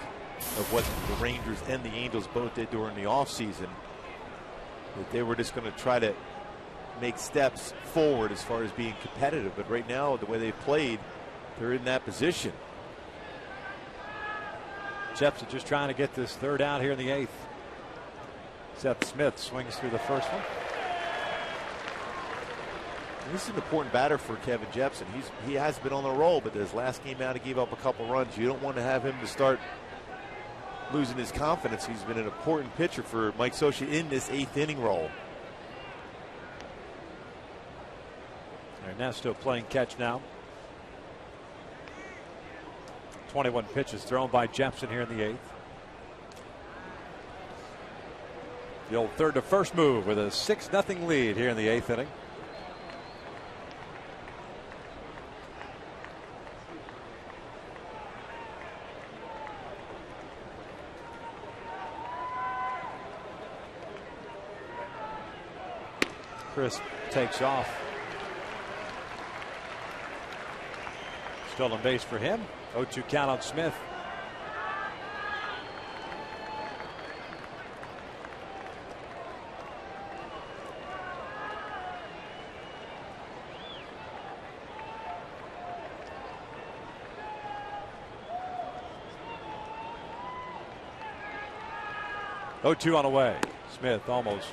of what the Rangers and the Angels both did during the offseason, that they were just going to try to make steps forward as far as being competitive. But right now, the way they've played, they're in that position. Jepson just trying to get this third out here in the 8th. Seth Smith swings through the first one. This is an important batter for Kevin Jepson. He has been on the roll, but his last game out, he gave up a couple runs. You don't want to have him to start losing his confidence. He's been an important pitcher for Mike Scioscia in this 8th inning role. Ernesto playing catch now. 21 pitches thrown by Jepson here in the 8th. The old third to first move with a 6-0 lead here in the 8th inning. Chris takes off. Stolen base for him. 0-2 count on Smith. Oh, 2 on the way. Smith almost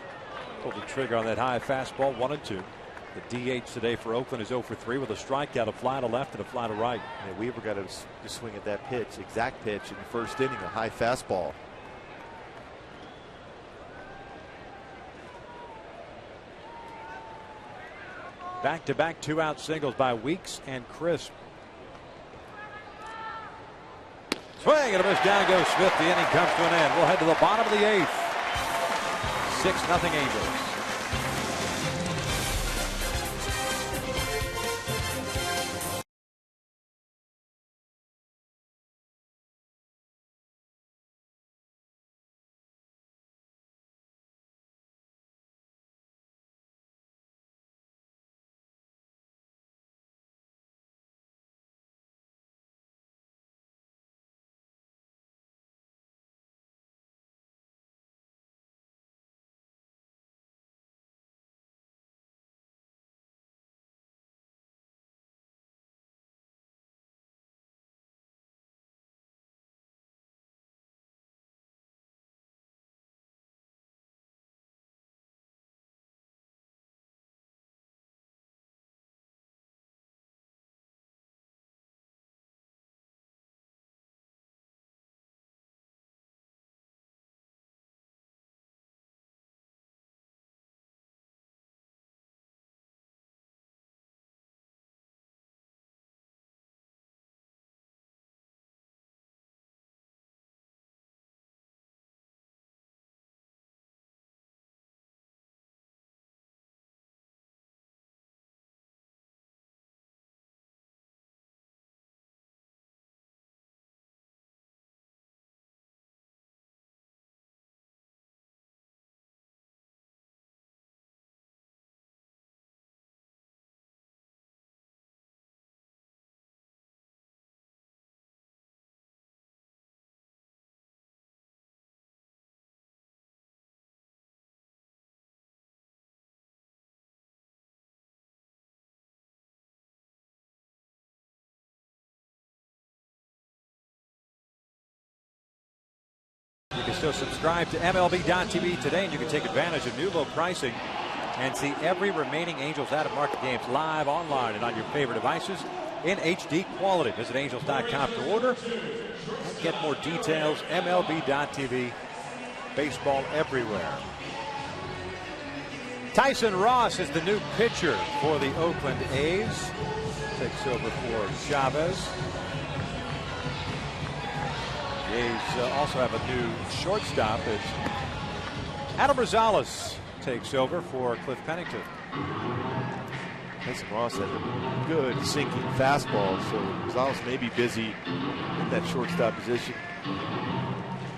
pulled the trigger on that high fastball. 1-2. The DH today for Oakland is 0 for 3 with a strikeout, a fly to left and a fly to right. Yeah, Weaver got to swing at that pitch, exact pitch in the first inning, a high fastball. Back-to-back 2-out singles by Weeks and Crisp. Swing and a miss. Down goes Smith. The inning comes to an end. We'll head to the bottom of the 8th. 6-0 Angels. You can still subscribe to MLB.tv today, and you can take advantage of new low pricing and see every remaining Angels out-of-market games live online and on your favorite devices in HD quality. Visit Angels.com to order and get more details. MLB.tv, baseball everywhere. Tyson Ross is the new pitcher for the Oakland A's. Takes over for Chavez. The A's also have a new shortstop as Adam Rosales takes over for Cliff Pennington. Tyson Ross had a good sinking fastball, so Gonzalez may be busy in that shortstop position.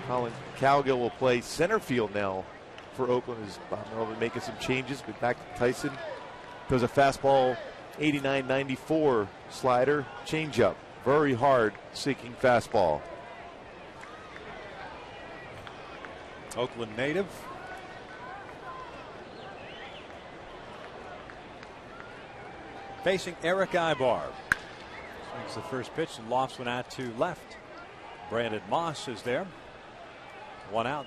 Colin Cowgill will play center field now for Oakland as Bob Melvin making some changes. But back to Tyson. Throws a fastball, 89-94 slider, changeup. Very hard sinking fastball. Oakland native. Facing Eric Ibar. Swings the first pitch and lofts one out to left. Brandon Moss is there. One out.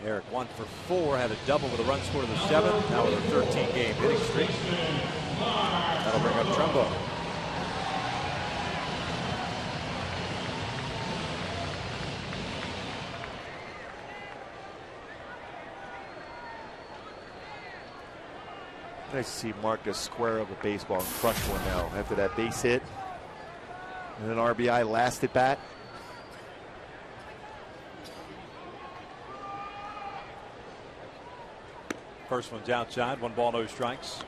Eric 1 for 4, had a double with a run scored in the 7th. Now with a 13-game hitting streak. That'll bring up Trumbo. Nice to see Marcus square up a baseball and crush one now after that base hit. And an RBI last at bat. First one's outside, 1 ball, no strikes.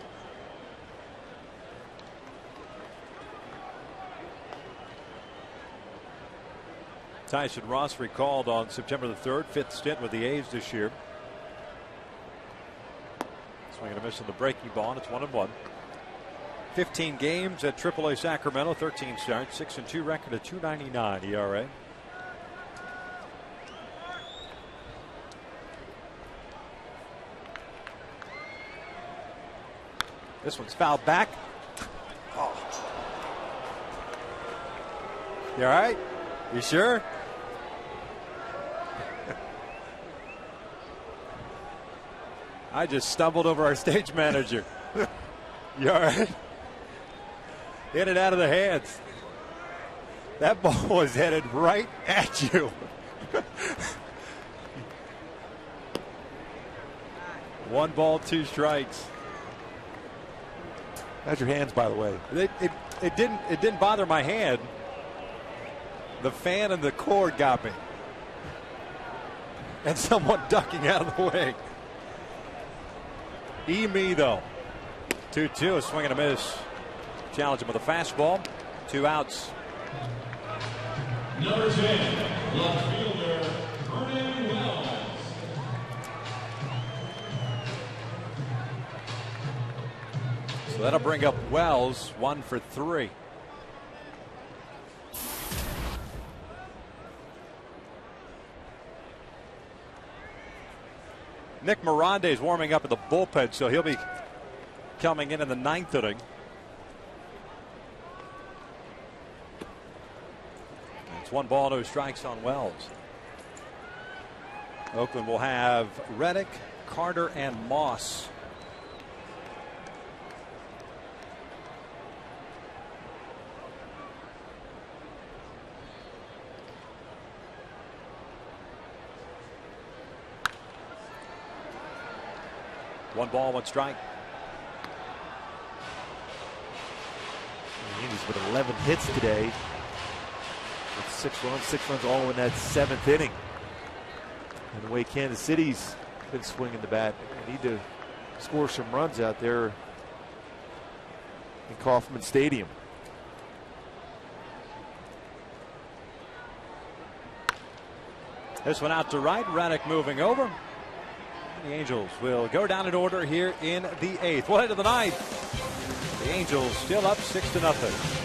Tyson Ross recalled on September the 3rd, 5th stint with the A's this year. Swing and a miss on the breaking ball, and it's 1-1. 15 games at AAA Sacramento, 13 starts, 6-2 record, a 2.99 ERA. This one's fouled back. Oh. You all right? You sure? I just stumbled over our stage manager. You all right? Hit it out of the hands. That ball was headed right at you. 1 ball, 2 strikes. How's your hands, by the way? It didn't bother my hand. The fan and the cord got me. And someone ducking out of the way. Me though. 2-2, a swing and a miss. Challenge him with a fastball. 2 outs. Number 10, left fielder, Vernon Wells. So that'll bring up Wells, 1 for 3. Nick Miranda is warming up in the bullpen, so he'll be coming in the 9th inning. It's 1 ball, no strikes on Wells. Oakland will have Reddick, Carter, and Moss. One ball, 1 strike. The Yankees with 11 hits today. With 6 runs all in that 7th inning. And the way Kansas City's been swinging the bat, they need to score some runs out there in Kauffman Stadium. This one out to right. Reddick moving over. The Angels will go down in order here in the 8th. We'll head to the 9th. The Angels still up 6-0.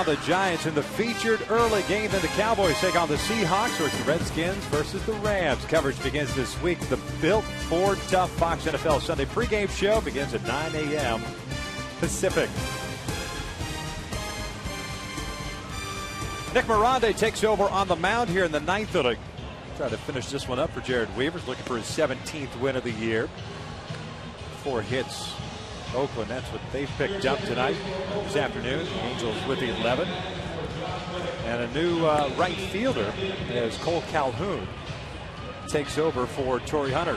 The Giants in the featured early game. Then the Cowboys take on the Seahawks, or it's the Redskins versus the Rams. Coverage begins this week. The Built Ford Tough Fox NFL Sunday pregame show begins at 9 a.m. Pacific. Nick Miranda takes over on the mound here in the 9th inning. Try to finish this one up for Jared Weaver. Looking for his 17th win of the year. 4 hits. Oakland, that's what they've picked up tonight, this afternoon. Angels with the 11. And a new right fielder as Cole Calhoun takes over for Torrey Hunter.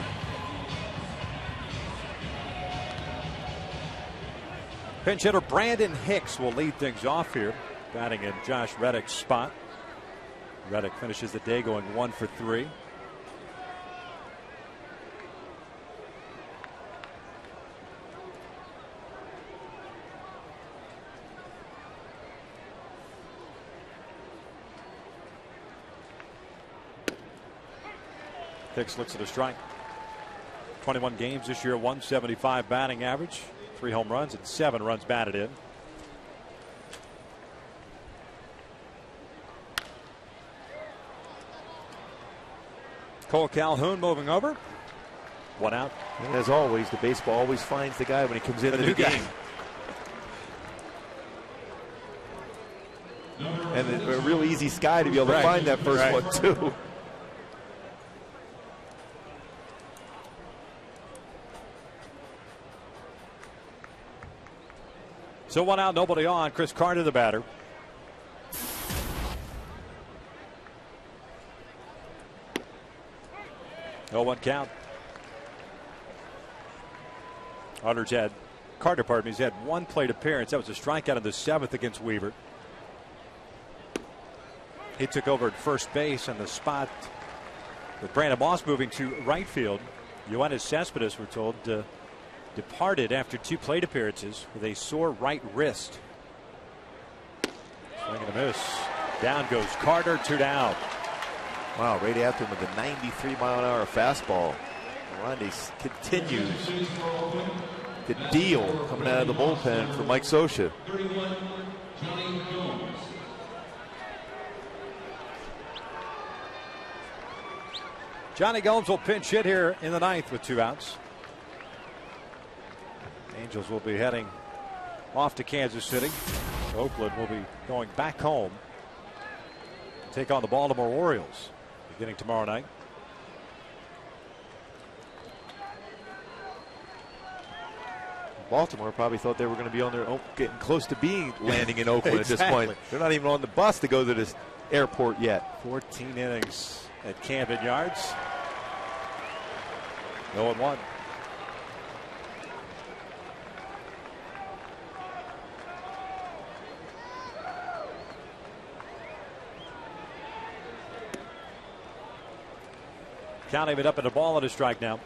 Pinch hitter Brandon Hicks will lead things off here, batting in Josh Reddick's spot. Reddick finishes the day going 1 for 3. Hicks looks at a strike. 21 games this year, 175 batting average, 3 home runs and 7 runs batted in. Cole Calhoun moving over. 1 out. And as always, the baseball always finds the guy when he comes into the game. And a real easy sky to be able to find that first one, too. So 1 out, nobody on. Chris Carter, the batter. No 1 count. Carter's had 1 plate appearance. That was a strikeout in the 7th against Weaver. He took over at first base in the spot with Brandon Moss moving to right field. Yoenis Cespedes, we're told, departed after 2 plate appearances with a sore right wrist. Swing and a miss. Down goes Carter, 2 down. Wow, right after him with a 93-mile-an-hour fastball. Miranda continues the deal coming out of the bullpen for Mike Scioscia. Johnny Gomes will pinch hit here in the 9th with 2 outs. Angels will be heading off to Kansas City. Oakland will be going back home to take on the Baltimore Orioles beginning tomorrow night. Baltimore probably thought they were going to be on their own, getting close to landing in Oakland at this point. They're not even on the bus to go to this airport yet. 14 innings at Camden Yards. 0-1. Counting it up at a ball and a strike now.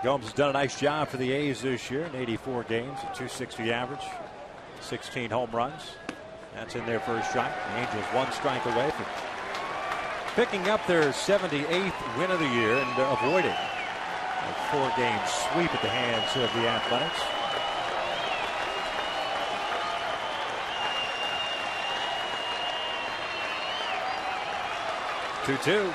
Gomes has done a nice job for the A's this year in 84 games, a .260 average, 16 home runs. That's in their first strike. The Angels 1 strike away from picking up their 78th win of the year and avoiding a 4-game sweep at the hands of the Athletics. Two.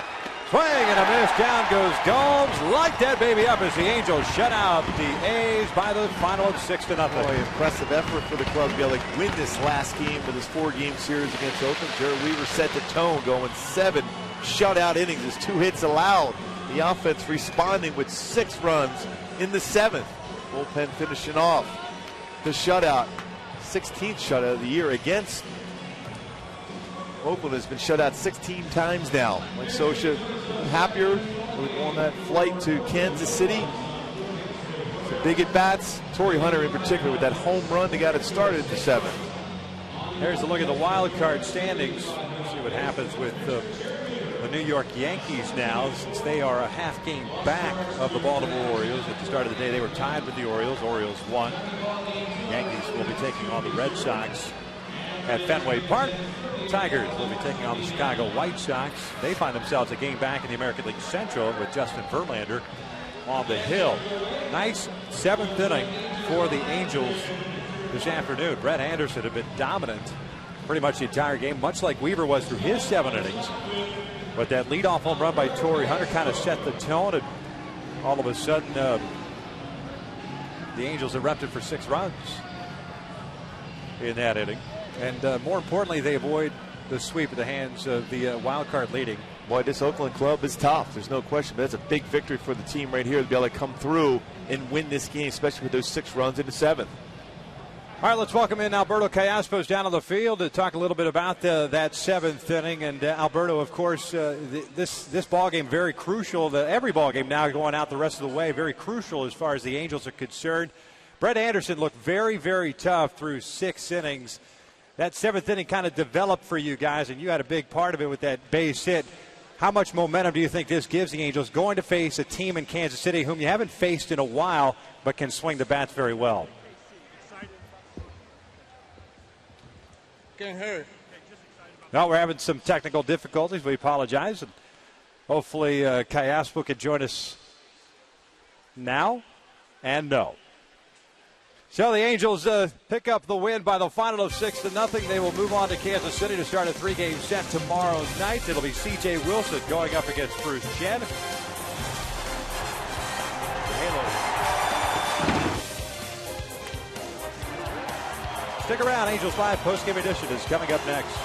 Swing and a miss. Down goes Gomes. Light that baby up as the Angels shut out the A's by the final of 6-0. Boy, impressive effort for the club to be able to win this last game of this 4-game series against Oakland. Jared Weaver set the tone, going 7 shutout innings. His 2 hits allowed. The offense responding with 6 runs in the 7th. Bullpen finishing off the shutout. 16th shutout of the year against Oakland. Has been shut out 16 times now. Mike Scioscia happier on that flight to Kansas City. Some big at-bats. Torrey Hunter in particular with that home run that got it started at the 7th. Here's a look at the wild card standings. See what happens with the New York Yankees now, since they are a half game back of the Baltimore Orioles. At the start of the day, they were tied with the Orioles. Orioles won. The Yankees will be taking on the Red Sox at Fenway Park. Tigers will be taking on the Chicago White Sox. They find themselves a game back in the American League Central with Justin Verlander on the hill. Nice 7th inning for the Angels this afternoon. Brett Anderson had been dominant pretty much the entire game, much like Weaver was through his 7 innings. But that leadoff home run by Torrey Hunter kind of set the tone, and all of a sudden the Angels erupted for 6 runs in that inning. And more importantly, they avoid the sweep at the hands of the wild card leading. Boy, this Oakland club is tough. There's no question. But that's a big victory for the team right here to be able to come through and win this game, especially with those 6 runs in the 7th. All right, let's welcome in Alberto Callaspos down on the field to talk a little bit about that 7th inning. And Alberto, of course, this ball game very crucial. Every ball game now going out the rest of the way, very crucial as far as the Angels are concerned. Brett Anderson looked very, very tough through 6 innings. That 7th inning kind of developed for you guys, and you had a big part of it with that base hit. How much momentum do you think this gives the Angels going to face a team in Kansas City whom you haven't faced in a while but can swing the bats very well? Can't hear. No, we're having some technical difficulties. We apologize. And hopefully Callaspo can join us now and no. So the Angels pick up the win by the final of 6-0. They will move on to Kansas City to start a 3-game set tomorrow night. It'll be C.J. Wilson going up against Bruce Chen. Stick around. Angels Live postgame edition is coming up next.